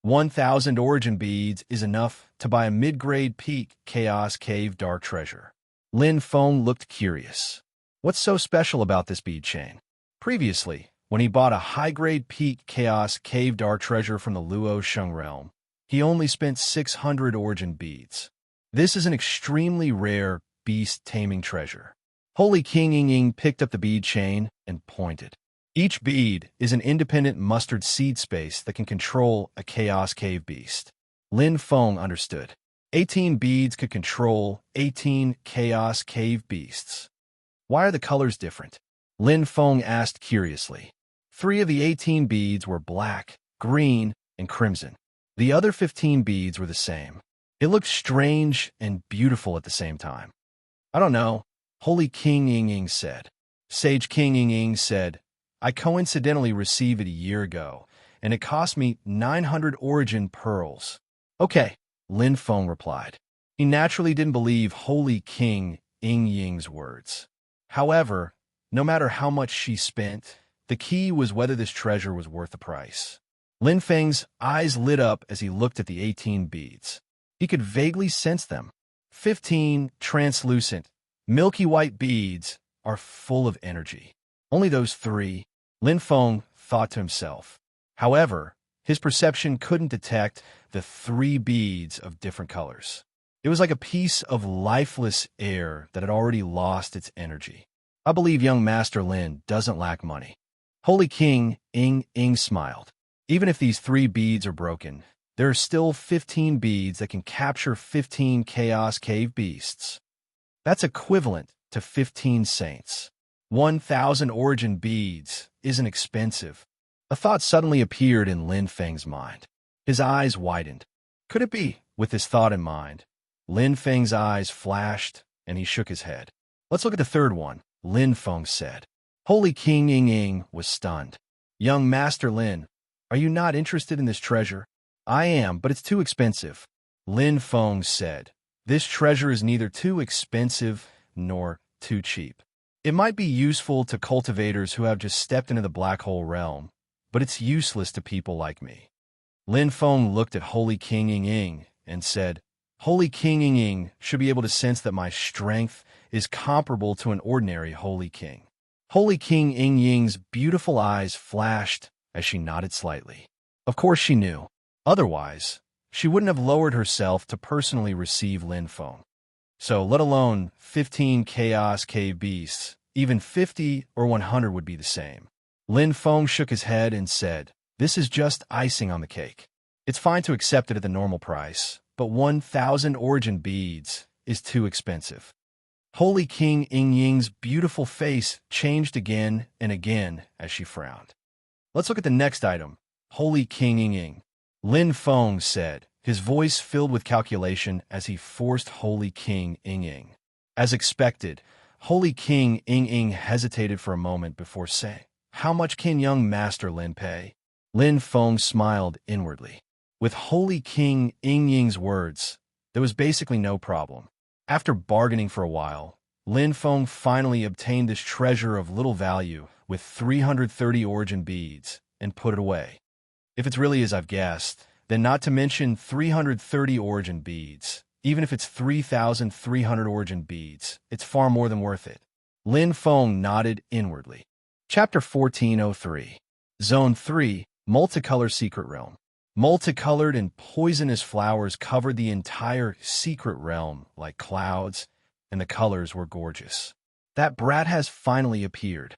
1,000 origin beads is enough to buy a mid-grade peak Chaos Cave Dark Treasure. Lin Feng looked curious. What's so special about this bead chain? Previously, when he bought a high-grade peak Chaos Cave Dark Treasure from the Luo Sheng realm, he only spent 600 origin beads. This is an extremely rare beast-taming treasure. Holy King Ying picked up the bead chain and pointed. Each bead is an independent mustard seed space that can control a Chaos Cave beast. Lin Feng understood. 18 beads could control 18 Chaos Cave beasts. Why are the colors different? Lin Feng asked curiously. 3 of the 18 beads were black, green, and crimson. The other 15 beads were the same. It looked strange and beautiful at the same time. I don't know, Holy King Ying said. Sage King Ying said, I coincidentally received it a year ago, and it cost me 900 origin pearls. Okay, Lin Feng replied. He naturally didn't believe Holy King Ying's words. However, no matter how much she spent, the key was whether this treasure was worth the price. Lin Feng's eyes lit up as he looked at the 18 beads. He could vaguely sense them. 15 translucent, milky white beads are full of energy. Only those 3, Lin Feng thought to himself. However, his perception couldn't detect the 3 beads of different colors. It was like a piece of lifeless air that had already lost its energy. I believe young Master Lin doesn't lack money. Holy King Ying smiled. Even if these 3 beads are broken, there are still 15 beads that can capture 15 Chaos Cave beasts. That's equivalent to 15 saints. 1,000 origin beads isn't expensive. A thought suddenly appeared in Lin Feng's mind. His eyes widened. Could it be? With this thought in mind, Lin Feng's eyes flashed, and he shook his head. Let's look at the third one, Lin Feng said. Holy King Ying was stunned. Young Master Lin, are you not interested in this treasure? I am, but it's too expensive. Lin Feng said, this treasure is neither too expensive nor too cheap. It might be useful to cultivators who have just stepped into the black hole realm, but it's useless to people like me. Lin Feng looked at Holy King Ying and said, Holy King Ying should be able to sense that my strength is comparable to an ordinary Holy King. Holy King Ying's beautiful eyes flashed as she nodded slightly. Of course she knew. Otherwise, she wouldn't have lowered herself to personally receive Lin Feng. So, let alone 15 Chaos Cave beasts, even 50 or 100 would be the same. Lin Feng shook his head and said, this is just icing on the cake. It's fine to accept it at the normal price, but 1,000 origin beads is too expensive. Holy King Ying's beautiful face changed again and again as she frowned. Let's look at the next item, Holy King Ying. Lin Feng said, his voice filled with calculation as he forced Holy King Ying. As expected, Holy King Ying hesitated for a moment before saying, how much can young Master Lin pay? Lin Feng smiled inwardly. With Holy King Ying's words, there was basically no problem. After bargaining for a while, Lin Feng finally obtained this treasure of little value with 330 origin beads and put it away. If it's really as I've guessed, then not to mention 330 origin beads, even if it's 3,300 origin beads, it's far more than worth it. Lin Feng nodded inwardly. Chapter 1403. Zone 3, Multicolor Secret Realm. Multicolored and poisonous flowers covered the entire secret realm like clouds, and the colors were gorgeous. That brat has finally appeared.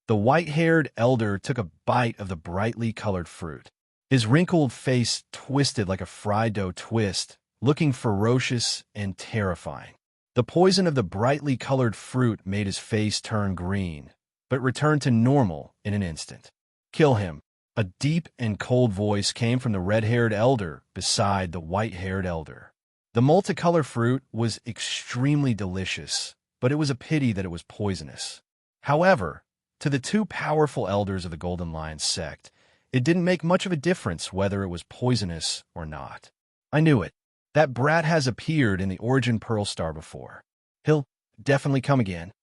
The white-haired elder took a bite of the brightly colored fruit. His wrinkled face twisted like a fried dough twist, looking ferocious and terrifying. The poison of the brightly colored fruit made his face turn green, but returned to normal in an instant. Kill him. A deep and cold voice came from the red-haired elder beside the white-haired elder. The multicolor fruit was extremely delicious, but it was a pity that it was poisonous. However, to the two powerful elders of the Golden Lion sect, it didn't make much of a difference whether it was poisonous or not. I knew it. That brat has appeared in the Origin Pearl Star before. He'll definitely come again.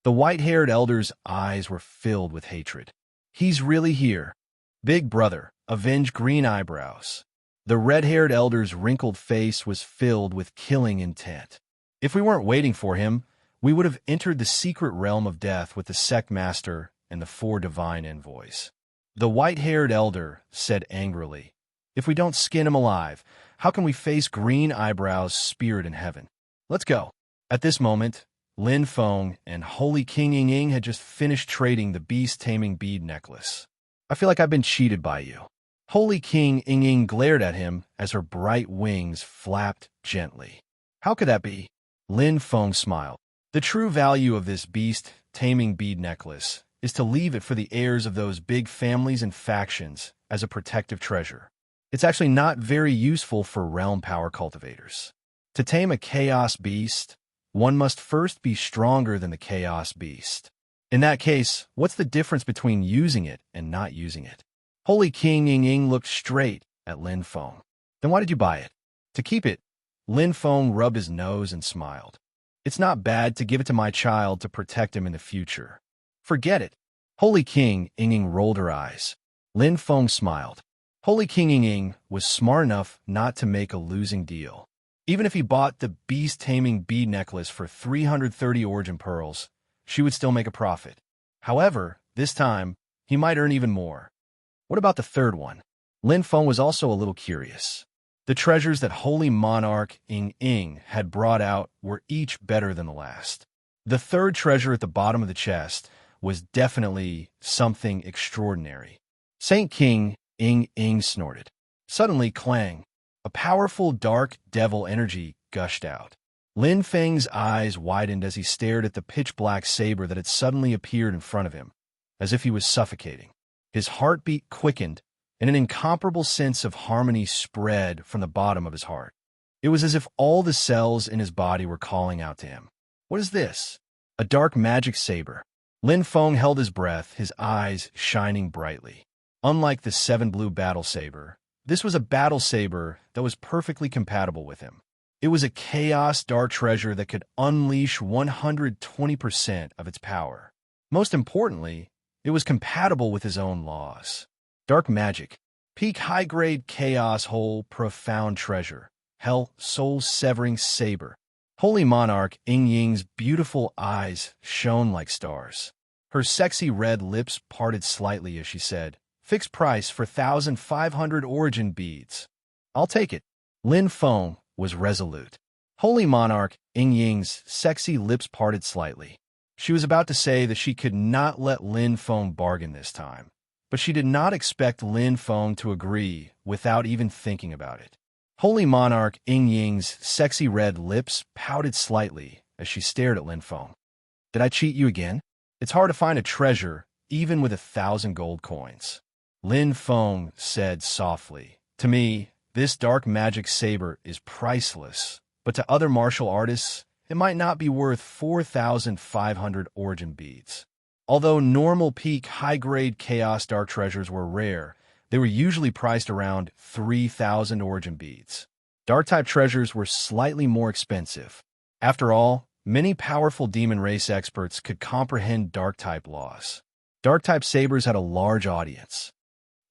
The white-haired elder's eyes were filled with hatred. He's really here. Big brother, avenge green eyebrows. The red-haired elder's wrinkled face was filled with killing intent. If we weren't waiting for him, we would have entered the secret realm of death with the sect master and the 4 divine envoys. The white-haired elder said angrily, if we don't skin him alive, how can we face green eyebrows' spirit in heaven? Let's go. At this moment, Lin Feng and Holy King Ying had just finished trading the beast-taming bead necklace. I feel like I've been cheated by you. Holy King Ying glared at him as her bright wings flapped gently. How could that be? Lin Feng smiled. The true value of this beast-taming bead necklace is to leave it for the heirs of those big families and factions as a protective treasure. It's actually not very useful for realm power cultivators. To tame a chaos beast, one must first be stronger than the chaos beast. In that case, what's the difference between using it and not using it? Holy King Ying looked straight at Lin Feng. Then why did you buy it? To keep it. Lin Feng rubbed his nose and smiled. It's not bad to give it to my child to protect him in the future. Forget it. Holy King Ying rolled her eyes. Lin Feng smiled. Holy King Ying was smart enough not to make a losing deal. Even if he bought the beast-taming bead necklace for 330 origin pearls, she would still make a profit. However, this time, he might earn even more. What about the third one? Lin Feng was also a little curious. The treasures that Holy Monarch Ying had brought out were each better than the last. The third treasure at the bottom of the chest was definitely something extraordinary. Saint King Ying snorted. Suddenly, clang! A powerful dark devil energy gushed out. Lin Feng's eyes widened as he stared at the pitch-black saber that had suddenly appeared in front of him, as if he was suffocating. His heartbeat quickened, and an incomparable sense of harmony spread from the bottom of his heart. It was as if all the cells in his body were calling out to him. What is this? A dark magic saber. Lin Feng held his breath, his eyes shining brightly. Unlike the seven blue battle saber, this was a battle saber that was perfectly compatible with him. It was a chaos dark treasure that could unleash 120% of its power. Most importantly, it was compatible with his own laws. Dark magic, peak high-grade chaos whole profound treasure, hell soul-severing saber. Holy monarch Ying Ying's beautiful eyes shone like stars. Her sexy red lips parted slightly as she said, "Fixed price for 1,500 origin beads." "I'll take it." Lin Feng was resolute. Holy monarch Ying Ying's sexy lips parted slightly. She was about to say that she could not let Lin Feng bargain this time, but she did not expect Lin Feng to agree without even thinking about it. Holy monarch Ying Ying's sexy red lips pouted slightly as she stared at Lin Feng. "Did I cheat you again? It's hard to find a treasure, even with 1,000 gold coins." Lin Feng said softly, "To me, this dark magic saber is priceless, but to other martial artists, it might not be worth 4,500 origin beads." Although normal peak high-grade chaos dark treasures were rare, they were usually priced around 3,000 origin beads. Dark-type treasures were slightly more expensive. After all, many powerful demon race experts could comprehend dark-type laws. Dark-type sabers had a large audience.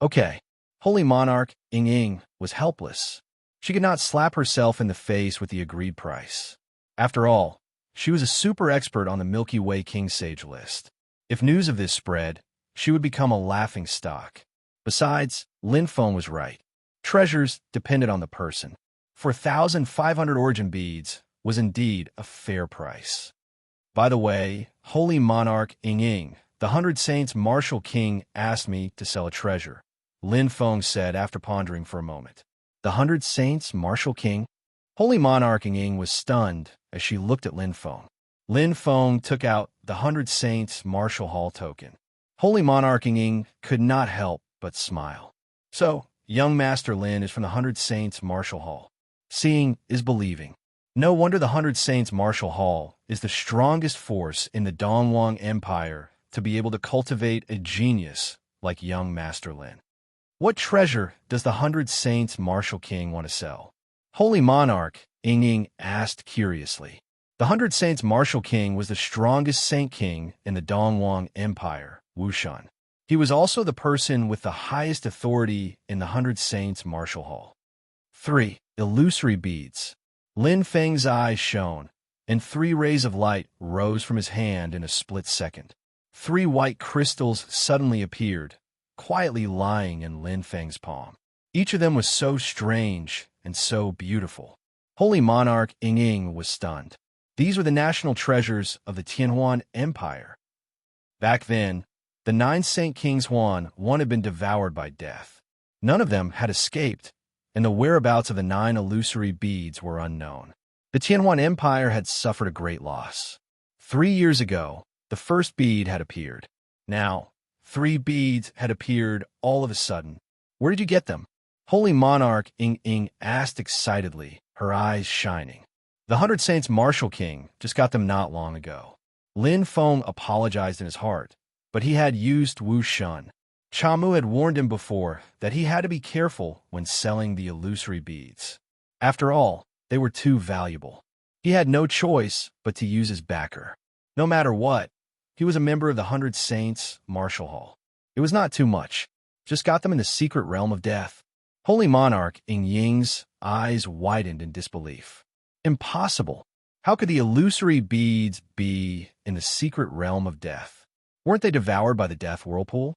Okay, Holy Monarch Ying Ying was helpless. She could not slap herself in the face with the agreed price. After all, she was a super expert on the Milky Way King Sage list. If news of this spread, she would become a laughing stock. Besides, Lin Feng was right. Treasures depended on the person. 4,500 origin beads was indeed a fair price. By the way, Holy Monarch Ying Ying, the 100 Saints Martial King, asked me to sell a treasure, Lin Feng said after pondering for a moment. The 100 Saints Martial King? Holy Monarch Ying Ying was stunned as she looked at Lin Feng. Lin Feng took out the 100 Saints Martial Hall token. Holy Monarch Ying Ying could not help but smile. "So, young Master Lin is from the 100 Saints Martial Hall. Seeing is believing. No wonder the 100 Saints Martial Hall is the strongest force in the Dongwang Empire to be able to cultivate a genius like young Master Lin. What treasure does the 100 Saints Martial King want to sell?" Holy Monarch Ying Ying asked curiously. The 100 Saints Martial King was the strongest Saint King in the Dongwang Empire, Wushan. He was also the person with the highest authority in the 100 Saints Martial Hall. 3. Illusory beads. Lin Feng's eyes shone, and 3 rays of light rose from his hand in a split second. 3 white crystals suddenly appeared, quietly lying in Lin Feng's palm. Each of them was so strange and so beautiful. Holy Monarch Ying Ying was stunned. These were the national treasures of the Tianhuan Empire. Back then, the 9 Saint Kings one had been devoured by death. None of them had escaped, and the whereabouts of the 9 illusory beads were unknown. The Tianhuan Empire had suffered a great loss. 3 years ago, the first bead had appeared. Now, 3 beads had appeared all of a sudden. Where did you get them? Holy Monarch Ying Ying asked excitedly, her eyes shining. The 100 Saints Martial King just got them not long ago. Lin Feng apologized in his heart, but he had used Wu Shun. Chamu had warned him before that he had to be careful when selling the illusory beads. After all, they were too valuable. He had no choice but to use his backer. No matter what, he was a member of the 100 Saints Martial Hall. It was not too much. Just got them in the secret realm of death. Holy Monarch Ying Ying's eyes widened in disbelief. Impossible. How could the illusory beads be in the secret realm of death? Weren't they devoured by the death whirlpool?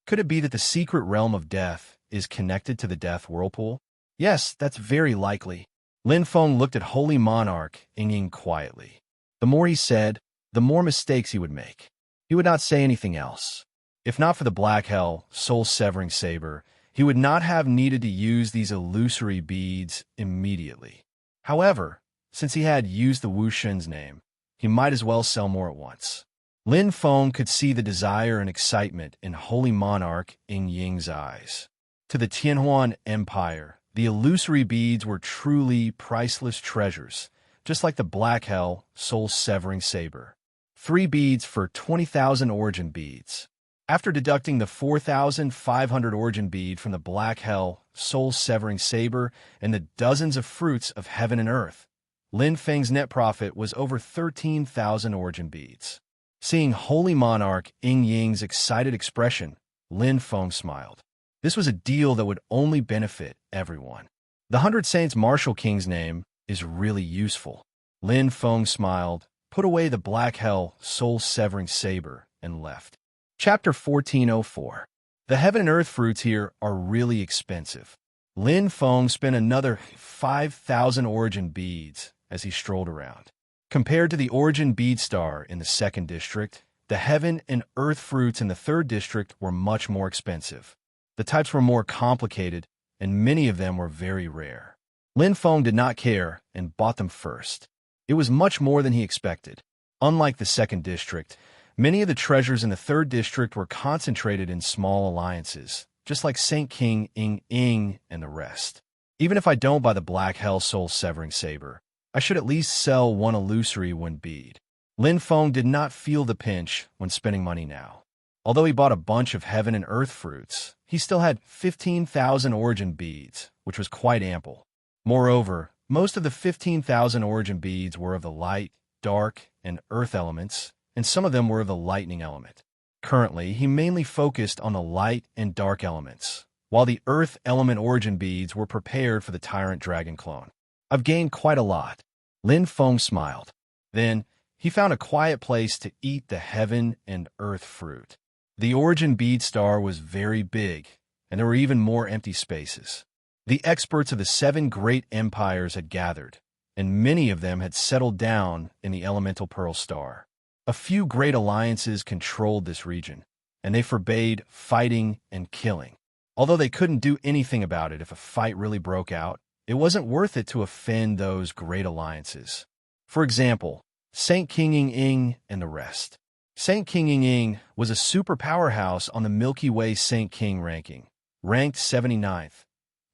Could it be that the secret realm of death is connected to the death whirlpool? Yes, that's very likely. Lin Feng looked at Holy Monarch Ying Ying quietly. The more he said, the more mistakes he would make. He would not say anything else. If not for the Black Hell, soul-severing saber, He would not have needed to use these illusory beads immediately. However, since he had used the Wuxin's name, he might as well sell more at once. Lin Feng could see the desire and excitement in Holy Monarch Ying Ying's eyes. To the Tianhuan Empire, the illusory beads were truly priceless treasures, just like the Black Hell soul-severing saber. 3 beads for 20,000 origin beads. After deducting the 4,500 origin bead from the Black Hell soul-severing saber and the dozens of fruits of heaven and earth, Lin Feng's net profit was over 13,000 origin beads. Seeing Holy Monarch Ying Ying's excited expression, Lin Feng smiled. This was a deal that would only benefit everyone. The 100 Saints Martial King's name is really useful. Lin Feng smiled, put away the Black Hell soul-severing saber, and left. Chapter 1404. The heaven and earth fruits here are really expensive. Lin Feng spent another 5,000 origin beads as he strolled around. Compared to the origin bead star in the 2nd district, the heaven and earth fruits in the 3rd district were much more expensive. The types were more complicated, and many of them were very rare. Lin Feng did not care and bought them first. It was much more than he expected. Unlike the 2nd district, many of the treasures in the 3rd district were concentrated in small alliances, just like Saint King Ying Ying and the rest. Even if I don't buy the Black Hell soul-severing saber, I should at least sell one illusory one bead. Lin Feng did not feel the pinch when spending money now. Although he bought a bunch of heaven and earth fruits, he still had 15,000 origin beads, which was quite ample. Moreover, most of the 15,000 origin beads were of the light, dark, and earth elements, and some of them were of the lightning element. Currently, he mainly focused on the light and dark elements, while the earth element origin beads were prepared for the Tyrant Dragon clone. I've gained quite a lot. Lin Feng smiled. Then, he found a quiet place to eat the heaven and earth fruit. The origin bead star was very big, and there were even more empty spaces. The experts of the 7 great empires had gathered, and many of them had settled down in the elemental pearl star. A few great alliances controlled this region, and they forbade fighting and killing. Although they couldn't do anything about it if a fight really broke out, it wasn't worth it to offend those great alliances. For example, Saint King Ying Ying and the rest. Saint King Ying Ying was a super powerhouse on the Milky Way Saint King ranking, ranked 79th.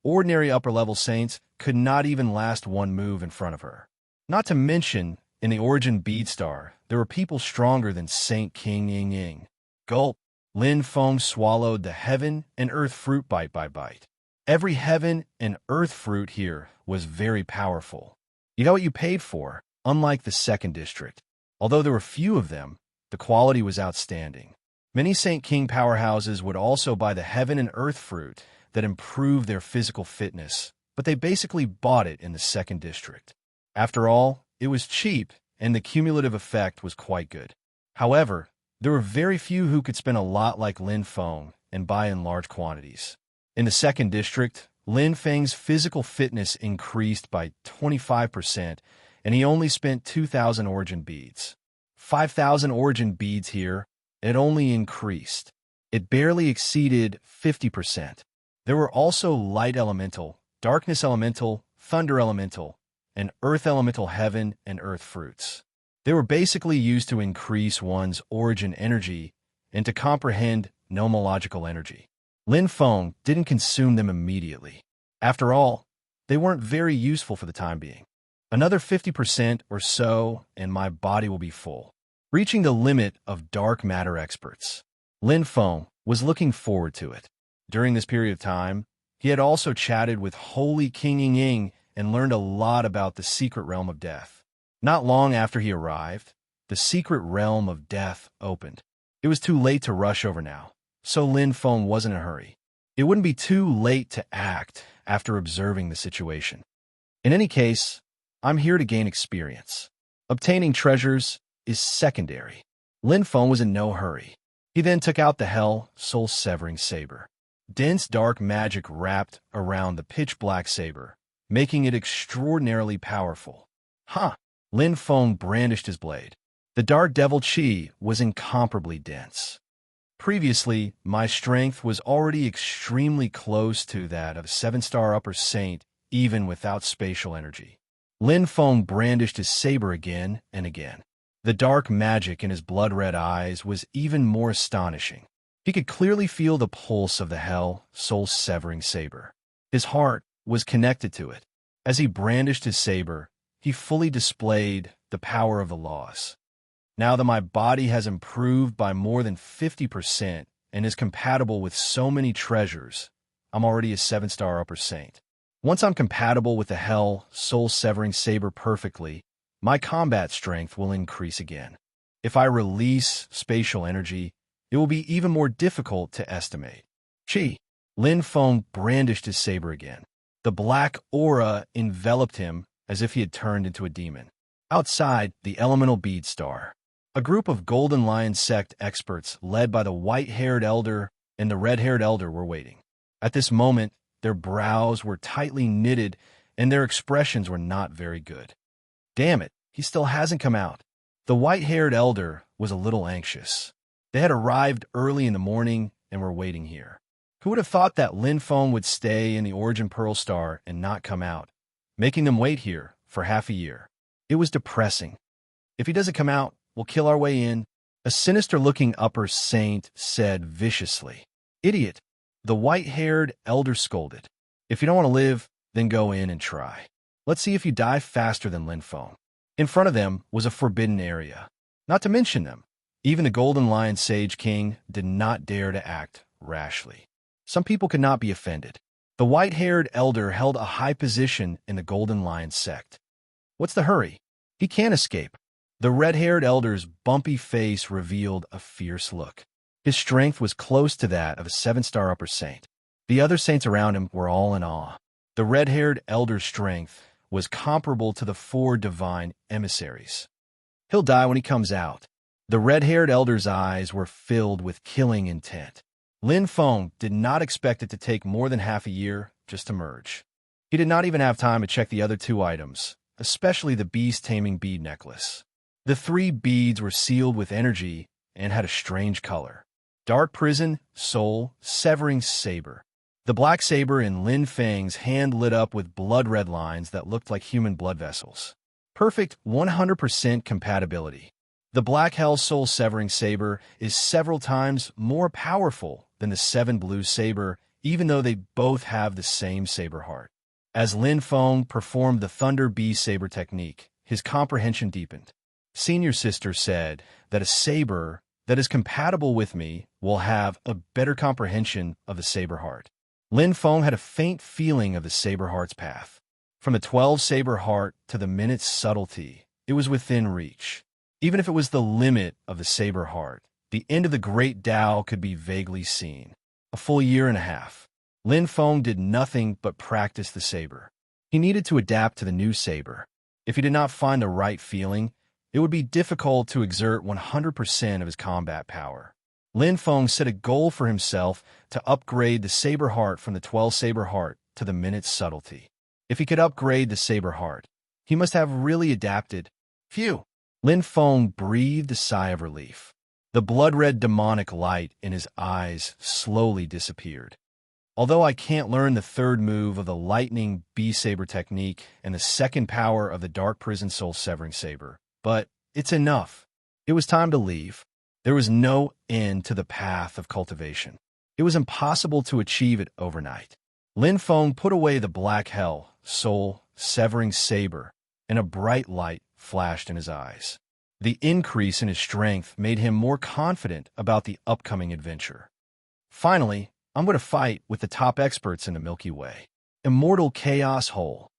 Ordinary upper-level saints could not even last one move in front of her. Not to mention, in the origin bead star, there were people stronger than Saint King Ying Ying. Gulp! Lin Feng swallowed the heaven and earth fruit bite by bite. Every heaven and earth fruit here was very powerful. You got what you paid for, unlike the 2nd district. Although there were few of them, the quality was outstanding. Many Saint King powerhouses would also buy the heaven and earth fruit that improved their physical fitness, but they basically bought it in the 2nd district. After all, it was cheap, and the cumulative effect was quite good. However, there were very few who could spend a lot like Lin Feng and buy in large quantities. In the 2nd district, Lin Feng's physical fitness increased by 25%, and he only spent 2,000 origin beads. 5,000 origin beads here, it only increased. It barely exceeded 50%. There were also light elemental, darkness elemental, thunder elemental, and earth elemental heaven and earth fruits. They were basically used to increase one's origin energy and to comprehend nomological energy. Lin Feng didn't consume them immediately. After all, they weren't very useful for the time being. Another 50% or so, and my body will be full. Reaching the limit of dark matter experts. Lin Feng was looking forward to it. During this period of time, he had also chatted with Holy King Ying Ying and learned a lot about the secret realm of death. Not long after he arrived, the secret realm of death opened. It was too late to rush over now, so Lin Feng wasn't in a hurry. It wouldn't be too late to act after observing the situation. In any case, I'm here to gain experience. Obtaining treasures is secondary. Lin Feng was in no hurry. He then took out the Hell soul-severing saber. Dense dark magic wrapped around the pitch-black saber, making it extraordinarily powerful. Huh! Lin Feng brandished his blade. The dark devil chi was incomparably dense. Previously, my strength was already extremely close to that of a 7-star upper saint, even without spatial energy. Lin Feng brandished his saber again and again. The dark magic in his blood-red eyes was even more astonishing. He could clearly feel the pulse of the hell, soul-severing saber. His heart was connected to it. As he brandished his saber, he fully displayed the power of the laws. Now that my body has improved by more than 50% and is compatible with so many treasures, I'm already a 7-star upper saint. Once I'm compatible with the hell, soul-severing saber perfectly, my combat strength will increase again. If I release spatial energy, it will be even more difficult to estimate. Chi. Lin Feng brandished his saber again. The black aura enveloped him as if he had turned into a demon. Outside, the elemental bead star. A group of Golden Lion sect experts led by the white-haired elder and the red-haired elder were waiting. At this moment, their brows were tightly knitted and their expressions were not very good. Damn it, he still hasn't come out. The white-haired elder was a little anxious. They had arrived early in the morning and were waiting here. Who would have thought that Lin Feng would stay in the Origin Pearl Star and not come out, making them wait here for half a year? It was depressing. If he doesn't come out, we'll kill our way in, a sinister-looking upper saint said viciously. Idiot, the white-haired elder scolded. If you don't want to live, then go in and try. Let's see if you die faster than Lin Feng. In front of them was a forbidden area. Not to mention them, even the Golden Lion Sage King did not dare to act rashly. Some people could not be offended. The white-haired elder held a high position in the Golden Lion sect. What's the hurry? He can't escape. The red-haired elder's bumpy face revealed a fierce look. His strength was close to that of a 7-star upper saint. The other saints around him were all in awe. The red-haired elder's strength was comparable to the 4 divine emissaries. He'll die when he comes out. The red-haired elder's eyes were filled with killing intent. Lin Feng did not expect it to take more than half a year just to merge. He did not even have time to check the other 2 items, especially the beast-taming bead necklace. The 3 beads were sealed with energy and had a strange color. Dark prison, soul, severing saber. The black saber in Lin Feng's hand lit up with blood-red lines that looked like human blood vessels. Perfect 100% compatibility. The black hell soul-severing saber is several times more powerful than the 7 blue saber, even though they both have the same saber heart. As Lin Feng performed the Thunder Bee saber technique, his comprehension deepened. Senior Sister said that a saber that is compatible with me will have a better comprehension of the saber heart. Lin Feng had a faint feeling of the saber heart's path. From the 12 saber heart to the minute's subtlety, it was within reach. Even if it was the limit of the saber heart, the end of the great Tao could be vaguely seen. A full year and a half. Lin Feng did nothing but practice the saber. He needed to adapt to the new saber. If he did not find the right feeling, it would be difficult to exert 100% of his combat power. Lin Feng set a goal for himself to upgrade the saber heart from the 12 saber heart to the minute's subtlety. If he could upgrade the saber heart, he must have really adapted. Phew! Lin Feng breathed a sigh of relief. The blood-red demonic light in his eyes slowly disappeared. Although I can't learn the 3rd move of the lightning bee-saber technique and the 2nd power of the dark prison soul-severing saber, but it's enough. It was time to leave. There was no end to the path of cultivation. It was impossible to achieve it overnight. Lin Feng put away the black hell, soul-severing saber, and a bright light flashed in his eyes. The increase in his strength made him more confident about the upcoming adventure. Finally, I'm going to fight with the top experts in the Milky Way. Immortal Chaos Hole.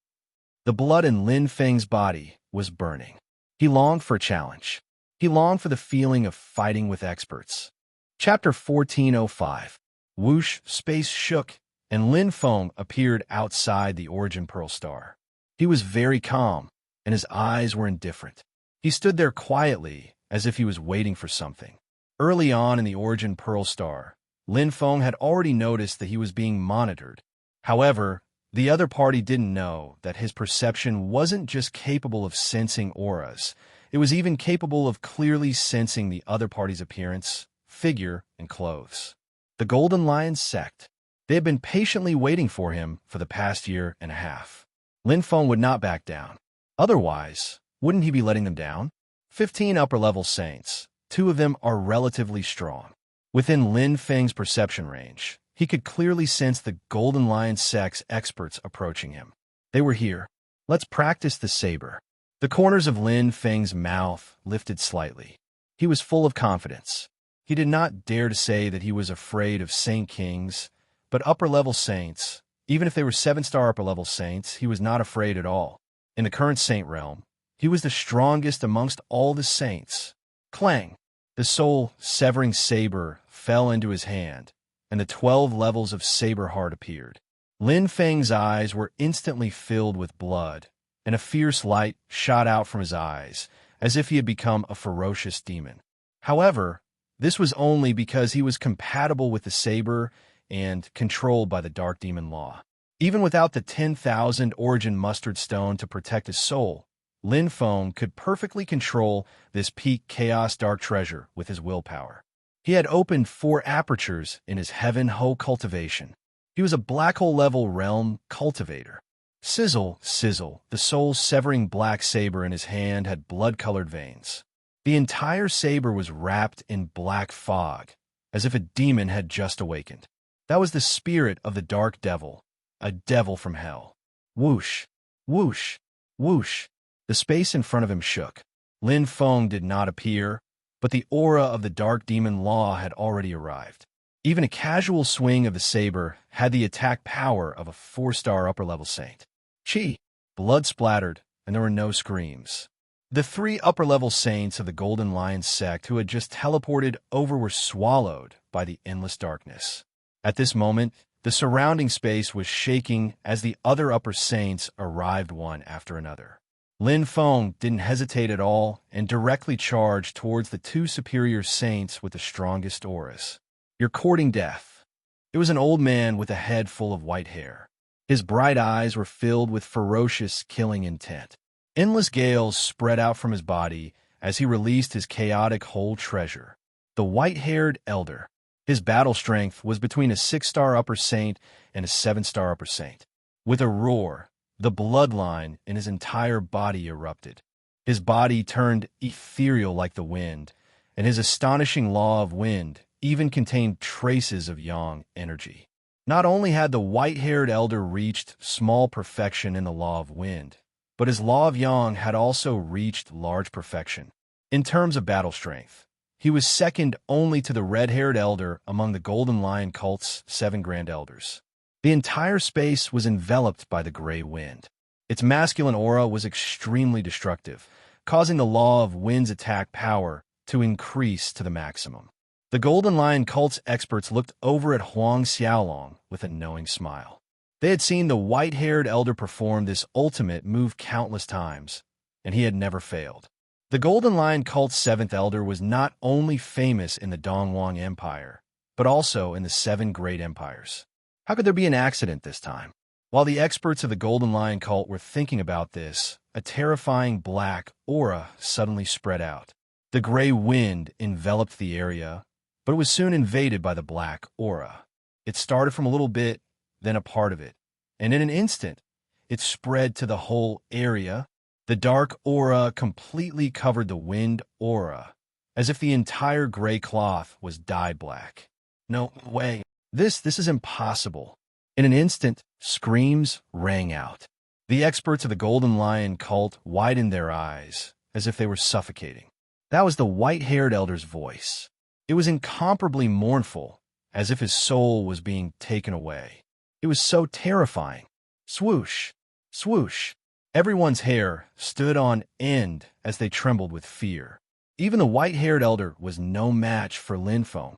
The blood in Lin Feng's body was burning. He longed for a challenge. He longed for the feeling of fighting with experts. Chapter 1405. Whoosh, space shook, and Lin Feng appeared outside the Origin Pearl Star. He was very calm, and his eyes were indifferent. He stood there quietly, as if he was waiting for something. Early on in the Origin Pearl Star, Lin Feng had already noticed that he was being monitored. However, the other party didn't know that his perception wasn't just capable of sensing auras, it was even capable of clearly sensing the other party's appearance figure, and clothes. The Golden Lion sect. They had been patiently waiting for him for the past year and a half. Lin Feng would not back down. Otherwise, wouldn't he be letting them down? 15 upper-level saints. 2 of them are relatively strong. Within Lin Feng's perception range, he could clearly sense the Golden Lion sect's experts approaching him. They were here. Let's practice the saber. The corners of Lin Feng's mouth lifted slightly. He was full of confidence. He did not dare to say that he was afraid of Saint Kings, but upper-level saints, even if they were 7-star upper-level saints, he was not afraid at all. In the current saint realm, he was the strongest amongst all the saints. Clang! The soul-severing saber fell into his hand, and the 12 levels of saber heart appeared. Lin Feng's eyes were instantly filled with blood, and a fierce light shot out from his eyes, as if he had become a ferocious demon. However, this was only because he was compatible with the saber and controlled by the dark demon law. Even without the 10,000 origin mustard stone to protect his soul, Lin Feng could perfectly control this peak chaos dark treasure with his willpower. He had opened 4 apertures in his heaven ho cultivation. He was a black hole level realm cultivator. Sizzle, sizzle, the soul-severing black saber in his hand had blood-colored veins. The entire saber was wrapped in black fog, as if a demon had just awakened. That was the spirit of the dark devil, a devil from hell. Whoosh, whoosh, whoosh. The space in front of him shook. Lin Feng did not appear, but the aura of the dark demon law had already arrived. Even a casual swing of the saber had the attack power of a 4-star upper-level saint. Chi! Blood splattered, and there were no screams. The 3 upper-level saints of the Golden Lion sect who had just teleported over were swallowed by the endless darkness. At this moment, the surrounding space was shaking as the other upper saints arrived one after another. Lin Feng didn't hesitate at all and directly charged towards the 2 superior saints with the strongest auras. You're courting death. It was an old man with a head full of white hair. His bright eyes were filled with ferocious, killing intent. Endless gales spread out from his body as he released his chaotic whole treasure. The white-haired elder. His battle strength was between a 6-star upper saint and a 7-star upper saint. With a roar, the bloodline in his entire body erupted. His body turned ethereal like the wind, and his astonishing law of wind even contained traces of yang energy. Not only had the white-haired elder reached small perfection in the law of wind, but his law of yang had also reached large perfection. In terms of battle strength, he was second only to the red-haired elder among the Golden Lion cult's 7 grand elders. The entire space was enveloped by the gray wind. Its masculine aura was extremely destructive, causing the law of wind's attack power to increase to the maximum. The Golden Lion cult's experts looked over at Huang Xiaolong with a knowing smile. They had seen the white-haired elder perform this ultimate move countless times, and he had never failed. The Golden Lion cult's 7th elder was not only famous in the Dongwang Empire, but also in the 7 great empires. How could there be an accident this time? While the experts of the Golden Lion cult were thinking about this, a terrifying black aura suddenly spread out. The gray wind enveloped the area, but it was soon invaded by the black aura. It started from a little bit, then a part of it, and in an instant, it spread to the whole area. The dark aura completely covered the wind aura, as if the entire gray cloth was dyed black. No way. This is impossible. In an instant, screams rang out. The experts of the Golden Lion cult widened their eyes, as if they were suffocating. That was the white-haired elder's voice. It was incomparably mournful, as if his soul was being taken away. It was so terrifying. Swoosh, swoosh. Everyone's hair stood on end as they trembled with fear. Even the white-haired elder was no match for Lin Feng.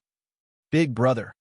Big brother.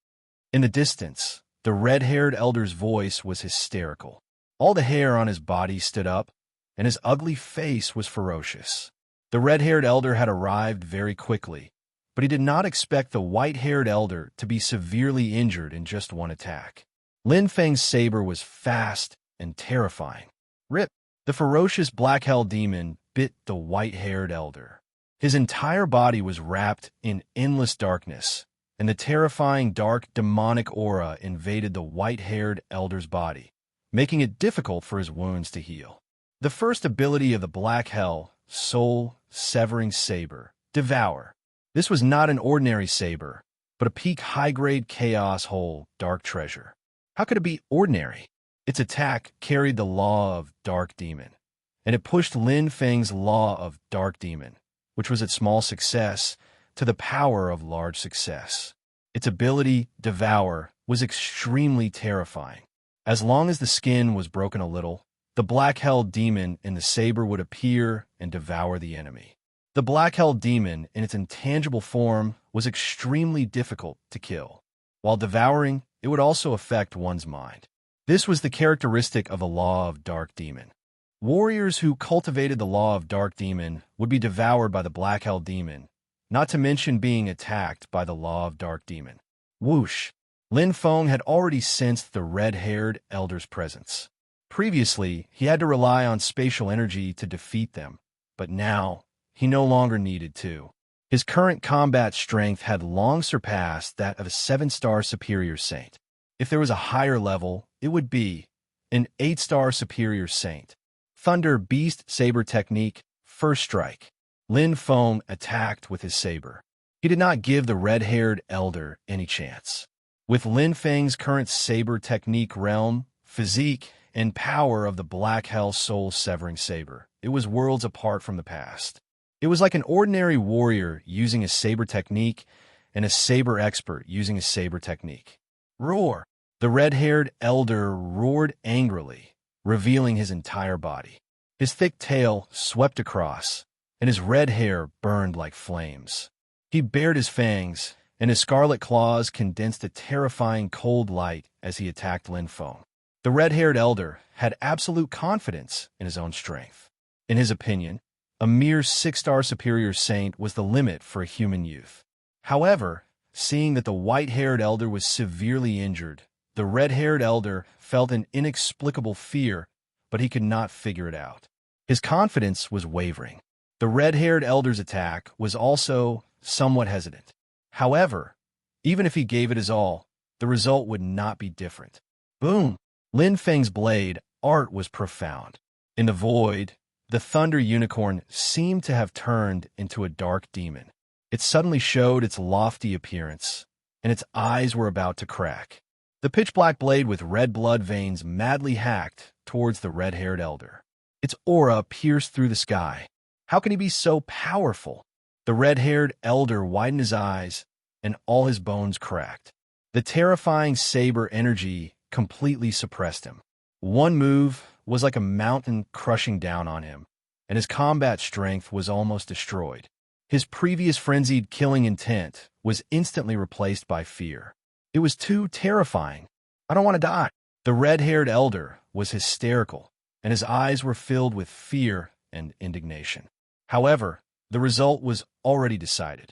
In the distance, the red-haired elder's voice was hysterical. All the hair on his body stood up, and his ugly face was ferocious. The red-haired elder had arrived very quickly, but he did not expect the white-haired elder to be severely injured in just one attack. Lin Feng's saber was fast and terrifying. Rip! The ferocious black hell demon bit the white-haired elder. His entire body was wrapped in endless darkness, and the terrifying dark demonic aura invaded the white-haired elder's body, making it difficult for his wounds to heal. The first ability of the Black Hell, soul-severing saber, Devour. This was not an ordinary saber, but a peak high-grade chaos hole dark treasure. How could it be ordinary? Its attack carried the law of Dark Demon, and it pushed Lin Feng's law of Dark Demon, which was its small success, to the power of large success. Its ability, Devour, was extremely terrifying. As long as the skin was broken a little, the Black Hell Demon in the saber would appear and devour the enemy. The Black Hell Demon, in its intangible form, was extremely difficult to kill. While devouring, it would also affect one's mind. This was the characteristic of the law of Dark Demon. Warriors who cultivated the law of Dark Demon would be devoured by the Black Hell Demon, not to mention being attacked by the law of Dark Demon. Whoosh! Lin Feng had already sensed the red-haired elder's presence. Previously, he had to rely on spatial energy to defeat them, but now, he no longer needed to. His current combat strength had long surpassed that of a 7-star superior saint. If there was a higher level, it would be an 8-star superior saint. Thunder Beast Saber Technique, First Strike. Lin Feng attacked with his saber. He did not give the red-haired elder any chance. With Lin Feng's current saber technique realm, physique, and power of the Black Hell soul-severing saber, it was worlds apart from the past. It was like an ordinary warrior using a saber technique and a saber expert using a saber technique. Roar! The red-haired elder roared angrily, revealing his entire body. His thick tail swept across, and his red hair burned like flames. He bared his fangs, and his scarlet claws condensed a terrifying cold light as he attacked Lin Feng. The red-haired elder had absolute confidence in his own strength. In his opinion, a mere 6-star superior saint was the limit for a human youth. However, seeing that the white-haired elder was severely injured, the red-haired elder felt an inexplicable fear, but he could not figure it out. His confidence was wavering. The red-haired elder's attack was also somewhat hesitant. However, even if he gave it his all, the result would not be different. Boom! Lin Feng's blade art was profound. In the void, the thunder unicorn seemed to have turned into a dark demon. It suddenly showed its lofty appearance, and its eyes were about to crack. The pitch-black blade with red blood veins madly hacked towards the red-haired elder. Its aura pierced through the sky. How can he be so powerful? The red-haired elder widened his eyes, and all his bones cracked. The terrifying saber energy completely suppressed him. One move was like a mountain crushing down on him, and his combat strength was almost destroyed. His previous frenzied killing intent was instantly replaced by fear. It was too terrifying. I don't want to die. The red-haired elder was hysterical, and his eyes were filled with fear and indignation. However, the result was already decided.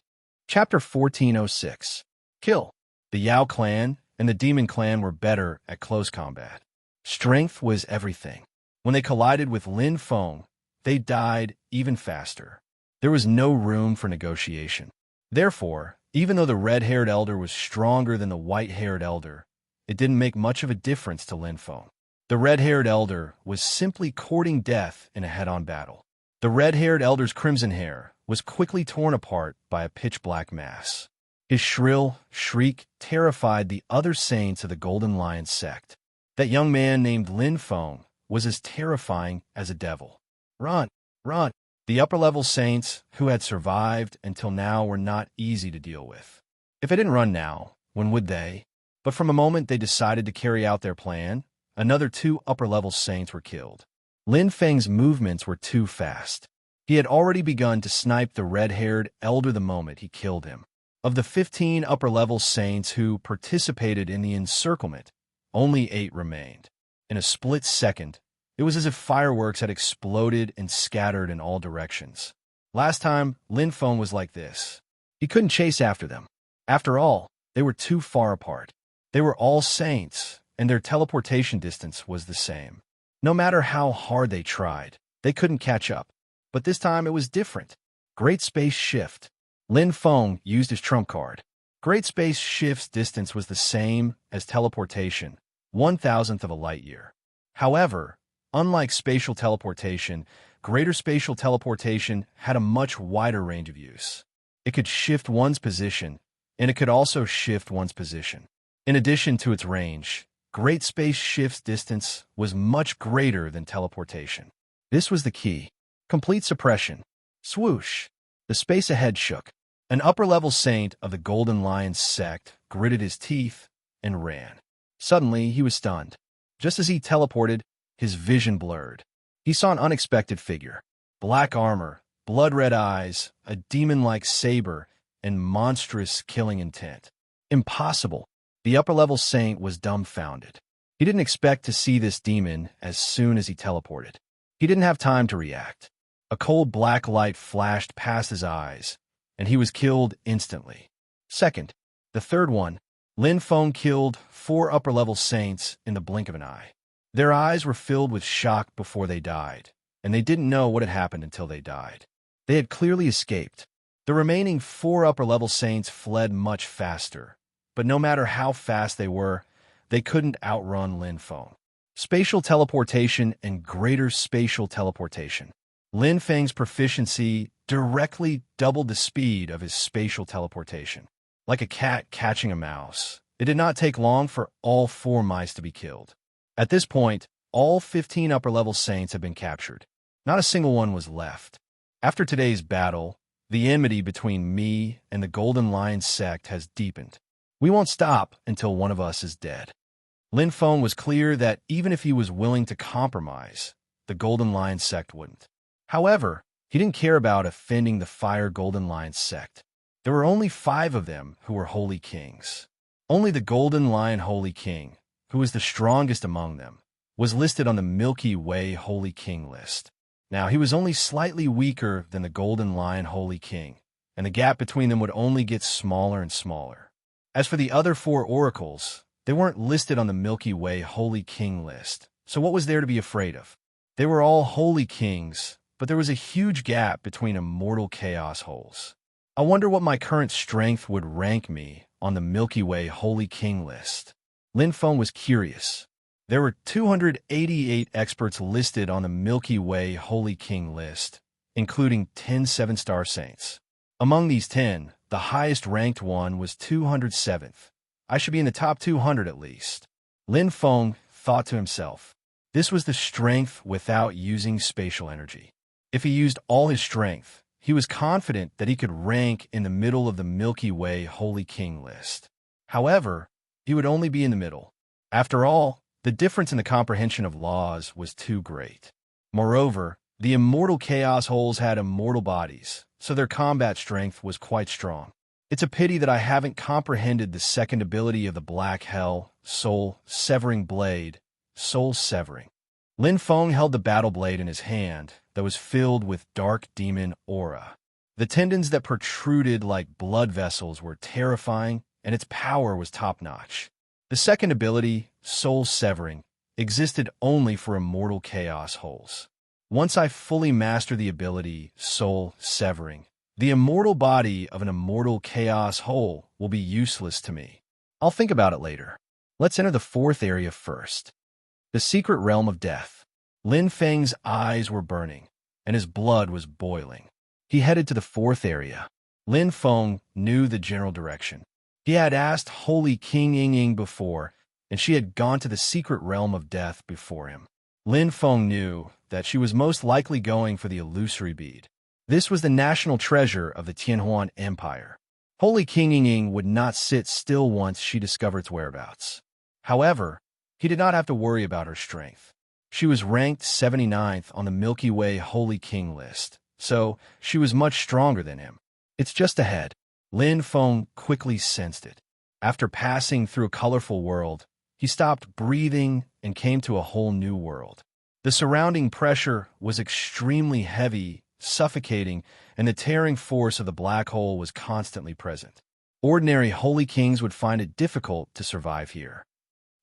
Chapter 1406. Kill. The Yao clan and the Demon clan were better at close combat. Strength was everything. When they collided with Lin Feng, they died even faster. There was no room for negotiation. Therefore, even though the red-haired elder was stronger than the white-haired elder, it didn't make much of a difference to Lin Feng. The red-haired elder was simply courting death in a head-on battle. The red-haired elder's crimson hair was quickly torn apart by a pitch-black mass. His shrill shriek terrified the other saints of the Golden Lion sect. That young man named Lin Feng was as terrifying as a devil. Run! Run! The upper-level saints who had survived until now were not easy to deal with. If they didn't run now, when would they? But from the moment they decided to carry out their plan, another 2 upper-level saints were killed. Lin Feng's movements were too fast. He had already begun to snipe the red-haired elder the moment he killed him. Of the 15 upper-level saints who participated in the encirclement, only 8 remained. In a split second, it was as if fireworks had exploded and scattered in all directions. Last time, Lin Feng was like this. He couldn't chase after them. After all, they were too far apart. They were all saints, and their teleportation distance was the same. No matter how hard they tried, they couldn't catch up. But this time it was different. Great Space Shift. Lin Feng used his trump card. Great Space Shift's distance was the same as teleportation, 1,000th of a light year. However, unlike spatial teleportation, greater spatial teleportation had a much wider range of use. It could shift one's position, and it could also shift one's position. In addition to its range, Great Space Shift's distance was much greater than teleportation. This was the key. Complete suppression. Swoosh. The space ahead shook. An upper-level saint of the Golden Lion sect gritted his teeth and ran. Suddenly, he was stunned. Just as he teleported, his vision blurred. He saw an unexpected figure. Black armor, blood-red eyes, a demon-like saber, and monstrous killing intent. Impossible. The upper-level saint was dumbfounded. He didn't expect to see this demon as soon as he teleported. He didn't have time to react. A cold black light flashed past his eyes, and he was killed instantly. Second, the third one, Lin Feng killed 4 upper-level saints in the blink of an eye. Their eyes were filled with shock before they died, and they didn't know what had happened until they died. They had clearly escaped. The remaining 4 upper-level saints fled much faster, but no matter how fast they were, they couldn't outrun Lin Feng. Spatial teleportation and greater spatial teleportation. Lin Feng's proficiency directly doubled the speed of his spatial teleportation. Like a cat catching a mouse, it did not take long for all 4 mice to be killed. At this point, all 15 upper-level saints had been captured. Not a single one was left. After today's battle, the enmity between me and the Golden Lion sect has deepened. We won't stop until one of us is dead. Lin Feng was clear that even if he was willing to compromise, the Golden Lion sect wouldn't. However, he didn't care about offending the Fire Golden Lion sect. There were only 5 of them who were Holy Kings. Only the Golden Lion Holy King, who was the strongest among them, was listed on the Milky Way Holy King list. Now, he was only slightly weaker than the Golden Lion Holy King, and the gap between them would only get smaller and smaller. As for the other 4 oracles, they weren't listed on the Milky Way Holy King list, so what was there to be afraid of? They were all Holy Kings, but there was a huge gap between immortal chaos holes. I wonder what my current strength would rank me on the Milky Way Holy King list. Lin Feng was curious. There were 288 experts listed on the Milky Way Holy King list, including 10 7-star saints. Among these 10, the highest-ranked one was 207th. I should be in the top 200 at least. Lin Feng thought to himself. This was the strength without using spatial energy. If he used all his strength, he was confident that he could rank in the middle of the Milky Way Holy King list. However, he would only be in the middle. After all, the difference in the comprehension of laws was too great. Moreover, the immortal chaos holes had immortal bodies, so their combat strength was quite strong. It's a pity that I haven't comprehended the second ability of the Black Hell, Soul-Severing Blade, Soul-Severing. Lin Feng held the battle blade in his hand that was filled with dark demon aura. The tendons that protruded like blood vessels were terrifying, and its power was top-notch. The second ability, Soul-Severing, existed only for immortal chaos holes. Once I fully master the ability, Soul-Severing, the immortal body of an immortal chaos hole will be useless to me. I'll think about it later. Let's enter the 4th area first. The secret realm of death. Lin Feng's eyes were burning, and his blood was boiling. He headed to the 4th area. Lin Feng knew the general direction. He had asked Holy King Ying before, and she had gone to the secret realm of death before him. Lin Feng knew that she was most likely going for the illusory bead. This was the national treasure of the Tianhuan Empire. Holy King Ying would not sit still once she discovered its whereabouts. However, he did not have to worry about her strength. She was ranked 79th on the Milky Way Holy King list, so she was much stronger than him. It's just ahead. Lin Feng quickly sensed it. After passing through a colorful world, he stopped breathing and came to a whole new world. The surrounding pressure was extremely heavy, suffocating, and the tearing force of the black hole was constantly present. Ordinary Holy Kings would find it difficult to survive here.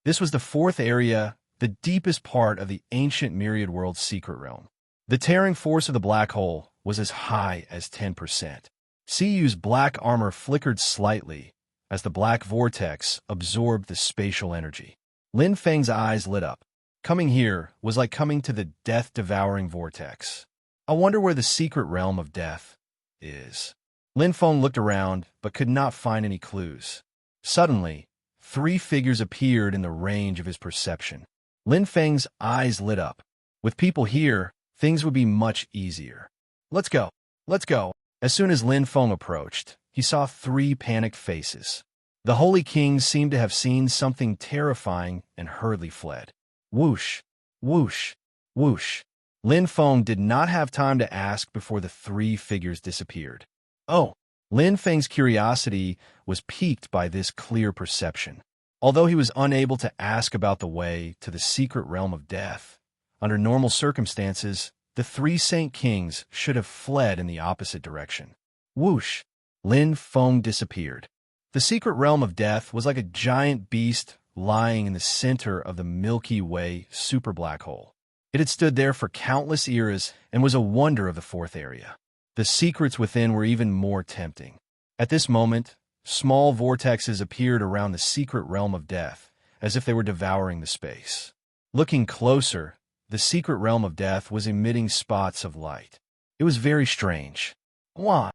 This was the 4th area, the deepest part of the ancient Myriad World's secret realm. The tearing force of the black hole was as high as 10%. Cuy's black armor flickered slightly as the black vortex absorbed the spatial energy. Lin Feng's eyes lit up. Coming here was like coming to the death-devouring vortex. I wonder where the secret realm of death is. Lin Feng looked around, but could not find any clues. Suddenly, 3 figures appeared in the range of his perception. Lin Feng's eyes lit up. With people here, things would be much easier. Let's go. Let's go. As soon as Lin Feng approached, he saw 3 panicked faces. The Holy Kings seemed to have seen something terrifying and hurriedly fled. Whoosh, whoosh, whoosh. Lin Feng did not have time to ask before the 3 figures disappeared. Oh, Lin Feng's curiosity was piqued by this clear perception. Although he was unable to ask about the way to the secret realm of death, under normal circumstances, the 3 Saint Kings should have fled in the opposite direction. Whoosh! Lin Feng disappeared. The secret realm of death was like a giant beast lying in the center of the Milky Way super black hole. It had stood there for countless eras and was a wonder of the 4th area. The secrets within were even more tempting. At this moment, small vortexes appeared around the secret realm of death, as if they were devouring the space. Looking closer, the secret realm of death was emitting spots of light. It was very strange. Why?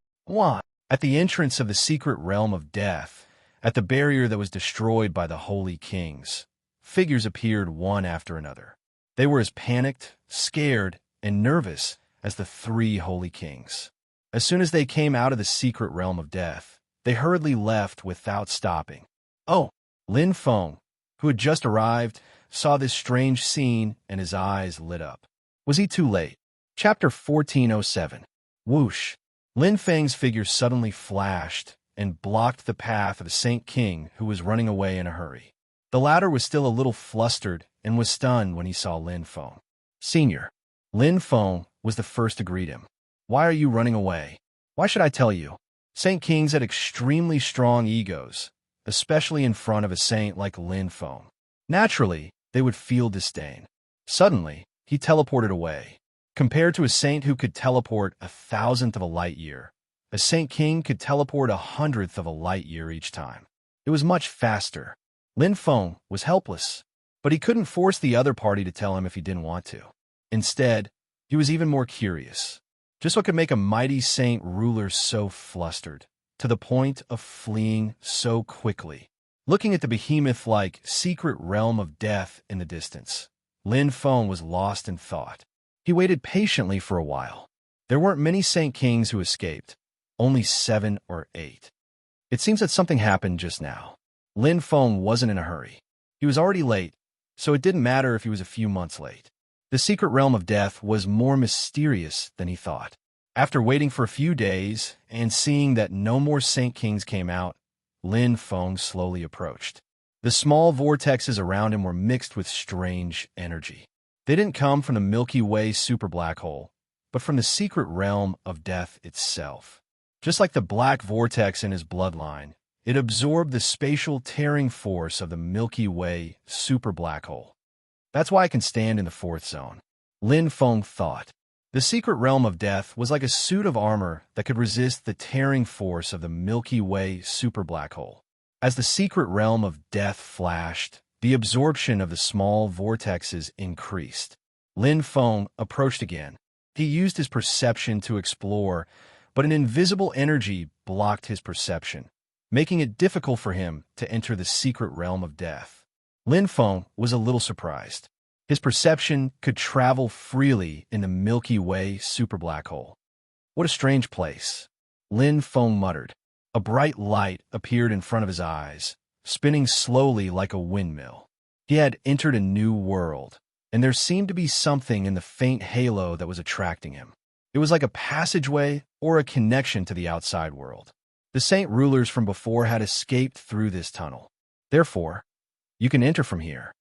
At the entrance of the secret realm of death, at the barrier that was destroyed by the Holy Kings, figures appeared one after another. They were as panicked, scared, and nervous as the 3 Holy Kings. As soon as they came out of the secret realm of death, they hurriedly left without stopping. Oh, Lin Feng, who had just arrived, saw this strange scene and his eyes lit up. Was he too late? Chapter 1407. Whoosh! Lin Feng's figure suddenly flashed and blocked the path of the Saint King who was running away in a hurry. The latter was still a little flustered and was stunned when he saw Lin Feng. Senior. Lin Feng was the first to greet him. Why are you running away? Why should I tell you? Saint Kings had extremely strong egos, especially in front of a saint like Lin Feng. Naturally, they would feel disdain. Suddenly, he teleported away. Compared to a saint who could teleport 1,000th of a light year, a Saint King could teleport 100th of a light year each time. It was much faster. Lin Feng was helpless, but he couldn't force the other party to tell him if he didn't want to. Instead, he was even more curious. Just what could make a mighty saint ruler so flustered, to the point of fleeing so quickly? Looking at the behemoth-like secret realm of death in the distance, Lin Feng was lost in thought. He waited patiently for a while. There weren't many Saint Kings who escaped, only 7 or 8. It seems that something happened just now. Lin Feng wasn't in a hurry. He was already late, so it didn't matter if he was a few months late. The secret realm of death was more mysterious than he thought. After waiting for a few days and seeing that no more Saint Kings came out, Lin Feng slowly approached. The small vortexes around him were mixed with strange energy. They didn't come from the Milky Way super black hole, but from the secret realm of death itself. Just like the black vortex in his bloodline, it absorbed the spatial tearing force of the Milky Way super black hole. That's why I can stand in the 4th zone. Lin Feng thought. The secret realm of death was like a suit of armor that could resist the tearing force of the Milky Way super black hole. As the secret realm of death flashed, the absorption of the small vortexes increased. Lin Feng approached again. He used his perception to explore, but an invisible energy blocked his perception, making it difficult for him to enter the secret realm of death. Lin Feng was a little surprised. His perception could travel freely in the Milky Way super black hole. What a strange place, Lin Feng muttered. A bright light appeared in front of his eyes, spinning slowly like a windmill. He had entered a new world, and there seemed to be something in the faint halo that was attracting him. It was like a passageway or a connection to the outside world. The saint rulers from before had escaped through this tunnel. Therefore, you can enter from here.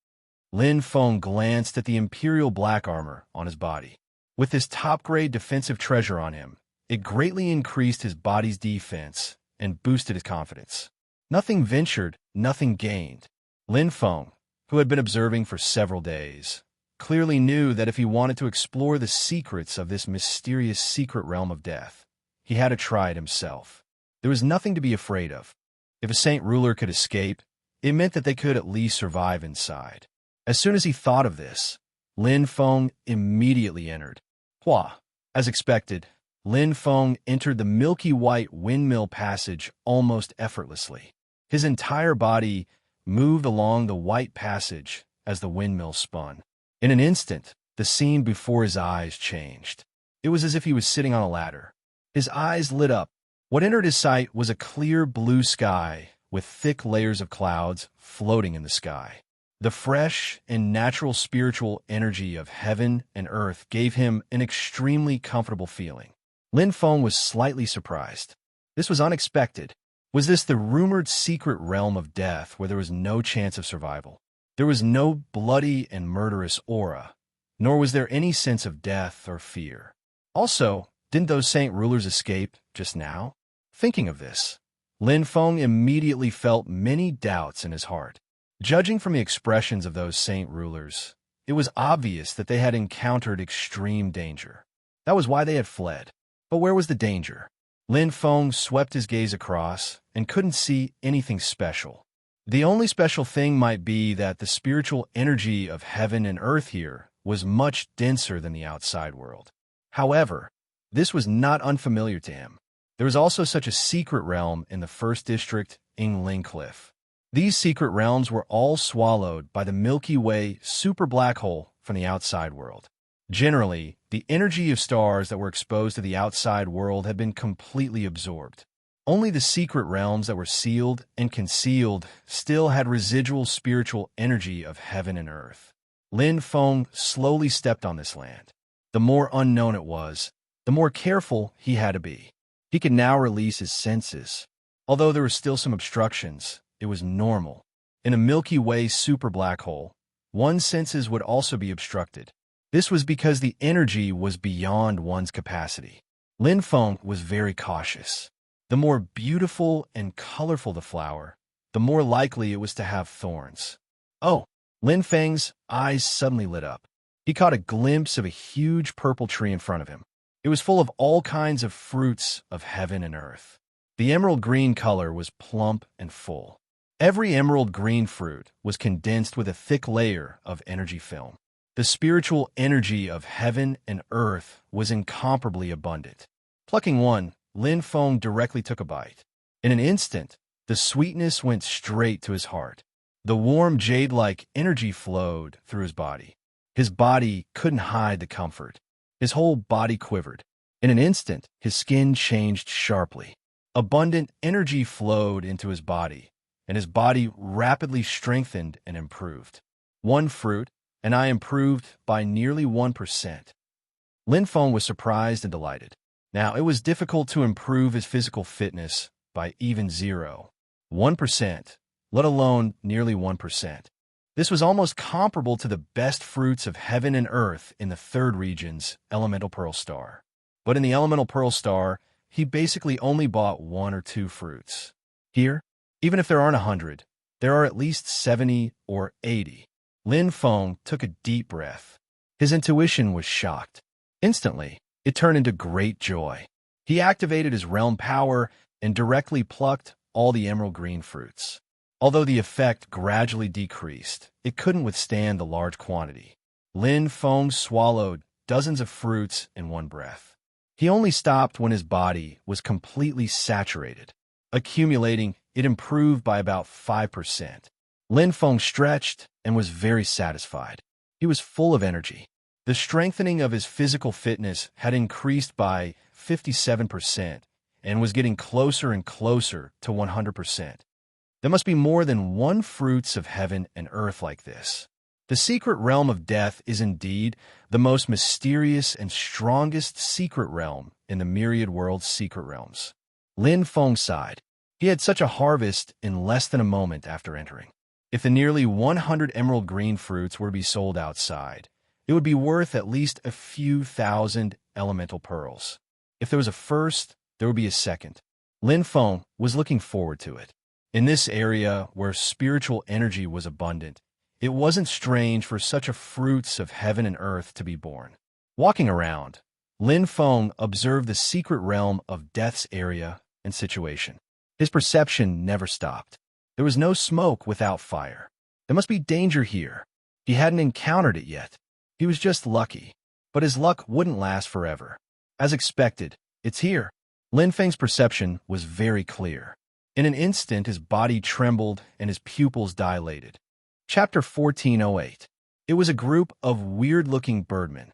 Lin Feng glanced at the imperial black armor on his body. With this top-grade defensive treasure on him, it greatly increased his body's defense and boosted his confidence. Nothing ventured, nothing gained. Lin Feng, who had been observing for several days, clearly knew that if he wanted to explore the secrets of this mysterious secret realm of death, he had to try it himself. There was nothing to be afraid of. If a saint ruler could escape, it meant that they could at least survive inside. As soon as he thought of this, Lin Feng immediately entered. Hua. As expected, Lin Feng entered the milky white windmill passage almost effortlessly. His entire body moved along the white passage as the windmill spun. In an instant, the scene before his eyes changed. It was as if he was sitting on a ladder. His eyes lit up. What entered his sight was a clear blue sky with thick layers of clouds floating in the sky. The fresh and natural spiritual energy of heaven and earth gave him an extremely comfortable feeling. Lin Feng was slightly surprised. This was unexpected. Was this the rumored secret realm of death where there was no chance of survival? There was no bloody and murderous aura, nor was there any sense of death or fear. Also, didn't those saint rulers escape just now? Thinking of this, Lin Feng immediately felt many doubts in his heart. Judging from the expressions of those saint rulers, it was obvious that they had encountered extreme danger. That was why they had fled. But where was the danger? Lin Feng swept his gaze across and couldn't see anything special. The only special thing might be that the spiritual energy of heaven and earth here was much denser than the outside world. However, this was not unfamiliar to him. There was also such a secret realm in the first district, Yingling Cliff. These secret realms were all swallowed by the Milky Way super black hole from the outside world. Generally, the energy of stars that were exposed to the outside world had been completely absorbed. Only the secret realms that were sealed and concealed still had residual spiritual energy of heaven and earth. Lin Feng slowly stepped on this land. The more unknown it was, the more careful he had to be. He could now release his senses. Although there were still some obstructions, it was normal. In a Milky Way super black hole, one's senses would also be obstructed. This was because the energy was beyond one's capacity. Lin Feng was very cautious. The more beautiful and colorful the flower, the more likely it was to have thorns. Oh, Lin Feng's eyes suddenly lit up. He caught a glimpse of a huge purple tree in front of him. It was full of all kinds of fruits of heaven and earth. The emerald green color was plump and full. Every emerald green fruit was condensed with a thick layer of energy film. The spiritual energy of heaven and earth was incomparably abundant. Plucking one, Lin Feng directly took a bite. In an instant, the sweetness went straight to his heart. The warm jade-like energy flowed through his body. His body couldn't hide the comfort. His whole body quivered. In an instant, his skin changed sharply. Abundant energy flowed into his body, and his body rapidly strengthened and improved. One fruit, and I improved by nearly 1%. Lin Feng was surprised and delighted. Now, it was difficult to improve his physical fitness by even 1%, let alone nearly 1%. This was almost comparable to the best fruits of heaven and earth in the third region's elemental pearl star. But in the elemental pearl star, he basically only bought 1 or 2 fruits. Here, even if there aren't 100, there are at least 70 or 80. Lin Feng took a deep breath. His intuition was shocked. Instantly, it turned into great joy. He activated his realm power and directly plucked all the emerald green fruits. Although the effect gradually decreased, it couldn't withstand the large quantity. Lin Feng swallowed dozens of fruits in one breath. He only stopped when his body was completely saturated. Accumulating, it improved by about 5%. Lin Feng stretched and was very satisfied. He was full of energy. The strengthening of his physical fitness had increased by 57% and was getting closer and closer to 100%. There must be more than 1 fruits of heaven and earth like this. The secret realm of death is indeed the most mysterious and strongest secret realm in the myriad world's secret realms. Lin Feng sighed. He had such a harvest in less than a moment after entering. If the nearly 100 emerald green fruits were to be sold outside, it would be worth at least a few thousand elemental pearls. If there was a first, there would be a second. Lin Feng was looking forward to it. In this area where spiritual energy was abundant, It wasn't strange for such a fruits of heaven and earth to be born. Walking around, Lin Feng observed the secret realm of death's area and situation. His perception never stopped. There was no smoke without fire. There must be danger here. He hadn't encountered it yet. He was just lucky. But his luck wouldn't last forever. As expected, it's here. Lin Feng's perception was very clear. In an instant, his body trembled and his pupils dilated. Chapter 1408. It was a group of weird-looking birdmen.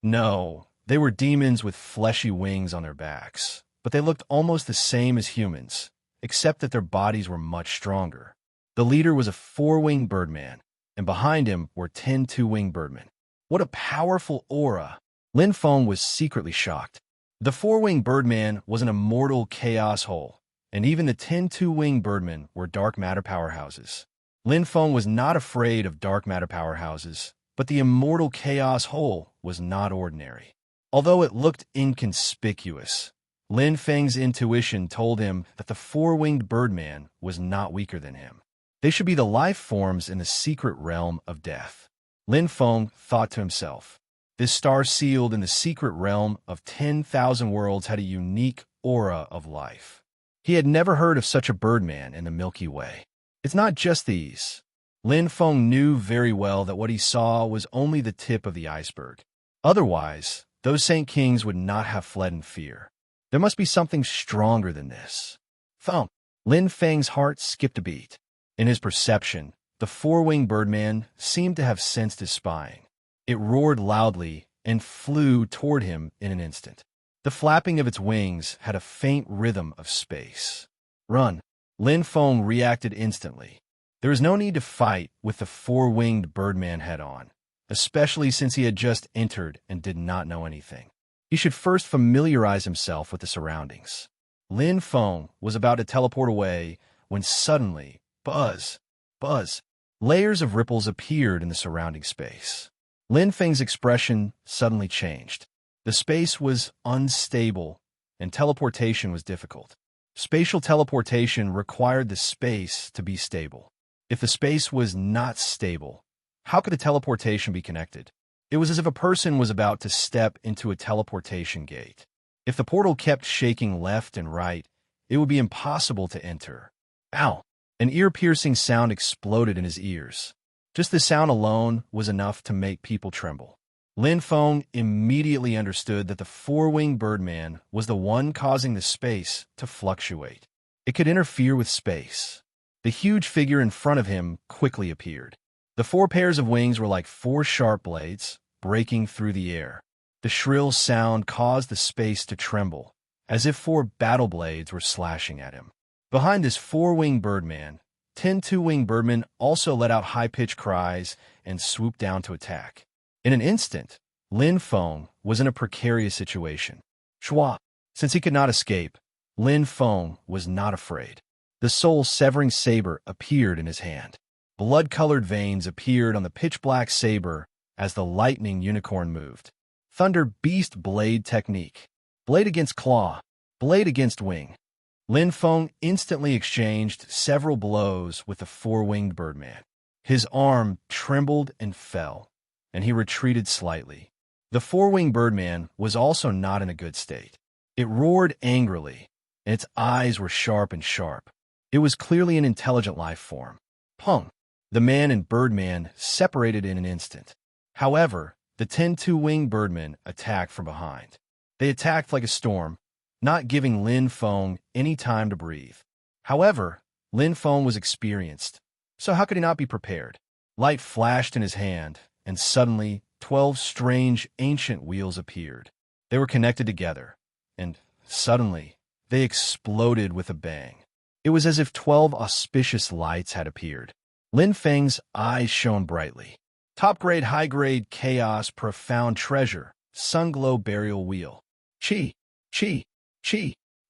No, they were demons with fleshy wings on their backs, but they looked almost the same as humans, except that their bodies were much stronger. The leader was a four-winged birdman, and behind him were 10 two-winged birdmen. What a powerful aura! Lin Feng was secretly shocked. The four-winged birdman was an immortal chaos whole, and even the 10 two-winged birdmen were dark matter powerhouses. Lin Feng was not afraid of dark matter powerhouses, but the immortal chaos whole was not ordinary. Although it looked inconspicuous, Lin Feng's intuition told him that the four-winged birdman was not weaker than him. They should be the life forms in the secret realm of death. Lin Feng thought to himself, this star sealed in the secret realm of 10,000 worlds had a unique aura of life. He had never heard of such a birdman in the Milky Way. It's not just these. Lin Feng knew very well that what he saw was only the tip of the iceberg. Otherwise, those Saint Kings would not have fled in fear. There must be something stronger than this. Thump! Lin Feng's heart skipped a beat. In his perception, the four-winged birdman seemed to have sensed his spying. It roared loudly and flew toward him in an instant. The flapping of its wings had a faint rhythm of space. Run! Lin Feng reacted instantly. There was no need to fight with the four-winged birdman head-on, especially since he had just entered and did not know anything. He should first familiarize himself with the surroundings. Lin Feng was about to teleport away when suddenly, buzz, layers of ripples appeared in the surrounding space. Lin Feng's expression suddenly changed. The space was unstable, and teleportation was difficult. Spatial teleportation required the space to be stable. If the space was not stable, how could the teleportation be connected? It was as if a person was about to step into a teleportation gate. If the portal kept shaking left and right, it would be impossible to enter. Ow! An ear-piercing sound exploded in his ears. Just the sound alone was enough to make people tremble. Lin Feng immediately understood that the four-winged birdman was the one causing the space to fluctuate. It could interfere with space. The huge figure in front of him quickly appeared. The 4 pairs of wings were like 4 sharp blades, breaking through the air. The shrill sound caused the space to tremble, as if 4 battle blades were slashing at him. Behind this four-winged birdman, 10 two-winged birdmen also let out high-pitched cries and swooped down to attack. In an instant, Lin Feng was in a precarious situation. Schwa! Since he could not escape, Lin Feng was not afraid. The soul-severing saber appeared in his hand. Blood-colored veins appeared on the pitch-black saber as the lightning unicorn moved. Thunder Beast Blade Technique. Blade against claw. Blade against wing. Lin Feng instantly exchanged several blows with the four-winged birdman. His arm trembled and fell, and he retreated slightly. The four-winged birdman was also not in a good state. It roared angrily, and its eyes were sharp. It was clearly an intelligent life form. Pung! The man and birdman separated in an instant. However, the 10 two-winged birdmen attacked from behind. They attacked like a storm, not giving Lin Feng any time to breathe. However, Lin Feng was experienced, so how could he not be prepared? Light flashed in his hand, and suddenly 12 strange ancient wheels appeared. They were connected together, and suddenly they exploded with a bang. It was as if 12 auspicious lights had appeared. Lin Feng's eyes shone brightly. Top-grade, high-grade, chaos, profound treasure, Sunglow burial wheel. Chi!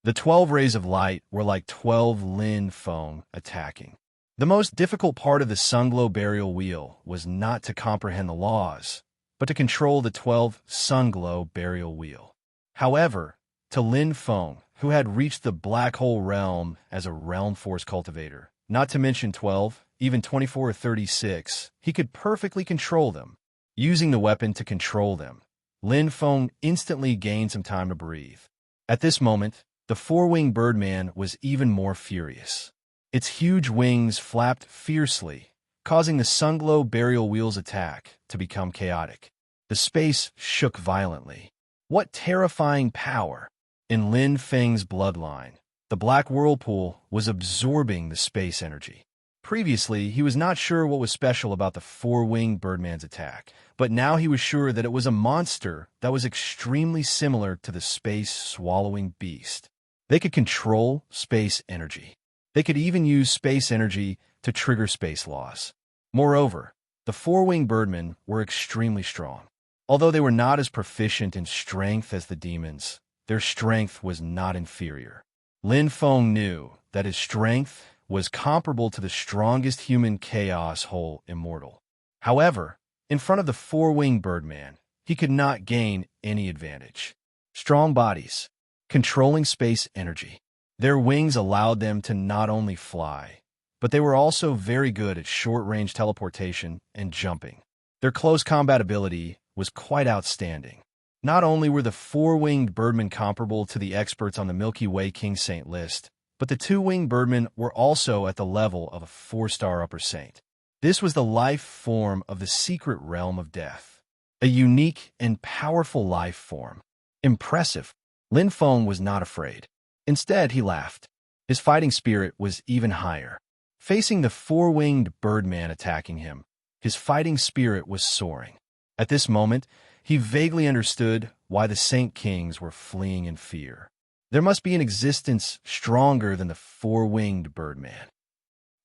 The 12 rays of light were like 12 Lin Feng attacking. The most difficult part of the Sunglow burial wheel was not to comprehend the laws, but to control the 12 Sunglow burial wheel. However, to Lin Feng, who had reached the black hole realm as a realm force cultivator, not to mention 12, even 24 or 36, he could perfectly control them. Using the weapon to control them, Lin Feng instantly gained some time to breathe. At this moment, the four-winged birdman was even more furious. Its huge wings flapped fiercely, causing the Sunglow burial wheel's attack to become chaotic. The space shook violently. What terrifying power! In Lin Feng's bloodline, the black whirlpool was absorbing the space energy. Previously, he was not sure what was special about the four-winged birdman's attack, but now he was sure that it was a monster that was extremely similar to the space-swallowing beast. They could control space energy. They could even use space energy to trigger space laws. Moreover, the four-winged birdmen were extremely strong. Although they were not as proficient in strength as the demons, their strength was not inferior. Lin Feng knew that his strength was comparable to the strongest human chaos whole immortal. However, in front of the four-winged birdman, he could not gain any advantage. Strong bodies, controlling space energy. Their wings allowed them to not only fly, but they were also very good at short-range teleportation and jumping. Their close combat ability was quite outstanding. Not only were the four-winged birdmen comparable to the experts on the Milky Way King Saint list, but the two-winged birdmen were also at the level of a 4-star upper saint. This was the life form of the secret realm of death. A unique and powerful life form. Impressive. Lin Feng was not afraid. Instead, he laughed. His fighting spirit was even higher. Facing the four-winged birdman attacking him, his fighting spirit was soaring. At this moment, he vaguely understood why the Saint Kings were fleeing in fear. There must be an existence stronger than the four-winged birdman.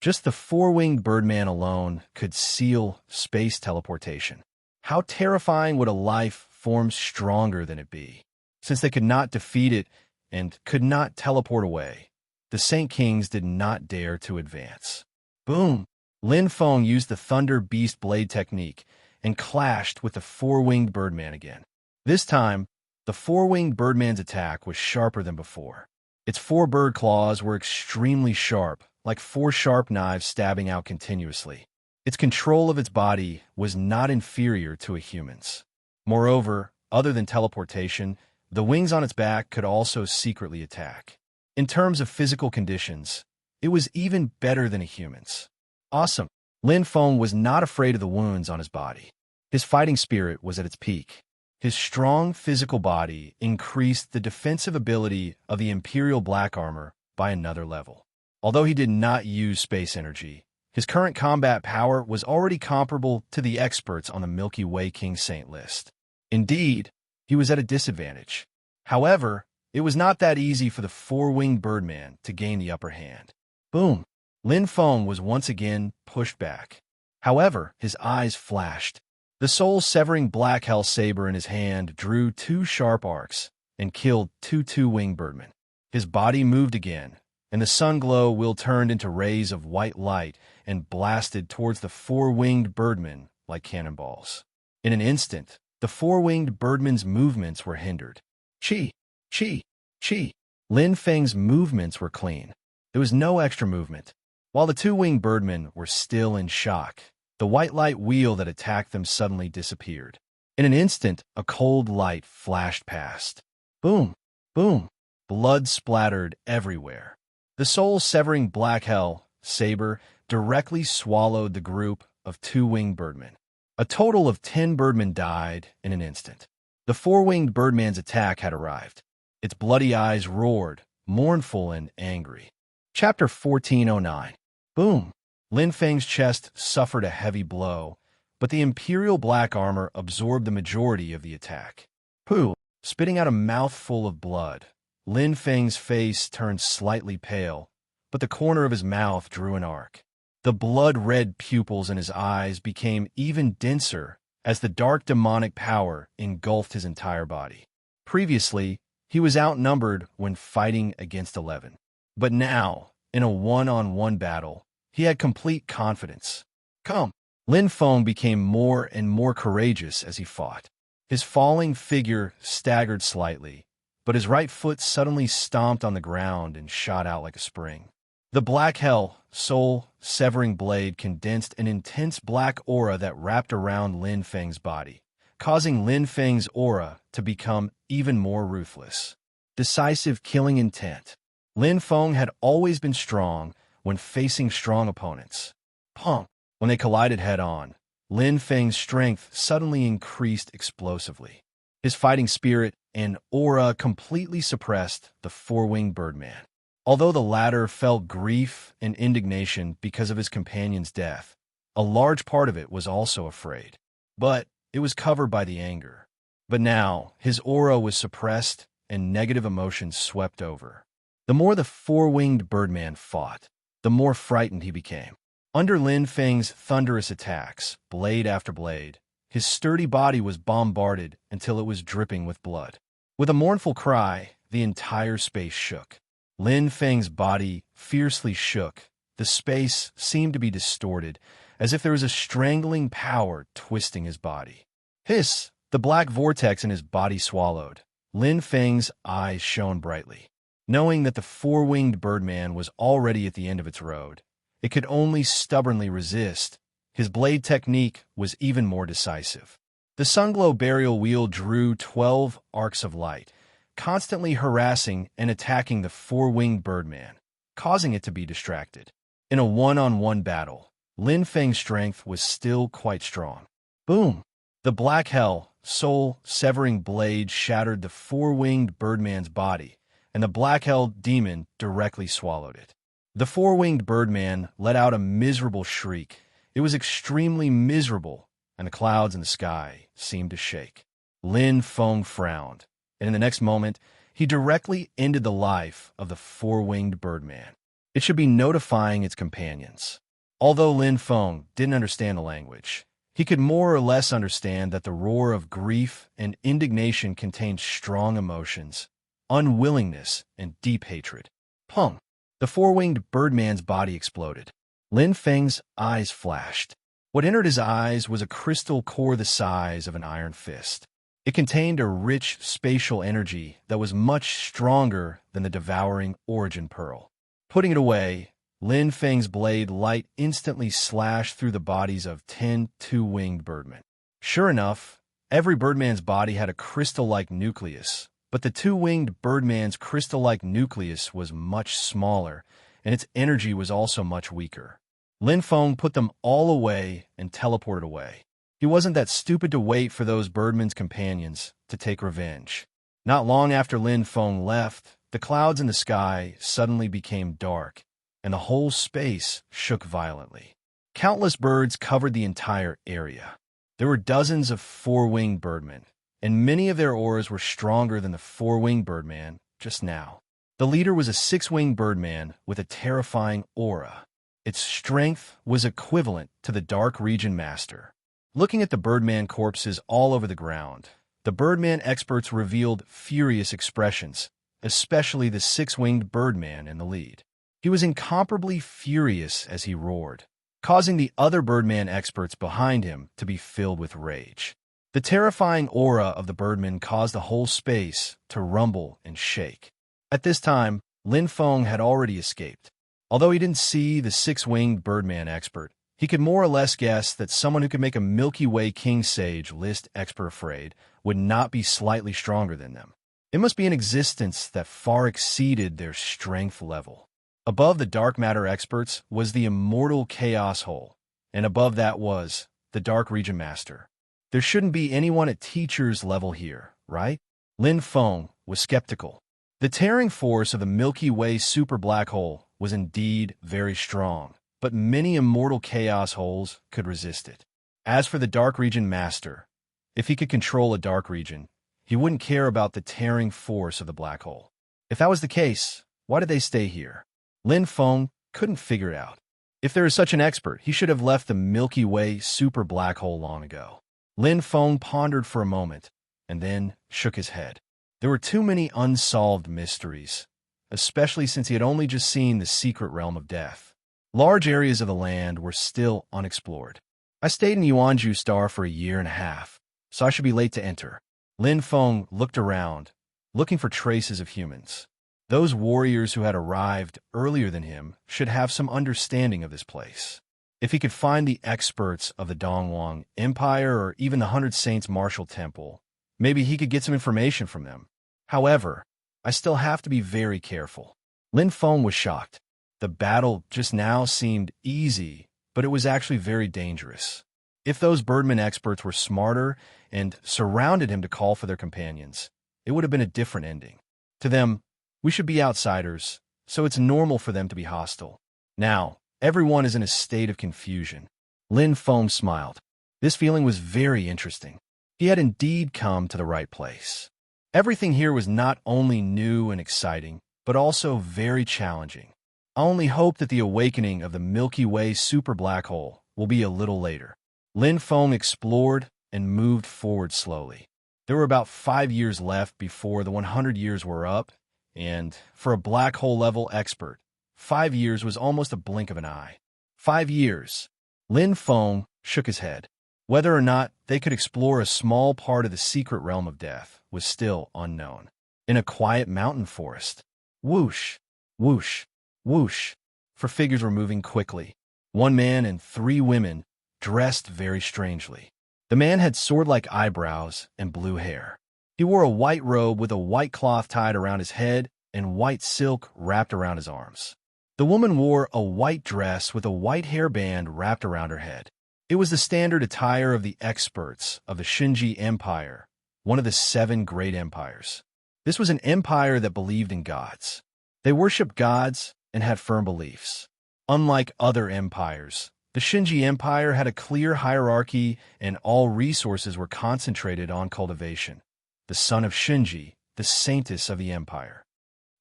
Just the four-winged birdman alone could seal space teleportation. How terrifying would a life form stronger than it be? Since they could not defeat it and could not teleport away, the Saint Kings did not dare to advance. Boom! Lin Feng used the Thunder Beast Blade technique and clashed with the four-winged birdman again. This time, the four-winged birdman's attack was sharper than before. Its four bird claws were extremely sharp, like four sharp knives stabbing out continuously. Its control of its body was not inferior to a human's. Moreover, other than teleportation, the wings on its back could also secretly attack. In terms of physical conditions, it was even better than a human's. Awesome! Lin Feng was not afraid of the wounds on his body. His fighting spirit was at its peak. His strong physical body increased the defensive ability of the Imperial Black Armor by another level. Although he did not use space energy, his current combat power was already comparable to the experts on the Milky Way King Saint list. Indeed, he was at a disadvantage. However, it was not that easy for the four-winged birdman to gain the upper hand. Boom! Lin Feng was once again pushed back. However, his eyes flashed. The soul-severing black hell saber in his hand drew two sharp arcs and killed two-winged birdmen. His body moved again, and the sun glow wheel turned into rays of white light and blasted towards the four-winged birdmen like cannonballs. In an instant, the four-winged birdman's movements were hindered. Chi! Chi! Chi! Lin Feng's movements were clean. There was no extra movement. While the two-winged birdmen were still in shock, the white light wheel that attacked them suddenly disappeared. In an instant, a cold light flashed past. Boom! Boom! Blood splattered everywhere. The soul-severing black hell saber directly swallowed the group of two-winged birdmen. A total of 10 birdmen died in an instant. The four-winged birdman's attack had arrived. Its bloody eyes roared, mournful and angry. Chapter 1409. Boom! Lin Feng's chest suffered a heavy blow, but the Imperial Black Armor absorbed the majority of the attack. Pooh! Spitting out a mouthful of blood, Lin Feng's face turned slightly pale, but the corner of his mouth drew an arc. The blood-red pupils in his eyes became even denser as the dark demonic power engulfed his entire body. Previously, he was outnumbered when fighting against 11. But now, in a one-on-one battle, he had complete confidence. Come! Lin Feng became more and more courageous as he fought. His falling figure staggered slightly, but his right foot suddenly stomped on the ground and shot out like a spring. The black hell, soul-severing blade condensed an intense black aura that wrapped around Lin Feng's body, causing Lin Feng's aura to become even more ruthless. Decisive killing intent. Lin Feng had always been strong when facing strong opponents. Punk. When they collided head-on, Lin Feng's strength suddenly increased explosively. His fighting spirit and aura completely suppressed the four-winged birdman. Although the latter felt grief and indignation because of his companion's death, a large part of it was also afraid. But it was covered by the anger. But now, his aura was suppressed and negative emotions swept over. The more the four-winged birdman fought, the more frightened he became. Under Lin Feng's thunderous attacks, blade after blade, his sturdy body was bombarded until it was dripping with blood. With a mournful cry, the entire space shook. Lin Feng's body fiercely shook. The space seemed to be distorted, as if there was a strangling power twisting his body. Hiss! The black vortex in his body swallowed. Lin Feng's eyes shone brightly. Knowing that the four-winged birdman was already at the end of its road, it could only stubbornly resist. His blade technique was even more decisive. The Sunglow burial wheel drew 12 arcs of light, constantly harassing and attacking the four-winged birdman, causing it to be distracted. In a one-on-one battle, Lin Feng's strength was still quite strong. Boom! The black hell, soul-severing blade shattered the four-winged birdman's body, and the black hell demon directly swallowed it. The four-winged birdman let out a miserable shriek. It was extremely miserable, and the clouds in the sky seemed to shake. Lin Feng frowned, and in the next moment, he directly ended the life of the four-winged birdman. It should be notifying its companions. Although Lin Feng didn't understand the language, he could more or less understand that the roar of grief and indignation contained strong emotions, unwillingness, and deep hatred. Pung! The four-winged birdman's body exploded. Lin Feng's eyes flashed. What entered his eyes was a crystal core the size of an iron fist. It contained a rich spatial energy that was much stronger than the devouring origin pearl. Putting it away, Lin Feng's blade light instantly slashed through the bodies of 10 two-winged birdmen. Sure enough, every birdman's body had a crystal-like nucleus, but the two-winged birdman's crystal-like nucleus was much smaller, and its energy was also much weaker. Lin Feng put them all away and teleported away. He wasn't that stupid to wait for those birdmen's companions to take revenge. Not long after Lin Feng left, the clouds in the sky suddenly became dark, and the whole space shook violently. Countless birds covered the entire area. There were dozens of four-winged birdmen, and many of their auras were stronger than the four-winged birdman just now. The leader was a six-winged birdman with a terrifying aura. Its strength was equivalent to the Dark Region Master. Looking at the birdman corpses all over the ground, the birdman experts revealed furious expressions, especially the six-winged birdman in the lead. He was incomparably furious as he roared, causing the other birdman experts behind him to be filled with rage. The terrifying aura of the birdman caused the whole space to rumble and shake. At this time, Lin Feng had already escaped. Although he didn't see the six-winged birdman expert, he could more or less guess that someone who could make a Milky Way King Sage list expert afraid would not be slightly stronger than them. It must be an existence that far exceeded their strength level. Above the dark matter experts was the immortal Chaos Hole, and above that was the Dark Region Master. There shouldn't be anyone at teacher's level here, right? Lin Feng was skeptical. The tearing force of the Milky Way super black hole was indeed very strong, but many immortal chaos holes could resist it. As for the Dark Region Master, if he could control a dark region, he wouldn't care about the tearing force of the black hole. If that was the case, why did they stay here? Lin Feng couldn't figure it out. If there is such an expert, he should have left the Milky Way super black hole long ago. Lin Feng pondered for a moment, and then shook his head. There were too many unsolved mysteries, especially since he had only just seen the secret realm of death. Large areas of the land were still unexplored. I stayed in Yuanju Star for a year and a half, so I should be late to enter. Lin Feng looked around, looking for traces of humans. Those warriors who had arrived earlier than him should have some understanding of this place. If he could find the experts of the Dongwang Empire or even the 100 Saints Martial Temple, maybe he could get some information from them. However, I still have to be very careful. Lin Feng was shocked. The battle just now seemed easy, but it was actually very dangerous. If those birdman experts were smarter and surrounded him to call for their companions, it would have been a different ending. To them, we should be outsiders, so it's normal for them to be hostile. Now, everyone is in a state of confusion. Lin Feng smiled. This feeling was very interesting. He had indeed come to the right place. Everything here was not only new and exciting, but also very challenging. I only hope that the awakening of the Milky Way super black hole will be a little later. Lin Feng explored and moved forward slowly. There were about 5 years left before the 100 years were up, and for a black hole level expert, 5 years was almost a blink of an eye. 5 years. Lin Feng shook his head. Whether or not they could explore a small part of the secret realm of death was still unknown. In a quiet mountain forest, whoosh, whoosh, whoosh, four figures were moving quickly. 1 man and 3 women, dressed very strangely. The man had sword-like eyebrows and blue hair. He wore a white robe with a white cloth tied around his head and white silk wrapped around his arms. The woman wore a white dress with a white hairband wrapped around her head. It was the standard attire of the experts of the Shinji Empire, one of the 7 great empires. This was an empire that believed in gods. They worshipped gods and had firm beliefs. Unlike other empires, the Shinji Empire had a clear hierarchy and all resources were concentrated on cultivation. The son of Shinji, the saintess of the empire.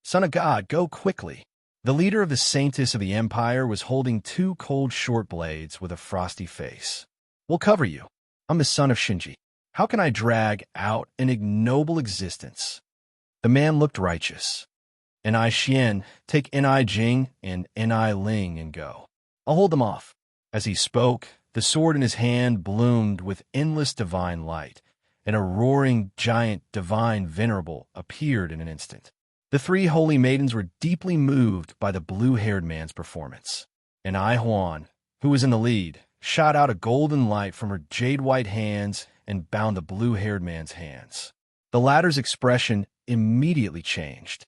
Son of God, go quickly. The leader of the saintess of the empire was holding 2 cold short blades with a frosty face. We'll cover you. I'm the son of Shinji. How can I drag out an ignoble existence? The man looked righteous. Ni Xian, take Ni Jing and Ni Ling and go. I'll hold them off. As he spoke, the sword in his hand bloomed with endless divine light, and a roaring giant divine venerable appeared in an instant. The 3 holy maidens were deeply moved by the blue-haired man's performance. And Ai Huan, who was in the lead, shot out a golden light from her jade-white hands and bound the blue-haired man's hands. The latter's expression immediately changed.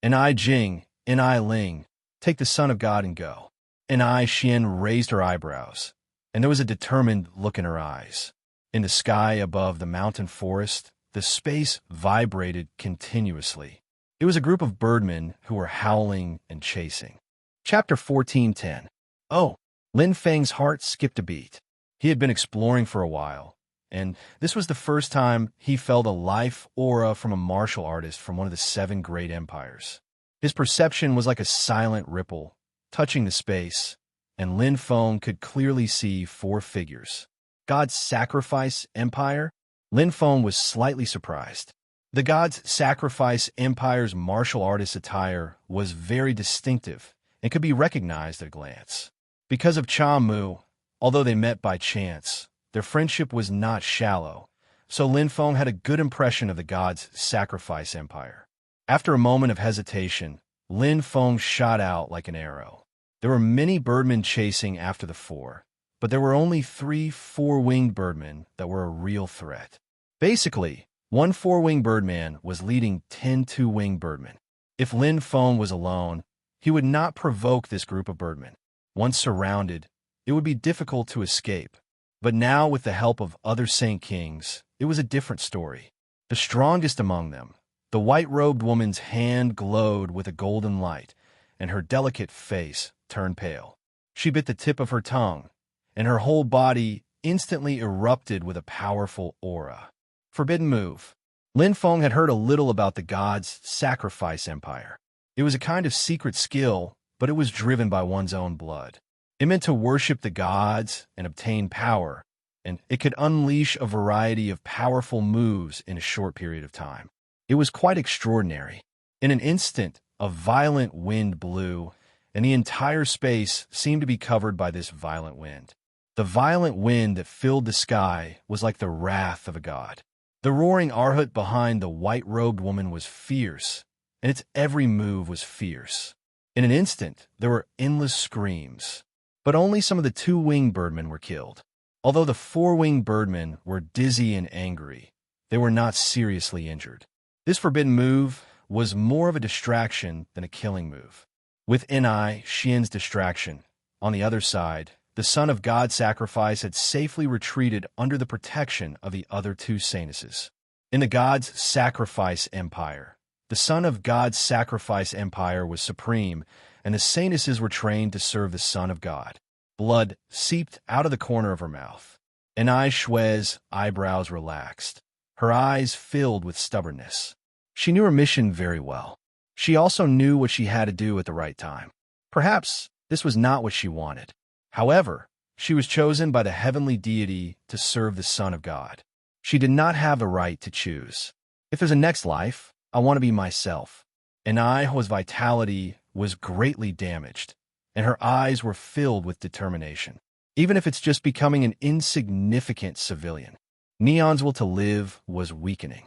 Ni Jing, Ni Ling, take the son of God and go. Ni Xian raised her eyebrows, and there was a determined look in her eyes. In the sky above the mountain forest, the space vibrated continuously. It was a group of birdmen who were howling and chasing. Chapter 14:10. Oh, Lin Feng's heart skipped a beat. He had been exploring for a while, and this was the first time he felt a life aura from a martial artist from one of the 7 great empires. His perception was like a silent ripple, touching the space, and Lin Feng could clearly see 4 figures. God's Sacrifice Empire? Lin Feng was slightly surprised. The God's Sacrifice Empire's martial artist attire was very distinctive and could be recognized at a glance. Because of Cha Mu, although they met by chance, their friendship was not shallow, so Lin Feng had a good impression of the God's Sacrifice Empire. After a moment of hesitation, Lin Feng shot out like an arrow. There were many birdmen chasing after the 4, but there were only 3 4-winged birdmen that were a real threat. Basically, 1 4-winged birdman was leading 10 2-winged birdmen. If Lin Feng was alone, he would not provoke this group of birdmen. Once surrounded, it would be difficult to escape. But now, with the help of other Saint Kings, it was a different story. The strongest among them, the white-robed woman's hand glowed with a golden light, and her delicate face turned pale. She bit the tip of her tongue, and her whole body instantly erupted with a powerful aura. Forbidden move. Lin Feng had heard a little about the God's Sacrifice Empire. It was a kind of secret skill, but it was driven by one's own blood. It meant to worship the gods and obtain power, and it could unleash a variety of powerful moves in a short period of time. It was quite extraordinary. In an instant, a violent wind blew, and the entire space seemed to be covered by this violent wind. The violent wind that filled the sky was like the wrath of a god. The roaring Arhut behind the white-robed woman was fierce, and its every move was fierce. In an instant, there were endless screams. But only some of the two-winged birdmen were killed. Although the four-winged birdmen were dizzy and angry, they were not seriously injured. This forbidden move was more of a distraction than a killing move. With Ni, Xian's distraction, on the other side, the Son of God's sacrifice had safely retreated under the protection of the other two Sanuses. In the God's sacrifice empire, the Son of God's sacrifice empire was supreme, and the Sanuses were trained to serve the Son of God. Blood seeped out of the corner of her mouth. Ni Shui's eyebrows relaxed. Her eyes filled with stubbornness. She knew her mission very well. She also knew what she had to do at the right time. Perhaps this was not what she wanted. However, she was chosen by the heavenly deity to serve the Son of God. She did not have the right to choose. If there's a next life, I want to be myself. Ni's vitality was greatly damaged, and her eyes were filled with determination. Even if it's just becoming an insignificant civilian, Neon's will to live was weakening.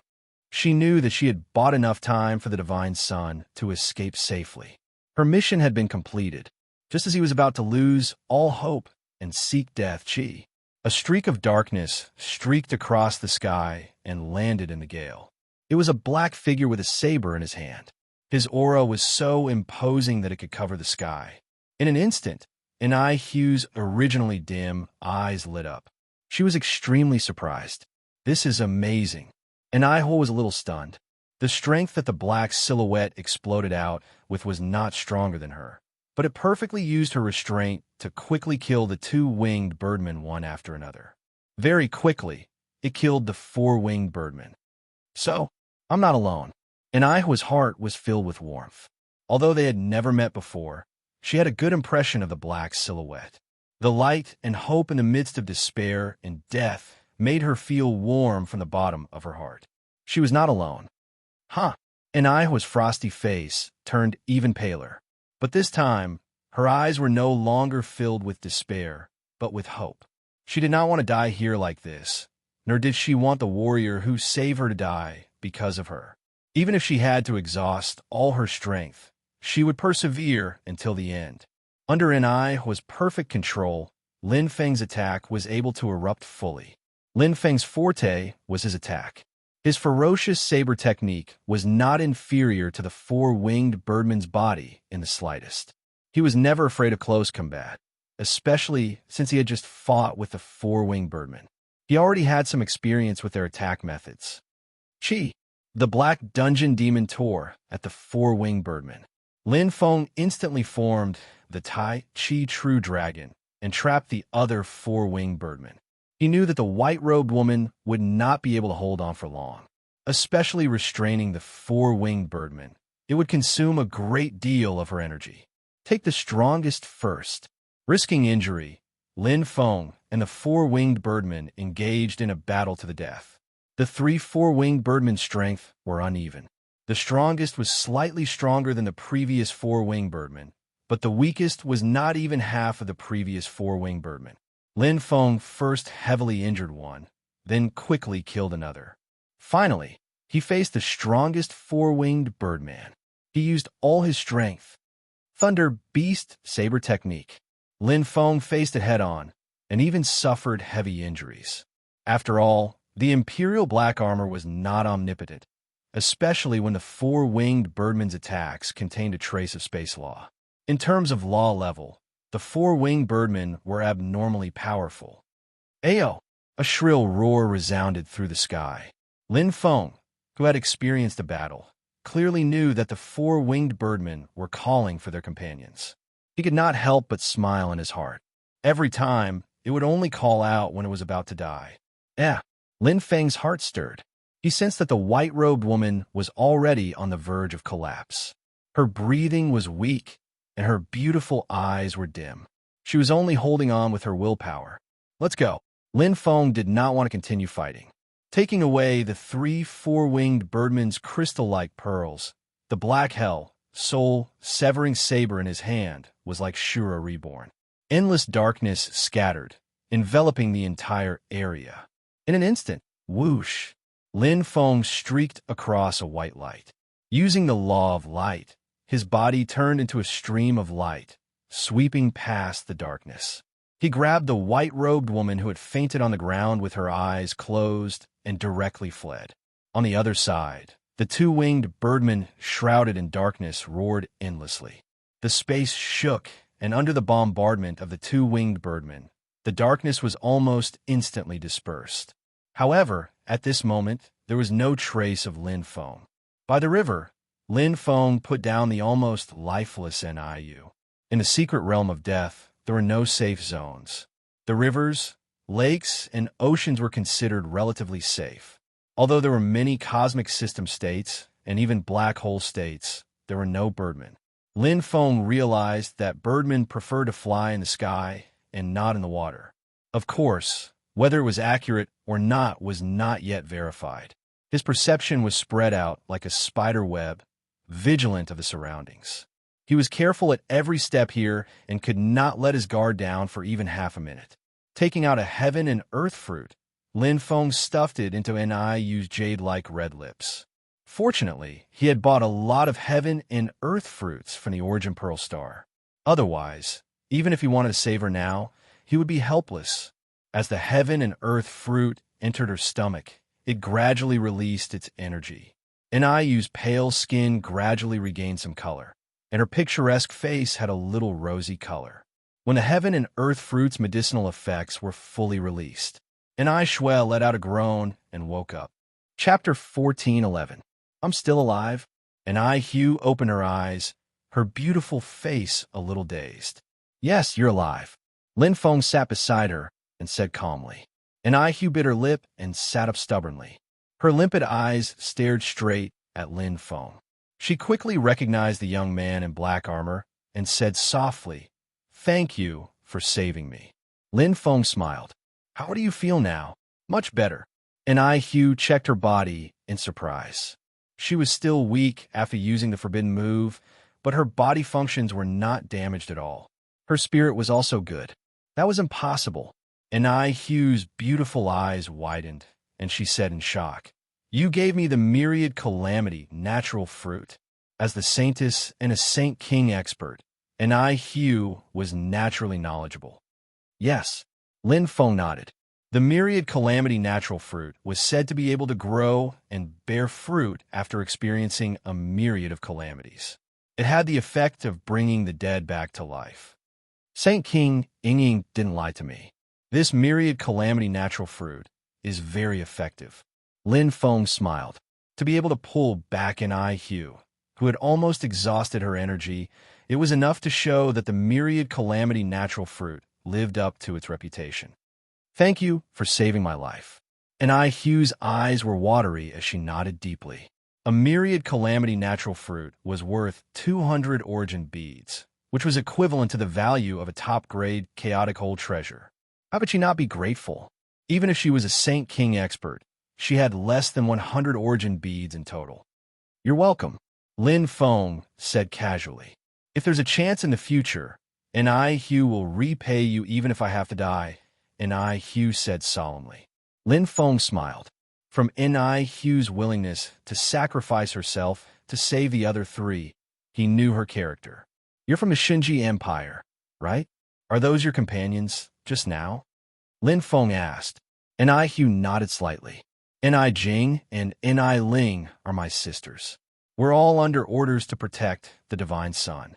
She knew that she had bought enough time for the Divine Son to escape safely. Her mission had been completed, just as he was about to lose all hope and seek death. A streak of darkness streaked across the sky and landed in the gale. It was a black figure with a saber in his hand. His aura was so imposing that it could cover the sky. In an instant, Ni Hu's originally dim eyes lit up. She was extremely surprised. This is amazing. Ni Hu was a little stunned. The strength that the black silhouette exploded out with was not stronger than her, but it perfectly used her restraint to quickly kill the two-winged birdmen one after another. Very quickly, it killed the four-winged birdmen. So, I'm not alone. Ni Hu's heart was filled with warmth. Although they had never met before, she had a good impression of the black silhouette. The light and hope in the midst of despair and death made her feel warm from the bottom of her heart. She was not alone. Ni Hu's frosty face turned even paler. But this time, her eyes were no longer filled with despair, but with hope. She did not want to die here like this, nor did she want the warrior who saved her to die because of her. Even if she had to exhaust all her strength, she would persevere until the end. Under Ni Hu's perfect control, Lin Feng's attack was able to erupt fully. Lin Feng's forte was his attack. His ferocious saber technique was not inferior to the four-winged birdman's body in the slightest. He was never afraid of close combat, especially since he had just fought with the four-winged birdmen. He already had some experience with their attack methods. The black dungeon demon tore at the four-winged birdman. Lin Feng instantly formed the Tai Chi True Dragon and trapped the other four-winged birdman. He knew that the white-robed woman would not be able to hold on for long, especially restraining the four-winged birdman. It would consume a great deal of her energy. Take the strongest first. Risking injury, Lin Feng and the four-winged birdman engaged in a battle to the death. The three four-winged birdmen's strength were uneven. The strongest was slightly stronger than the previous four-winged birdman, but the weakest was not even half of the previous four-winged birdman. Lin Feng first heavily injured one, then quickly killed another. Finally, he faced the strongest four-winged birdman. He used all his strength. Thunder Beast Saber Technique. Lin Feng faced it head-on, and even suffered heavy injuries. After all, the Imperial Black Armor was not omnipotent, especially when the four-winged birdman's attacks contained a trace of space law. In terms of law level, the four-winged birdmen were abnormally powerful. Ayo! A shrill roar resounded through the sky. Lin Feng, who had experienced a battle, clearly knew that the four-winged birdmen were calling for their companions. He could not help but smile in his heart. Every time, it would only call out when it was about to die. Lin Feng's heart stirred. He sensed that the white-robed woman was already on the verge of collapse. Her breathing was weak, and her beautiful eyes were dim. She was only holding on with her willpower. Let's go. Lin Feng did not want to continue fighting. Taking away the three four-winged birdmen's crystal-like pearls, the black hell, soul-severing saber in his hand was like Shura reborn. Endless darkness scattered, enveloping the entire area. In an instant, whoosh, Lin Feng streaked across a white light. Using the law of light, his body turned into a stream of light, sweeping past the darkness. He grabbed the white-robed woman who had fainted on the ground with her eyes closed and directly fled. On the other side, the two-winged birdman, shrouded in darkness, roared endlessly. The space shook, and under the bombardment of the two-winged birdmen, the darkness was almost instantly dispersed. However, at this moment, there was no trace of Lin Feng. By the river, Lin Feng put down the almost lifeless Niu. In the secret realm of death, there were no safe zones. The rivers, lakes, and oceans were considered relatively safe. Although there were many cosmic system states, and even black hole states, there were no birdmen. Lin Feng realized that birdmen prefer to fly in the sky and not in the water. Of course, whether it was accurate or not was not yet verified. His perception was spread out like a spider web, vigilant of the surroundings. He was careful at every step here and could not let his guard down for even half a minute. Taking out a heaven and earth fruit, Lin Feng stuffed it into Niu's jade-like red lips. Fortunately, he had bought a lot of heaven and earth fruits from the Origin Pearl Star. Otherwise, even if he wanted to save her now, he would be helpless. As the heaven and earth fruit entered her stomach, it gradually released its energy. Niu's pale skin gradually regained some color, and her picturesque face had a little rosy color. When the heaven and earth fruit's medicinal effects were fully released, Shui let out a groan and woke up. Chapter 14:11. I'm still alive. Hugh opened her eyes, her beautiful face a little dazed. Yes, you're alive. Lin Feng sat beside her and said calmly. Hugh bit her lip and sat up stubbornly. Her limpid eyes stared straight at Lin Feng. She quickly recognized the young man in black armor and said softly, "Thank you for saving me." Lin Feng smiled. "How do you feel now?" "Much better." Hugh checked her body in surprise. She was still weak after using the forbidden move, but her body functions were not damaged at all. Her spirit was also good. That was impossible. Hugh's beautiful eyes widened, and she said in shock, "You gave me the myriad calamity natural fruit." As the saintess and a Saint King expert, Hugh was naturally knowledgeable. Yes, Lin Feng nodded. The myriad calamity natural fruit was said to be able to grow and bear fruit after experiencing a myriad of calamities. It had the effect of bringing the dead back to life. Saint King Ying didn't lie to me. This myriad calamity natural fruit is very effective. Lin Feng smiled. To be able to pull back Hugh, who had almost exhausted her energy, it was enough to show that the myriad calamity natural fruit lived up to its reputation. "Thank you for saving my life." Hugh's eyes were watery as she nodded deeply. A myriad calamity natural fruit was worth 200 origin beads, which was equivalent to the value of a top-grade chaotic hole treasure. How could she not be grateful? Even if she was a Saint King expert, she had less than 100 origin beads in total. "You're welcome," Lin Feng said casually. "If there's a chance in the future, Hugh will repay you even if I have to die," Hugh said solemnly. Lin Feng smiled. From Hugh's willingness to sacrifice herself to save the other three, he knew her character. "You're from the Shinji Empire, right? Are those your companions just now?" Lin Feng asked. Hugh nodded slightly. Jing and Ling are my sisters. We're all under orders to protect the Divine Sun."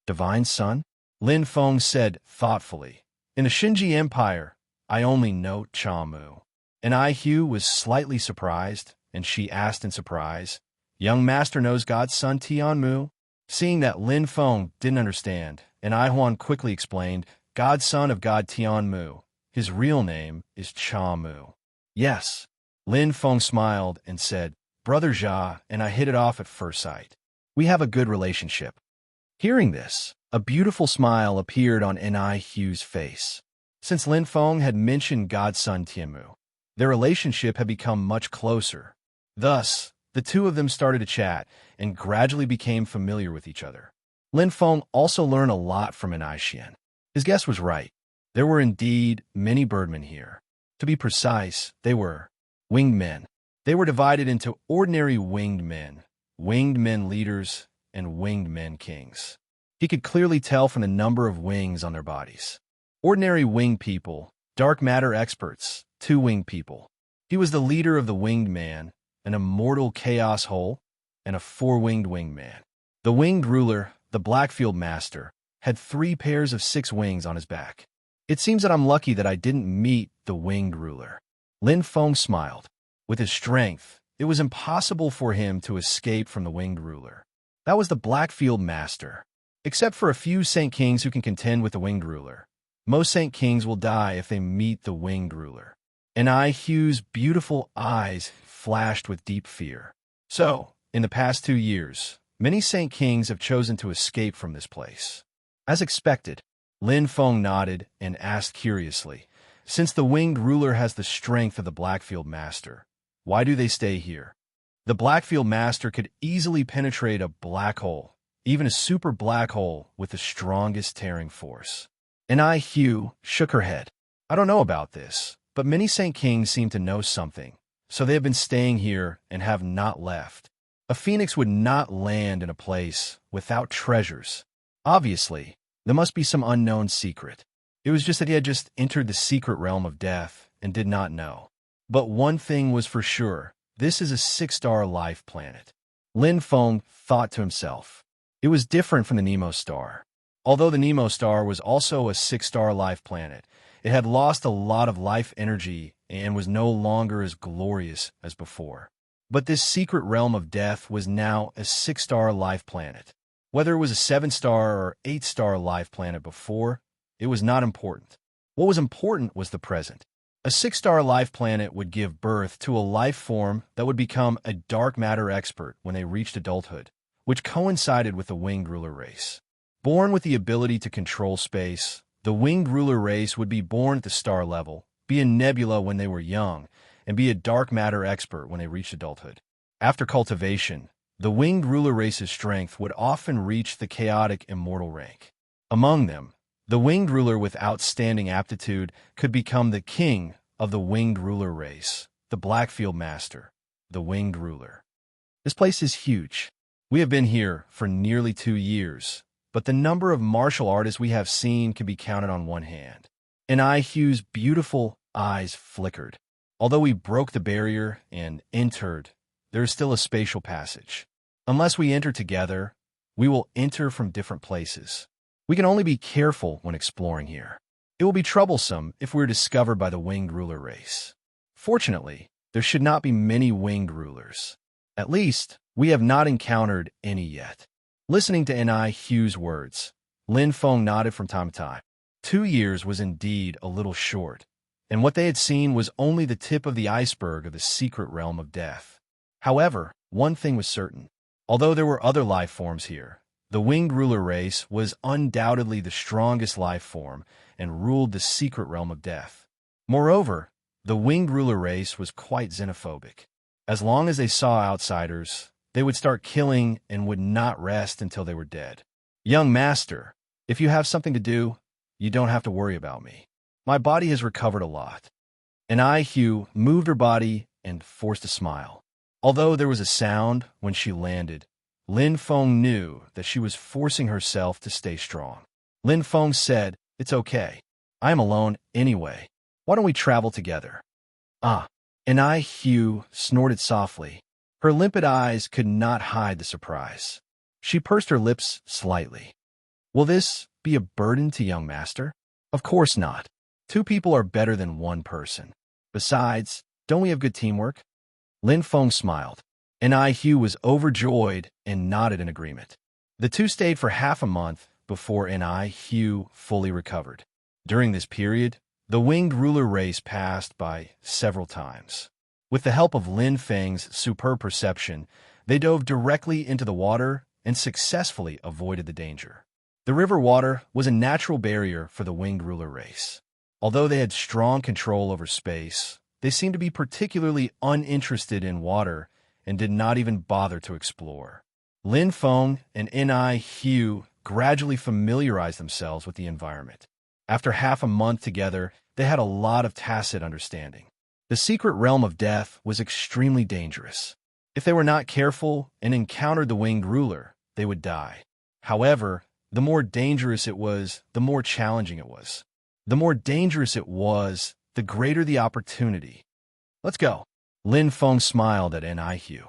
"Divine Sun?" Lin Feng said thoughtfully. "In the Shinji Empire, I only know Chamu." Hugh was slightly surprised, and she asked in surprise, "Young master knows God's son Tianmu?" Seeing that Lin Feng didn't understand, Huan quickly explained, "God's son of God Tianmu. His real name is Chamu." "Yes." Lin Feng smiled and said, "Brother Jia and I hit it off at first sight. We have a good relationship." Hearing this, a beautiful smile appeared on Hugh's face. Since Lin Feng had mentioned God's son Tianmu, their relationship had become much closer. Thus, the two of them started to chat and gradually became familiar with each other. Lin Feng also learned a lot from Xian. His guess was right. There were indeed many birdmen here. To be precise, they were winged men. They were divided into ordinary winged men, winged men leaders, and winged men kings. He could clearly tell from the number of wings on their bodies. Ordinary winged people, dark matter experts, two-winged people. He was the leader of the winged man, an immortal chaos whole, and a four-winged winged man. The winged ruler, the Blackfield Master, had 3 pairs of 6 wings on his back. It seems that I'm lucky that I didn't meet the winged ruler. Lin Feng smiled. With his strength, it was impossible for him to escape from the winged ruler. That was the Blackfield Master. Except for a few Saint Kings who can contend with the winged ruler. Most Saint Kings will die if they meet the winged ruler. And Hugh's beautiful eyes flashed with deep fear. So, in the past 2 years, many Saint Kings have chosen to escape from this place. As expected, Lin Feng nodded and asked curiously, since the winged ruler has the strength of the Blackfield Master, why do they stay here? The Blackfield Master could easily penetrate a black hole, even a super black hole with the strongest tearing force. And Hugh shook her head. I don't know about this, but many Saint Kings seem to know something, so they have been staying here and have not left. A phoenix would not land in a place without treasures. Obviously, there must be some unknown secret. It was just that he had just entered the secret realm of death and did not know. But one thing was for sure, this is a 6-star life planet. Lin Feng thought to himself. It was different from the Nemo star. Although the Nemo star was also a 6-star life planet, it had lost a lot of life energy and was no longer as glorious as before. But this secret realm of death was now a 6-star life planet. Whether it was a 7-star or 8-star life planet before, it was not important. What was important was the present. A 6-star life planet would give birth to a life form that would become a dark matter expert when they reached adulthood, which coincided with the winged ruler race. Born with the ability to control space, the winged ruler race would be born at the star level, be a nebula when they were young, and be a dark matter expert when they reached adulthood. After cultivation, the winged ruler race's strength would often reach the chaotic immortal rank. Among them, the winged ruler with outstanding aptitude could become the king of the winged ruler race, the Blackfield Master, the winged ruler. This place is huge. We have been here for nearly 2 years, but the number of martial artists we have seen can be counted on one hand. And Hugh's beautiful eyes flickered. Although we broke the barrier and entered, there is still a spatial passage. Unless we enter together, we will enter from different places. We can only be careful when exploring here. It will be troublesome if we're discovered by the winged ruler race. Fortunately, there should not be many winged rulers. At least, we have not encountered any yet. Listening to Hugh's words, Lin Feng nodded from time to time. 2 years was indeed a little short, and what they had seen was only the tip of the iceberg of the secret realm of death. However, one thing was certain. Although there were other life forms here, the winged ruler race was undoubtedly the strongest life form and ruled the secret realm of death. Moreover, the winged ruler race was quite xenophobic. As long as they saw outsiders, they would start killing and would not rest until they were dead. Young master, if you have something to do, you don't have to worry about me. My body has recovered a lot. And Hugh moved her body and forced a smile. Although there was a sound when she landed, Lin Feng knew that she was forcing herself to stay strong. Lin Feng said, "It's okay. I am alone anyway. Why don't we travel together?" And Hugh snorted softly. Her limpid eyes could not hide the surprise. She pursed her lips slightly. Will this be a burden to young master? Of course not. 2 people are better than 1 person. Besides, don't we have good teamwork? Lin Feng smiled, and Hugh was overjoyed and nodded in agreement. The 2 stayed for half a month before Hugh fully recovered. During this period, the winged ruler race passed by several times. With the help of Lin Feng's superb perception, they dove directly into the water and successfully avoided the danger. The river water was a natural barrier for the winged ruler race. Although they had strong control over space, they seemed to be particularly uninterested in water and did not even bother to explore. Lin Feng and Hugh gradually familiarized themselves with the environment. After half a month together, they had a lot of tacit understanding. The secret realm of death was extremely dangerous. If they were not careful and encountered the winged ruler, they would die. However, the more dangerous it was, the more challenging it was. The more dangerous it was, the greater the opportunity. Let's go. Lin Feng smiled at Nihu.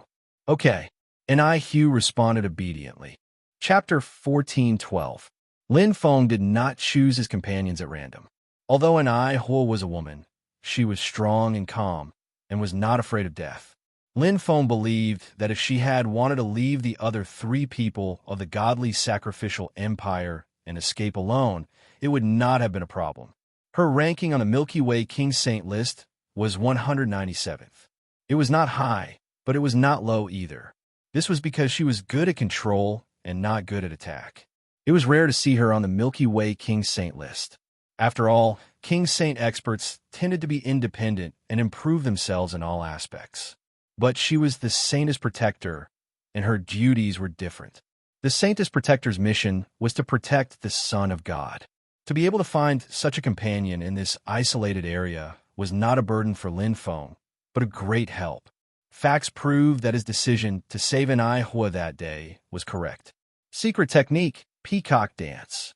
Okay. Nihu responded obediently. Chapter 14:12. Lin Feng did not choose his companions at random. Although Nihu was a woman, she was strong and calm, and was not afraid of death. Lin Feng believed that if she had wanted to leave the other three people of the godly sacrificial empire and escape alone, it would not have been a problem. Her ranking on the Milky Way King Saint list was 197th. It was not high, but it was not low either. This was because she was good at control and not good at attack. It was rare to see her on the Milky Way King Saint list. After all, King Saint experts tended to be independent and improve themselves in all aspects. But she was the Saintess Protector, and her duties were different. The Saintess Protector's mission was to protect the Son of God. To be able to find such a companion in this isolated area was not a burden for Lin Feng, but a great help. Facts proved that his decision to save Nihu that day was correct. Secret technique, peacock dance.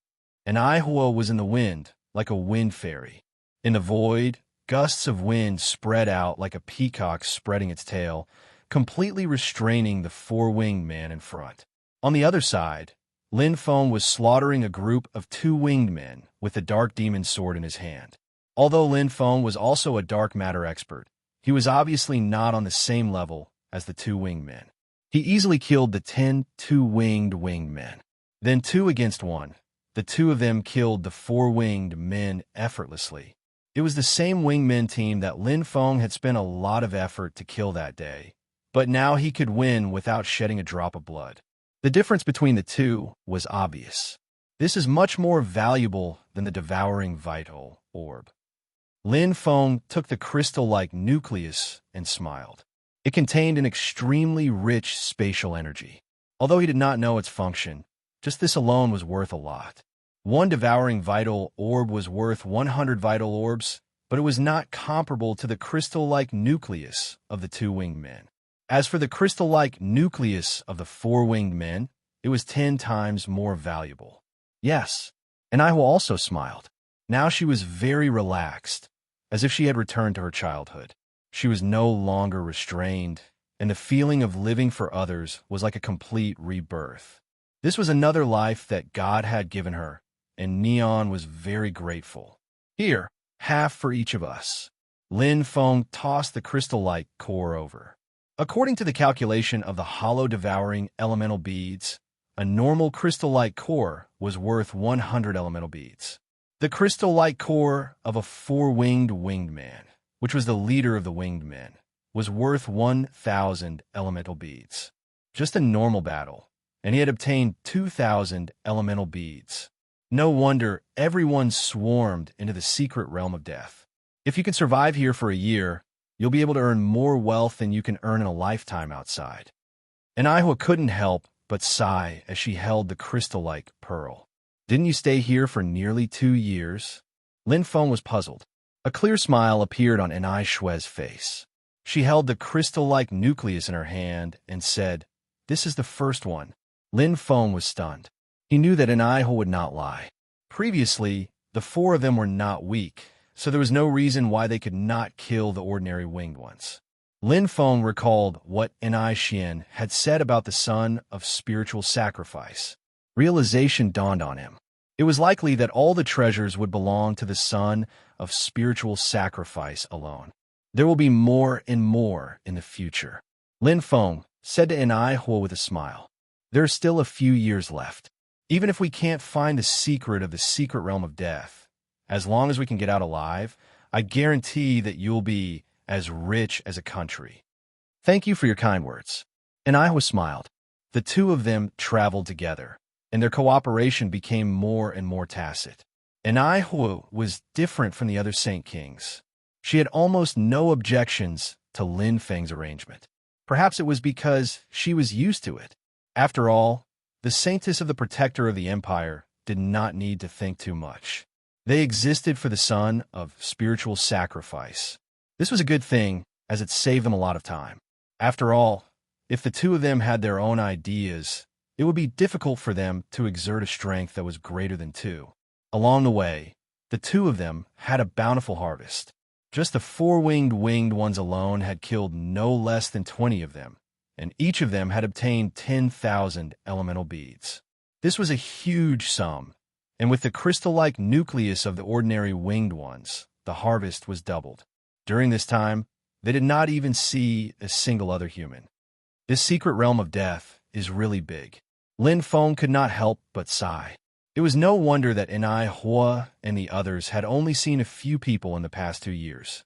Nihu was in the wind, like a wind fairy. In the void, gusts of wind spread out like a peacock spreading its tail, completely restraining the four-winged man in front. On the other side, Lin Feng was slaughtering a group of two-winged men with the dark demon sword in his hand. Although Lin Feng was also a dark matter expert, he was obviously not on the same level as the two-winged men. He easily killed the 10 two-winged men. Then 2 against 1, the 2 of them killed the four-winged men effortlessly. It was the same wingmen team that Lin Feng had spent a lot of effort to kill that day, but now he could win without shedding a drop of blood. The difference between the two was obvious. This is much more valuable than the devouring vital orb. Lin Feng took the crystal-like nucleus and smiled. It contained an extremely rich spatial energy. Although he did not know its function, just this alone was worth a lot. One devouring vital orb was worth 100 vital orbs, but it was not comparable to the crystal-like nucleus of the two-winged men. As for the crystal-like nucleus of the four-winged men, it was 10 times more valuable. Yes, Nihu also smiled. Now she was very relaxed, as if she had returned to her childhood. She was no longer restrained, and the feeling of living for others was like a complete rebirth. This was another life that God had given her, and Neon was very grateful. Here, half for each of us. Lin Feng tossed the crystal-like core over. According to the calculation of the hollow-devouring elemental beads, a normal crystal-like core was worth 100 elemental beads. The crystal-like core of a four-winged man, which was the leader of the winged men, was worth 1,000 elemental beads. Just a normal battle, and he had obtained 2,000 elemental beads. No wonder everyone swarmed into the secret realm of death. If you can survive here for a year, you'll be able to earn more wealth than you can earn in a lifetime outside. And Nihu couldn't help but sigh as she held the crystal-like pearl. Didn't you stay here for nearly 2 years? Lin Feng was puzzled. A clear smile appeared on Nihu's face. She held the crystal-like nucleus in her hand and said, "This is the first one." Lin Feng was stunned. He knew that Nihu would not lie. Previously, the 4 of them were not weak, so there was no reason why they could not kill the ordinary winged ones. Lin Feng recalled what Nihu had said about the son of spiritual sacrifice. Realization dawned on him. It was likely that all the treasures would belong to the son of spiritual sacrifice alone. There will be more and more in the future. Lin Feng said to Nihu with a smile, "There are still a few years left. Even if we can't find the secret of the secret realm of death, as long as we can get out alive, I guarantee that you'll be as rich as a country." "Thank you for your kind words." Nihu smiled. The 2 of them traveled together, and their cooperation became more and more tacit. Nihu was different from the other Saint Kings. She had almost no objections to Lin Feng's arrangement. Perhaps it was because she was used to it. After all, the Saintess of the Protector of the Empire did not need to think too much. They existed for the son of spiritual sacrifice. This was a good thing, as it saved them a lot of time. After all, If the two of them had their own ideas, it would be difficult for them to exert a strength that was greater than two. Along the way, the two of them had a bountiful harvest. Just the four-winged winged ones alone had killed no less than 20 of them, and each of them had obtained 10,000 elemental beads. This was a huge sum, and with the crystal-like nucleus of the ordinary winged ones, the harvest was doubled. During this time, they did not even see a single other human. This secret realm of death is really big. Lin Feng could not help but sigh. It was no wonder that Enai Hua and the others had only seen a few people in the past 2 years.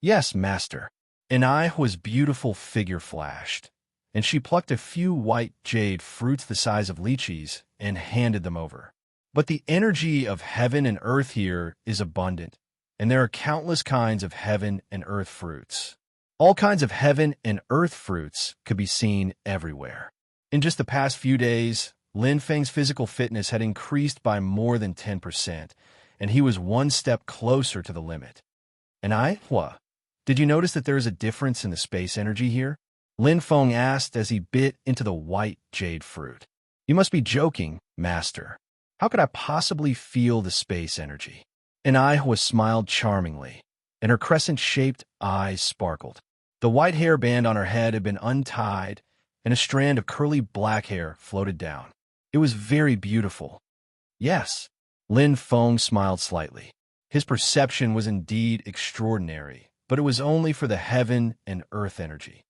Yes, master. Enai Hua's beautiful figure flashed, and she plucked a few white jade fruits the size of lychees and handed them over. But the energy of heaven and earth here is abundant, and there are countless kinds of heaven and earth fruits. All kinds of heaven and earth fruits could be seen everywhere. In just the past few days, Lin Feng's physical fitness had increased by more than 10%, and he was one step closer to the limit. Enai Hua, did you notice that there is a difference in the space energy here? Lin Feng asked as he bit into the white jade fruit. You must be joking, master. How could I possibly feel the space energy? Enai Hua smiled charmingly, and her crescent-shaped eyes sparkled. The white hairband on her head had been untied, and a strand of curly black hair floated down. It was very beautiful. Yes, Lin Feng smiled slightly. His perception was indeed extraordinary, but it was only for the heaven and earth energy.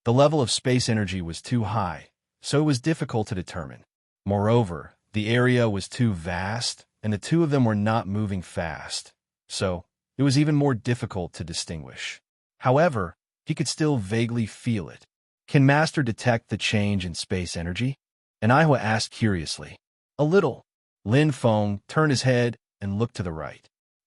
The level of space energy was too high, so it was difficult to determine. Moreover, the area was too vast, and the two of them were not moving fast, so it was even more difficult to distinguish. However, he could still vaguely feel it. Can Master detect the change in space energy? Enai Hua asked curiously. A little. Lin Feng turned his head and looked to the right.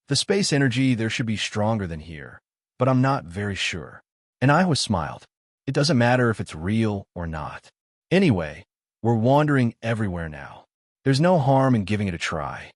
The space energy there should be stronger than here, but I'm not very sure. Enai Hua smiled. It doesn't matter if it's real or not. Anyway, we're wandering everywhere now. There's no harm in giving it a try.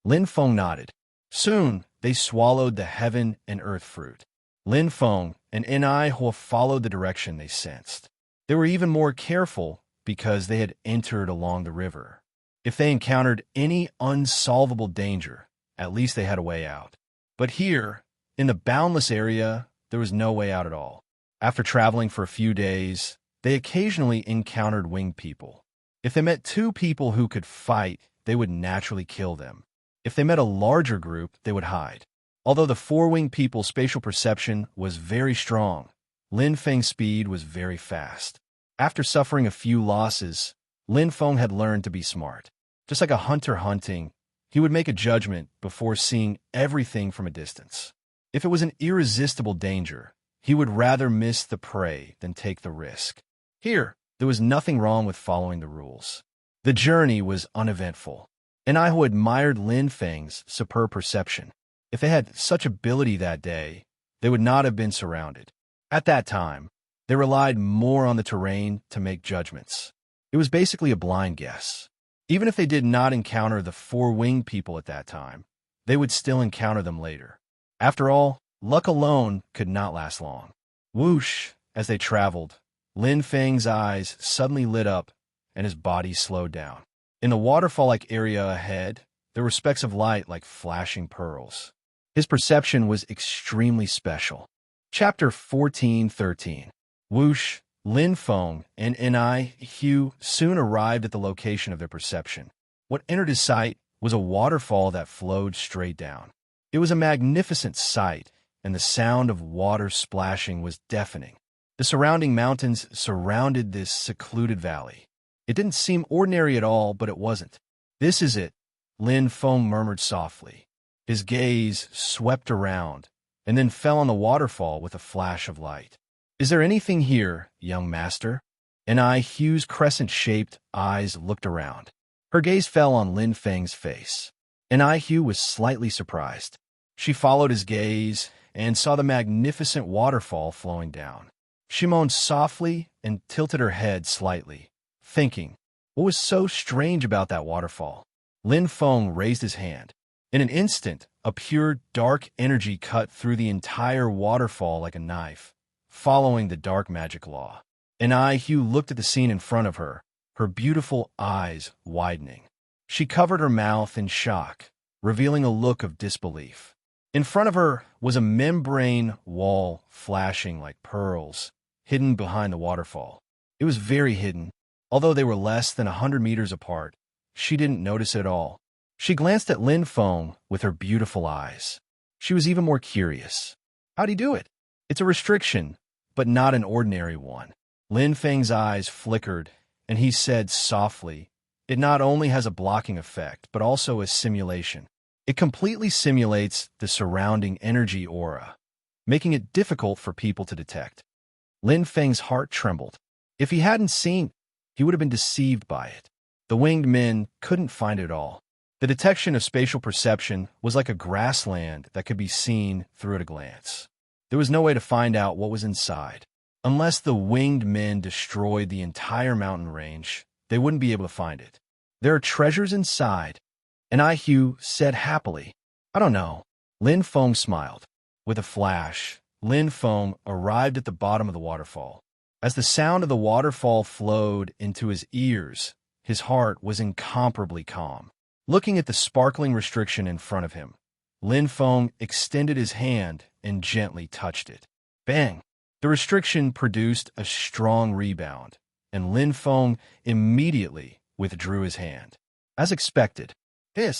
Lin Feng nodded. Soon, they swallowed the heaven and earth fruit. Lin Feng and Enai Hua followed the direction they sensed. They were even more careful because they had entered along the river. If they encountered any unsolvable danger, at least they had a way out. But here, in the boundless area, there was no way out at all. After traveling for a few days, they occasionally encountered winged people. If they met two people who could fight, they would naturally kill them. If they met a larger group, they would hide. Although the four-winged people's spatial perception was very strong, Lin Feng's speed was very fast. After suffering a few losses, Lin Feng had learned to be smart. Just like a hunter hunting, he would make a judgment before seeing everything from a distance. If it was an irresistible danger, he would rather miss the prey than take the risk. Here, there was nothing wrong with following the rules. The journey was uneventful, and I who admired Lin Feng's superb perception. If they had such ability that day, they would not have been surrounded. At that time, they relied more on the terrain to make judgments. It was basically a blind guess. Even if they did not encounter the four-winged people at that time, they would still encounter them later. After all, luck alone could not last long. Whoosh! As they traveled, Lin Feng's eyes suddenly lit up and his body slowed down. In the waterfall-like area ahead, there were specks of light like flashing pearls. His perception was extremely special. Chapter 14:13. Whoosh! Lin Feng and Enai Hua soon arrived at the location of their perception. What entered his sight was a waterfall that flowed straight down. It was a magnificent sight, and the sound of water splashing was deafening. The surrounding mountains surrounded this secluded valley. It didn't seem ordinary at all, but it wasn't. This is it, Lin Feng murmured softly. His gaze swept around, and then fell on the waterfall with a flash of light. Is there anything here, young master? Enai Hua's crescent-shaped eyes looked around. Her gaze fell on Lin Feng's face. Enai Hua was slightly surprised. She followed his gaze and saw the magnificent waterfall flowing down. She moaned softly and tilted her head slightly, thinking, what was so strange about that waterfall? Lin Feng raised his hand. In an instant, a pure, dark energy cut through the entire waterfall like a knife, following the dark magic law. And Hugh looked at the scene in front of her, her beautiful eyes widening. She covered her mouth in shock, revealing a look of disbelief. In front of her was a membrane wall flashing like pearls, hidden behind the waterfall. It was very hidden. Although they were less than 100 meters apart, she didn't notice it at all. She glanced at Lin Feng with her beautiful eyes. She was even more curious. How'd he do it? It's a restriction, but not an ordinary one. Lin Feng's eyes flickered, and he said softly, "It not only has a blocking effect, but also a simulation. It completely simulates the surrounding energy aura, making it difficult for people to detect." Lin Feng's heart trembled. If he hadn't seen, he would have been deceived by it. The winged men couldn't find it all. The detection of spatial perception was like a grassland that could be seen through at a glance. There was no way to find out what was inside. Unless the winged men destroyed the entire mountain range, they wouldn't be able to find it. "There are treasures inside," and Hugh said happily. "I don't know." Lin Feng smiled. With a flash, Lin Feng arrived at the bottom of the waterfall. As the sound of the waterfall flowed into his ears, his heart was incomparably calm. Looking at the sparkling restriction in front of him, Lin Feng extended his hand and gently touched it. Bang! The restriction produced a strong rebound, and Lin Feng immediately withdrew his hand. As expected, a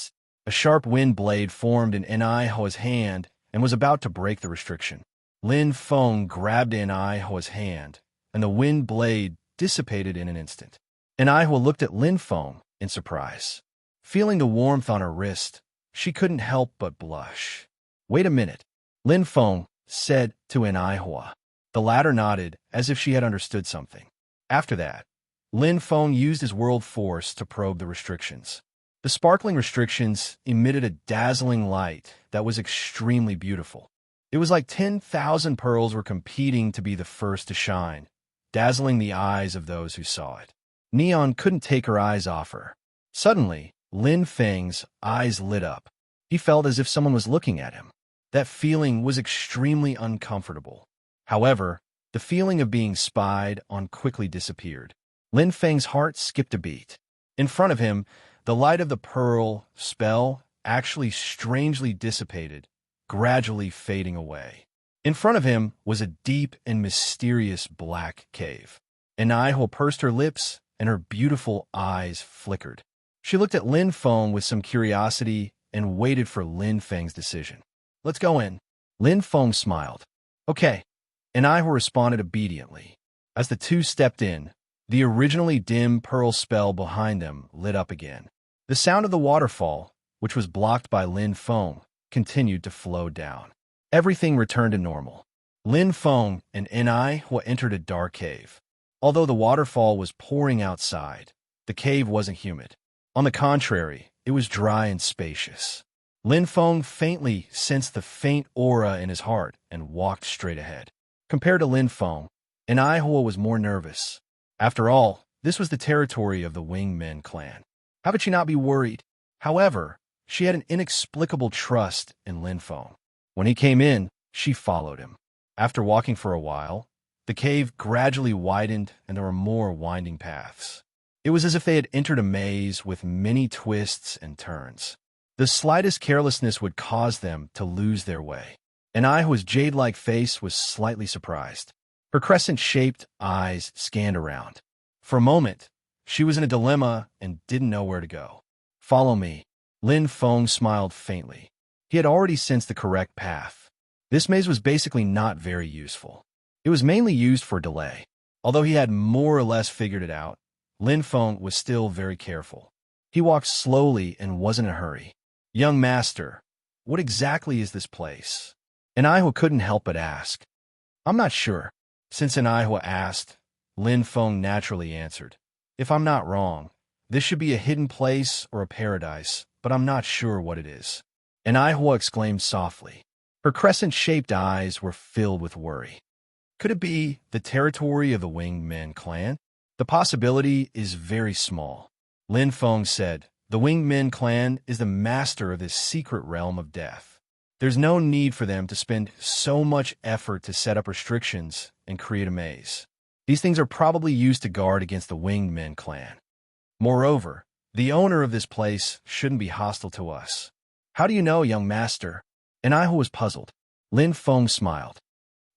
sharp wind blade formed in Hua's hand and was about to break the restriction. Lin Feng grabbed Hua's hand, and the wind blade dissipated in an instant. Hua looked at Lin Feng in surprise. Feeling the warmth on her wrist, she couldn't help but blush. "Wait a minute," Lin Feng said to Hua. The latter nodded as if she had understood something. After that, Lin Feng used his world force to probe the restrictions. The sparkling restrictions emitted a dazzling light that was extremely beautiful. It was like 10,000 pearls were competing to be the first to shine, dazzling the eyes of those who saw it. Neon couldn't take her eyes off her. Suddenly, Lin Feng's eyes lit up. He felt as if someone was looking at him. That feeling was extremely uncomfortable. However, the feeling of being spied on quickly disappeared. Lin Feng's heart skipped a beat. In front of him, the light of the pearl spell actually strangely dissipated, gradually fading away. In front of him was a deep and mysterious black cave. Hua pursed her lips, and her beautiful eyes flickered. She looked at Lin Feng with some curiosity and waited for Lin Feng's decision. "Let's go in." Lin Feng smiled. "Okay." Hua responded obediently. As the two stepped in, the originally dim pearl spell behind them lit up again. The sound of the waterfall, which was blocked by Lin Feng, continued to flow down. Everything returned to normal. Lin Feng and Hua entered a dark cave. Although the waterfall was pouring outside, the cave wasn't humid. On the contrary, it was dry and spacious. Lin Feng faintly sensed the faint aura in his heart and walked straight ahead. Compared to Lin Feng, Hua was more nervous. After all, this was the territory of the Winged Men clan. How could she not be worried? However, she had an inexplicable trust in Lin Feng. When he came in, she followed him. After walking for a while, the cave gradually widened and there were more winding paths. It was as if they had entered a maze with many twists and turns. The slightest carelessness would cause them to lose their way. Hua's jade-like face was slightly surprised. Her crescent-shaped eyes scanned around. For a moment, she was in a dilemma and didn't know where to go. "Follow me." Lin Feng smiled faintly. He had already sensed the correct path. This maze was basically not very useful. It was mainly used for delay. Although he had more or less figured it out, Lin Feng was still very careful. He walked slowly and wasn't in a hurry. "Young master, what exactly is this place?" Hua couldn't help but ask. "I'm not sure." Since Hua asked, Lin Feng naturally answered. "If I'm not wrong, this should be a hidden place or a paradise, but I'm not sure what it is." Hua exclaimed softly. Her crescent-shaped eyes were filled with worry. Could it be the territory of the Winged Men clan? "The possibility is very small," Lin Feng said. "The Winged Men clan is the master of this secret realm of death. There's no need for them to spend so much effort to set up restrictions and create a maze. These things are probably used to guard against the winged men clan. Moreover, the owner of this place shouldn't be hostile to us. How do you know, young master? And I was puzzled. Lin Feng smiled.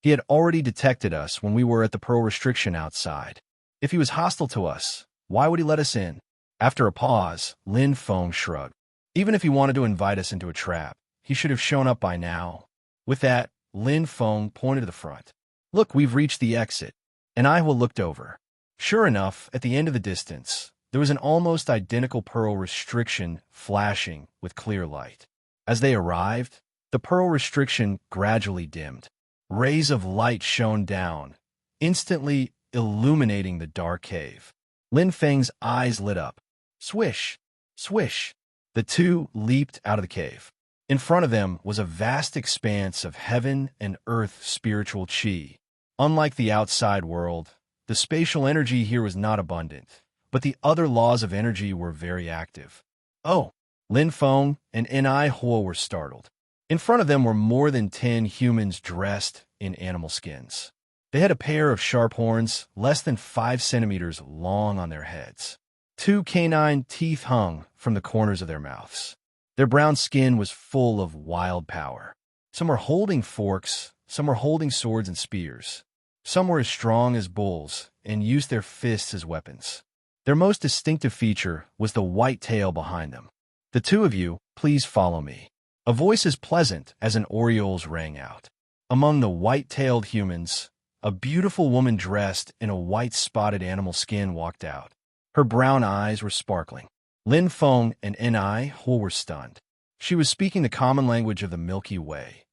He had already detected us when we were at the pearl restriction outside. If he was hostile to us, why would he let us in? After a pause, Lin Feng shrugged. Even if he wanted to invite us into a trap, he should have shown up by now. With that, Lin Feng pointed to the front. Look, we've reached the exit. And Ihua looked over. Sure enough, at the end of the distance, there was an almost identical pearl restriction flashing with clear light. As they arrived, the pearl restriction gradually dimmed. Rays of light shone down, instantly illuminating the dark cave. Lin Feng's eyes lit up. Swish! Swish! The two leaped out of the cave. In front of them was a vast expanse of heaven and earth spiritual qi. Unlike the outside world, the spatial energy here was not abundant, but the other laws of energy were very active. Oh! Lin Feng and Hua were startled. In front of them were more than 10 humans dressed in animal skins. They had a pair of sharp horns less than 5 centimeters long on their heads. 2 canine teeth hung from the corners of their mouths. Their brown skin was full of wild power. Some were holding forks, some were holding swords and spears. Some were as strong as bulls and used their fists as weapons. Their most distinctive feature was the white tail behind them. The two of you, please follow me. A voice as pleasant as an oriole's rang out. Among the white-tailed humans, a beautiful woman dressed in a white-spotted animal skin walked out. Her brown eyes were sparkling. Lin Feng and Hua were stunned. She was speaking the common language of the Milky Way.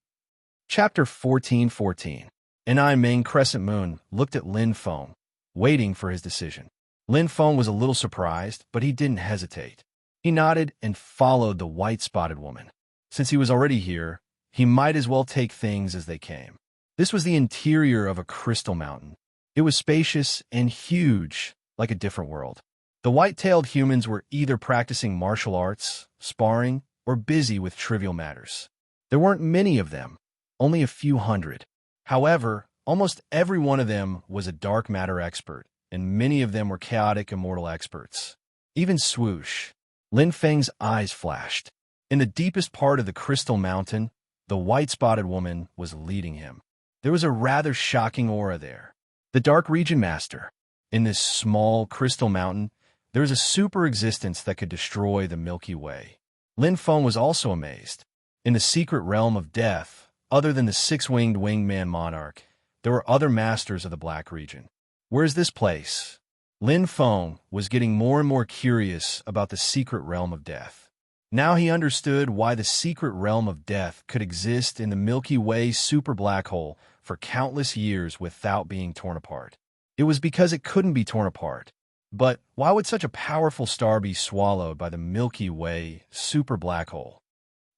Chapter 14:14. Main Crescent Moon looked at Lin Feng, waiting for his decision. Lin Feng was a little surprised, but he didn't hesitate. He nodded and followed the white-spotted woman. Since he was already here, he might as well take things as they came. This was the interior of a crystal mountain. It was spacious and huge, like a different world. The white-tailed humans were either practicing martial arts, sparring, or busy with trivial matters. There weren't many of them, only a few hundred. However, almost every one of them was a dark matter expert, and many of them were chaotic immortal experts. Even Swoosh. Lin Feng's eyes flashed. In the deepest part of the crystal mountain, the white-spotted woman was leading him. There was a rather shocking aura there. The Dark Region Master. In this small crystal mountain, there was a super existence that could destroy the Milky Way. Lin Feng was also amazed. In the secret realm of death, other than the six-winged wingman monarch, there were other masters of the Black Region. Where's this place? Lin Feng was getting more and more curious about the secret realm of death. Now he understood why the secret realm of death could exist in the Milky Way super black hole for countless years without being torn apart. It was because it couldn't be torn apart. But why would such a powerful star be swallowed by the Milky Way super black hole?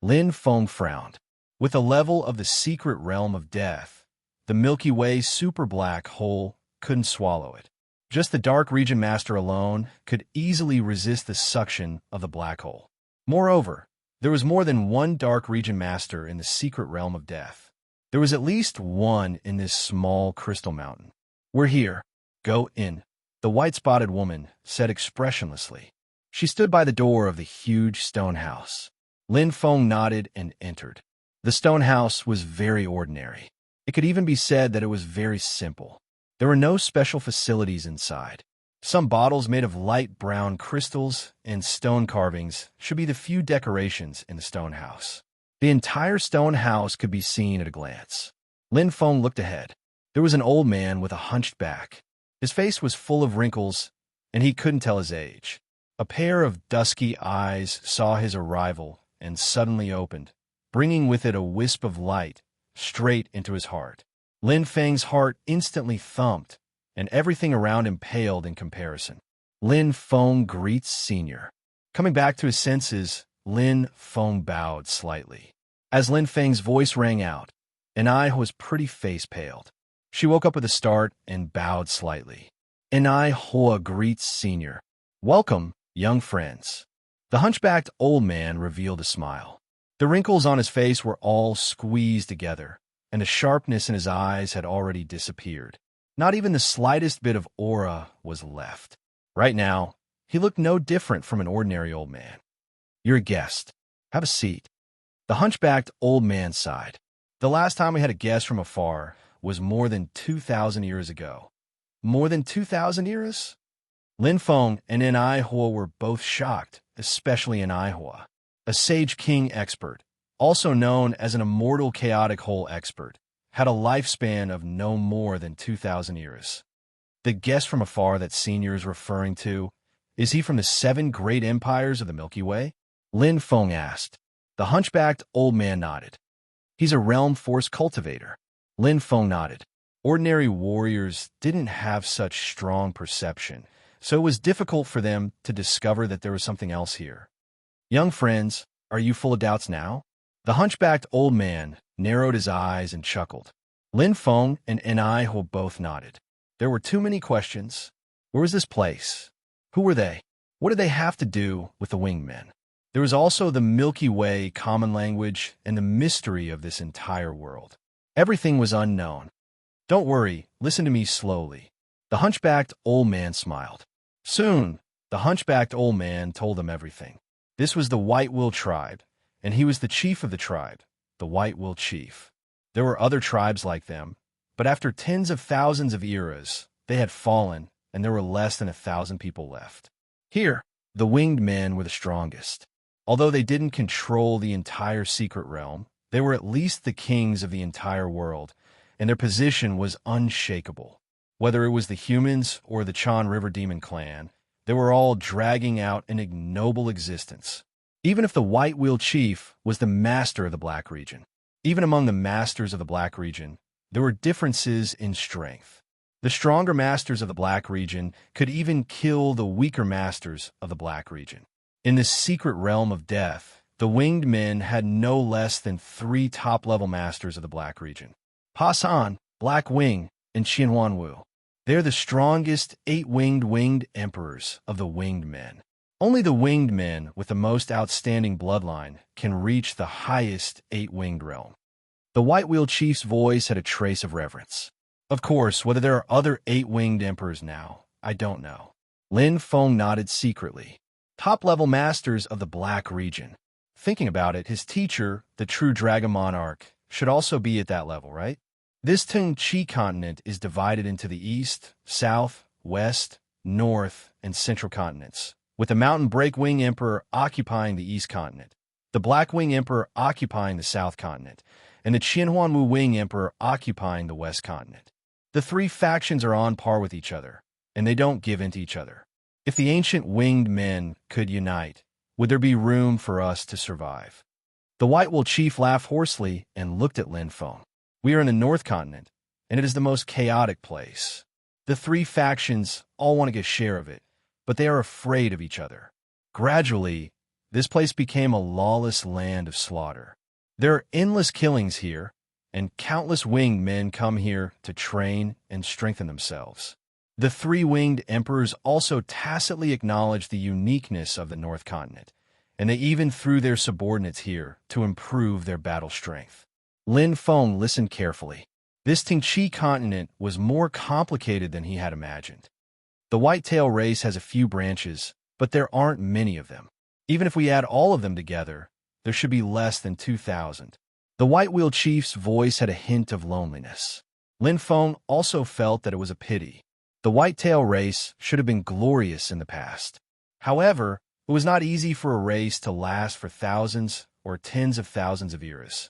Lin Feng frowned. With the level of the secret realm of death, the Milky Way super black hole couldn't swallow it. Just the Dark Region Master alone could easily resist the suction of the black hole. Moreover, there was more than one Dark Region Master in the secret realm of death. There was at least one in this small crystal mountain. We're here. Go in, the white-spotted woman said expressionlessly. She stood by the door of the huge stone house. Lin Feng nodded and entered. The stone house was very ordinary. It could even be said that it was very simple. There were no special facilities inside. Some bottles made of light brown crystals and stone carvings should be the few decorations in the stone house. The entire stone house could be seen at a glance. Lin Feng looked ahead. There was an old man with a hunched back. His face was full of wrinkles, and he couldn't tell his age. A pair of dusky eyes saw his arrival and suddenly opened, bringing with it a wisp of light straight into his heart. Lin Feng's heart instantly thumped, and everything around him paled in comparison. Lin Feng greets Senior. Coming back to his senses, Lin Feng bowed slightly. As Lin Feng's voice rang out, Hua's pretty face paled. She woke up with a start and bowed slightly. Hua greets Senior. Welcome, young friends. The hunchbacked old man revealed a smile. The wrinkles on his face were all squeezed together, and the sharpness in his eyes had already disappeared. Not even the slightest bit of aura was left. Right now, he looked no different from an ordinary old man. "You're a guest. Have a seat." The hunchbacked old man sighed. "The last time we had a guest from afar was more than 2,000 years ago." "More than 2,000 years?" Lin Feng and Hua were both shocked, especially Hua, a sage king expert, also known as an immortal chaotic hole expert, had a lifespan of no more than 2,000 years. "The guest from afar that Senior is referring to, is he from the 7 great empires of the Milky Way?" Lin Feng asked. The hunchbacked old man nodded. "He's a realm force cultivator." Lin Feng nodded. Ordinary warriors didn't have such strong perception, so it was difficult for them to discover that there was something else here. "Young friends, are you full of doubts now?" The hunchbacked old man narrowed his eyes and chuckled. Lin Feng and Hua both nodded. There were too many questions. Where was this place? Who were they? What did they have to do with the winged men? There was also the Milky Way common language and the mystery of this entire world. Everything was unknown. "Don't worry, listen to me slowly." The hunchbacked old man smiled. Soon, the hunchbacked old man told them everything. This was the White Will tribe, and he was the chief of the tribe, the White Will chief. There were other tribes like them, but after tens of thousands of eras, they had fallen, and there were less than 1,000 people left. Here, the winged men were the strongest. Although they didn't control the entire secret realm, they were at least the kings of the entire world, and their position was unshakable. Whether it was the humans or the Chan River Demon clan, they were all dragging out an ignoble existence. Even if the White Wheel Chief was the master of the Black region, even among the masters of the Black region, there were differences in strength. The stronger masters of the Black region could even kill the weaker masters of the Black region. In this secret realm of death, the winged men had no less than 3 top-level masters of the Black region: Pa San, Black Wing, and Qianhuan Wu. They're the strongest 8-winged emperors of the winged men. Only the winged men with the most outstanding bloodline can reach the highest 8-winged realm. The White Wheel Chief's voice had a trace of reverence. "Of course, whether there are other 8-winged emperors now, I don't know." Lin Feng nodded secretly. Top-level masters of the Black region. Thinking about it, his teacher, the true Dragon Monarch, should also be at that level, right? This Tung Chi continent is divided into the East, South, West, North, and Central continents, with the Mountain Breakwing Emperor occupying the East continent, the Blackwing Emperor occupying the South continent, and the Qianhuan Wu Wing Emperor occupying the West continent. The 3 factions are on par with each other, and they don't give in to each other. If the ancient winged men could unite, would there be room for us to survive? The White Will Chief laughed hoarsely and looked at Lin Feng. "We are in the North Continent, and it is the most chaotic place. The 3 factions all want to get a share of it, but they are afraid of each other. Gradually, this place became a lawless land of slaughter. There are endless killings here, and countless winged men come here to train and strengthen themselves. The 3 winged emperors also tacitly acknowledge the uniqueness of the North Continent, and they even threw their subordinates here to improve their battle strength." Lin Feng listened carefully. This Tingchi continent was more complicated than he had imagined. The whitetail race has a few branches, but there aren't many of them. Even if we add all of them together, there should be less than 2,000. The White Wheel Chief's voice had a hint of loneliness. Lin Feng also felt that it was a pity. The whitetail race should have been glorious in the past. However, it was not easy for a race to last for thousands or tens of thousands of years.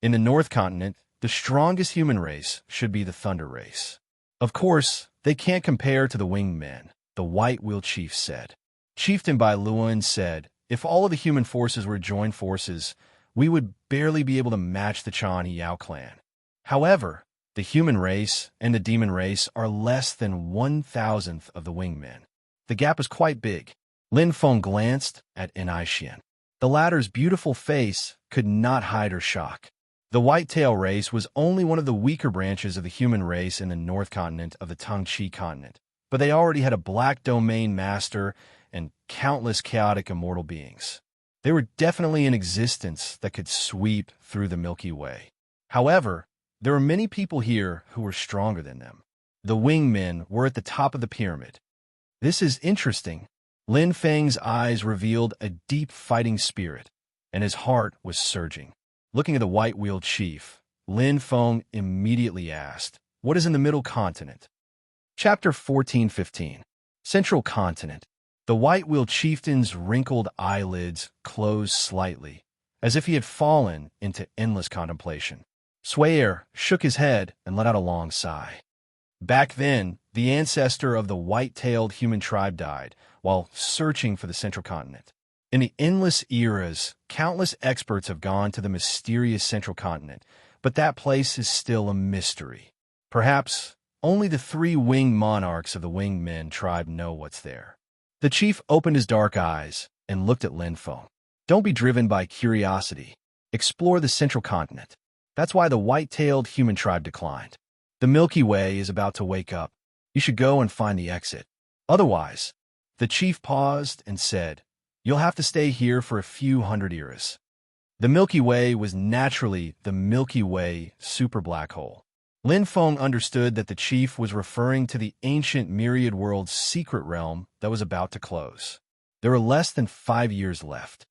In the North Continent, the strongest human race should be the Thunder race. Of course, they can't compare to the Winged Men, the White Wheel Chief said. Chieftain Bai Luan said, "If all of the human forces were joined forces, we would barely be able to match the Chan Yao clan. However, the human race and the demon race are less than 1,000th of the Winged Men. The gap is quite big." Lin Feng glanced at Xian. The latter's beautiful face could not hide her shock. The whitetail race was only one of the weaker branches of the human race in the North Continent of the Tongchi continent, but they already had a black domain master and countless chaotic immortal beings. They were definitely in existence that could sweep through the Milky Way. However, there were many people here who were stronger than them. The wingmen were at the top of the pyramid. This is interesting. Lin Feng's eyes revealed a deep fighting spirit, and his heart was surging. Looking at the white-wheeled chief, Lin Feng immediately asked, "What is in the middle continent?" Chapter 14:15. Central Continent. The white-wheeled chieftain's wrinkled eyelids closed slightly, as if he had fallen into endless contemplation. Swayer shook his head and let out a long sigh. Back then, the ancestor of the white-tailed human tribe died while searching for the Central Continent. In the endless eras, countless experts have gone to the mysterious Central Continent, but that place is still a mystery. Perhaps only the three winged monarchs of the winged men tribe know what's there. The chief opened his dark eyes and looked at Lin Feng. Don't be driven by curiosity. Explore the Central Continent. That's why the white-tailed human tribe declined. The Milky Way is about to wake up. You should go and find the exit. Otherwise, the chief paused and said, "You'll have to stay here for a few hundred years." The Milky Way was naturally the Milky Way super black hole. Lin Feng understood that the chief was referring to the ancient myriad world's secret realm that was about to close. There were less than 5 years left.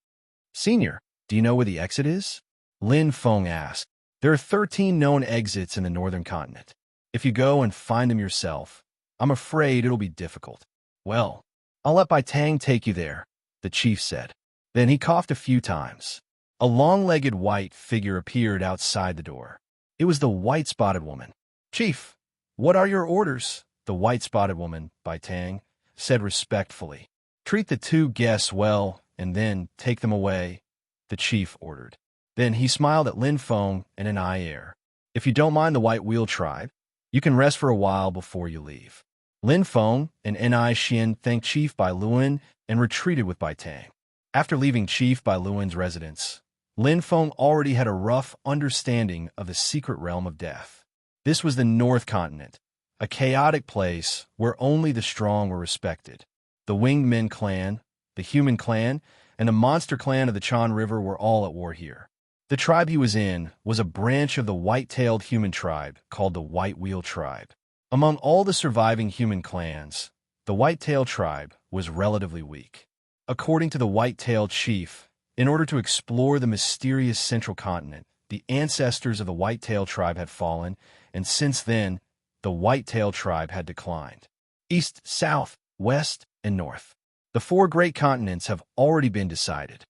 "Senior, do you know where the exit is?" Lin Feng asked. "There are 13 known exits in the northern continent. If you go and find them yourself, I'm afraid it'll be difficult." "Well, I'll let Bai Tang take you there," the chief said. Then he coughed a few times. A long-legged white figure appeared outside the door. It was the white-spotted woman. "Chief, what are your orders?" The white-spotted woman, Bai Tang, said respectfully. "Treat the two guests well, and then take them away," the chief ordered. Then he smiled at Lin Feng and an air. "If you don't mind the White Wheel tribe, you can rest for a while before you leave." Lin Feng and Ni Xian thanked Chief Bai Luan and retreated with Bai Tang. After leaving Chief Bai Luan's residence, Lin Feng already had a rough understanding of the secret realm of death. This was the North Continent, a chaotic place where only the strong were respected. The Winged Men clan, the Human clan, and the Monster clan of the Chan River were all at war here. The tribe he was in was a branch of the white-tailed human tribe called the White Wheel tribe. Among all the surviving human clans, the white-tailed tribe was relatively weak. According to the white-tailed chief, in order to explore the mysterious Central Continent, the ancestors of the white-tailed tribe had fallen, and since then, the white-tailed tribe had declined. East, south, west, and north. The 4 great continents have already been decided.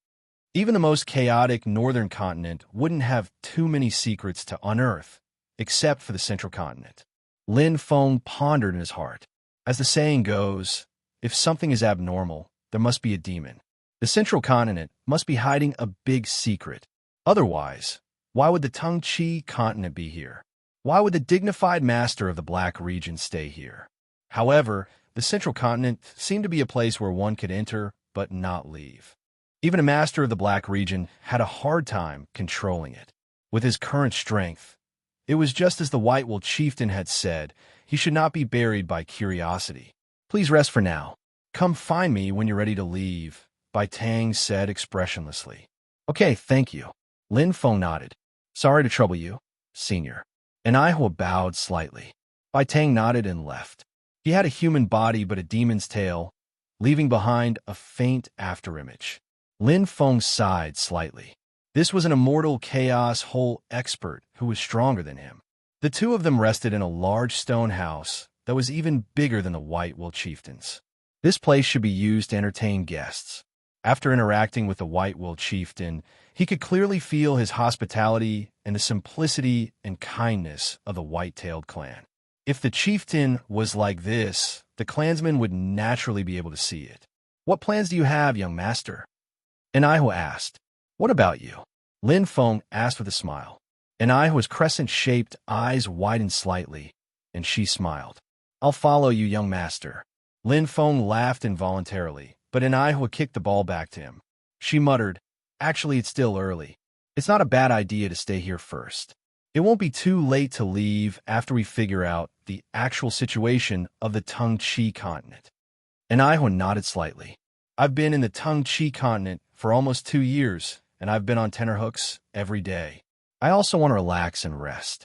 Even the most chaotic northern continent wouldn't have too many secrets to unearth, except for the Central Continent. Lin Feng pondered in his heart. As the saying goes, if something is abnormal, there must be a demon. The Central Continent must be hiding a big secret. Otherwise, why would the Tung Chi continent be here? Why would the dignified master of the Black region stay here? However, the Central Continent seemed to be a place where one could enter but not leave. Even a master of the Black region had a hard time controlling it. With his current strength, it was just as the White Wolf chieftain had said, he should not be buried by curiosity. "Please rest for now. Come find me when you're ready to leave," Bai Tang said expressionlessly. "Okay, thank you." Lin Feng nodded. "Sorry to trouble you, Senior." And Ihua bowed slightly. Bai Tang nodded and left. He had a human body but a demon's tail, leaving behind a faint afterimage. Lin Feng sighed slightly. This was an immortal chaos hole expert who was stronger than him. The two of them rested in a large stone house that was even bigger than the White Wolf chieftain's. This place should be used to entertain guests. After interacting with the White Wolf chieftain, he could clearly feel his hospitality and the simplicity and kindness of the white-tailed clan. If the chieftain was like this, the clansmen would naturally be able to see it. "What plans do you have, young master?" Eniho asked. "What about you?" Lin Feng asked with a smile. Eniho's crescent-shaped eyes widened slightly, and she smiled. "I'll follow you, young master." Lin Feng laughed involuntarily, but Eniho kicked the ball back to him. She muttered, "Actually, it's still early. It's not a bad idea to stay here first. It won't be too late to leave after we figure out the actual situation of the Tung Chi continent." Eniho nodded slightly. "I've been in the Tung Chi continent for almost 2 years, and I've been on tenterhooks every day. I also want to relax and rest."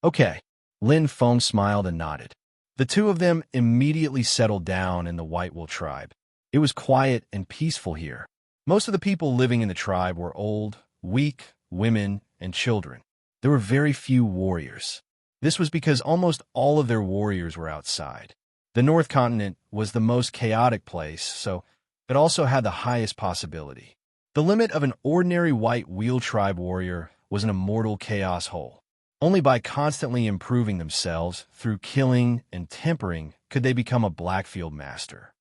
"Okay." Lin Feng smiled and nodded. The two of them immediately settled down in the White Wolf tribe. It was quiet and peaceful here. Most of the people living in the tribe were old, weak, women, and children. There were very few warriors. This was because almost all of their warriors were outside. The North Continent was the most chaotic place, so it also had the highest possibility. The limit of an ordinary White Wheel tribe warrior was an immortal chaos hole. Only by constantly improving themselves through killing and tempering could they become a Blackfield master.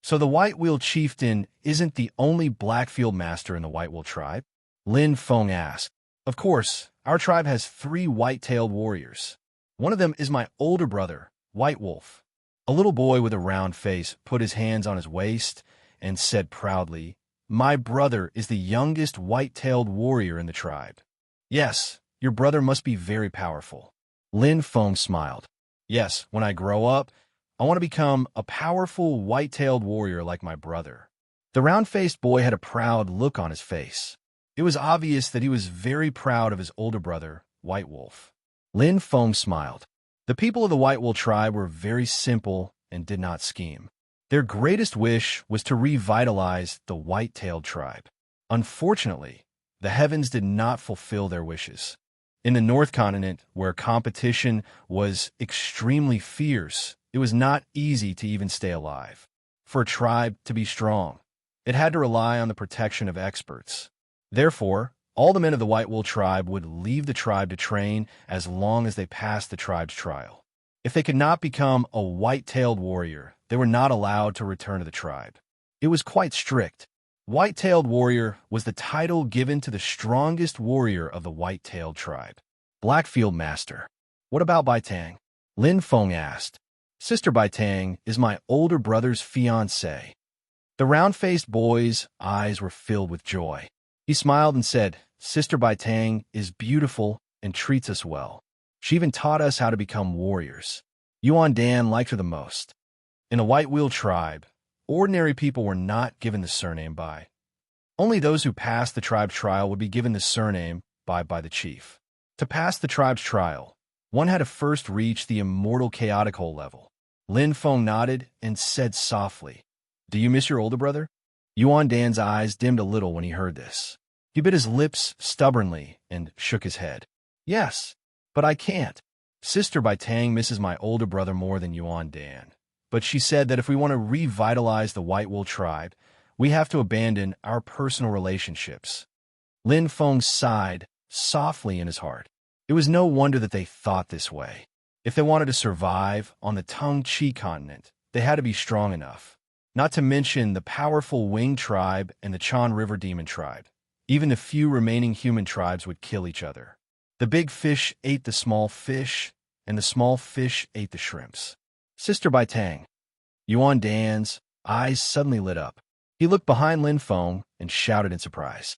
So the White Wheel chieftain isn't the only Blackfield master in the White Wheel tribe? Lin Feng asked. Of course, our tribe has 3 white-tailed warriors. One of them is my older brother, White Wolf. A little boy with a round face put his hands on his waist and said proudly, "My brother is the youngest white-tailed warrior in the tribe." "Yes, your brother must be very powerful." Lin Feng smiled. "Yes, when I grow up, I want to become a powerful white-tailed warrior like my brother." The round-faced boy had a proud look on his face. It was obvious that he was very proud of his older brother, White Wolf. Lin Feng smiled. The people of the White Wolf tribe were very simple and did not scheme. Their greatest wish was to revitalize the white-tailed tribe. Unfortunately, the heavens did not fulfill their wishes. In the North Continent, where competition was extremely fierce, it was not easy to even stay alive. For a tribe to be strong, it had to rely on the protection of experts. Therefore, all the men of the White Wolf tribe would leave the tribe to train as long as they passed the tribe's trial. If they could not become a white-tailed warrior, they were not allowed to return to the tribe. It was quite strict. White-tailed warrior was the title given to the strongest warrior of the white-tailed tribe. Blackfield master. What about Baitang? Lin Feng asked. Sister Baitang is my older brother's fiancée. The round-faced boy's eyes were filled with joy. He smiled and said, Sister Baitang is beautiful and treats us well. She even taught us how to become warriors. Yuan Dan liked her the most. In a White Wheel tribe, ordinary people were not given the surname Bai. Only those who passed the tribe's trial would be given the surname Bai by the chief. To pass the tribe's trial, one had to first reach the immortal chaotic hole level. Lin Feng nodded and said softly, Do you miss your older brother? Yuan Dan's eyes dimmed a little when he heard this. He bit his lips stubbornly and shook his head. Yes, but I can't. Sister Baitang misses my older brother more than Yuan Dan. But she said that if we want to revitalize the White Wolf tribe, we have to abandon our personal relationships. Lin Feng sighed softly in his heart. It was no wonder that they thought this way. If they wanted to survive on the Tongchi continent, they had to be strong enough. Not to mention the powerful Wing tribe and the Chan River Demon tribe. Even the few remaining human tribes would kill each other. The big fish ate the small fish, and the small fish ate the shrimps. Sister Baitang. Yuan Dan's eyes suddenly lit up. He looked behind Lin Feng and shouted in surprise.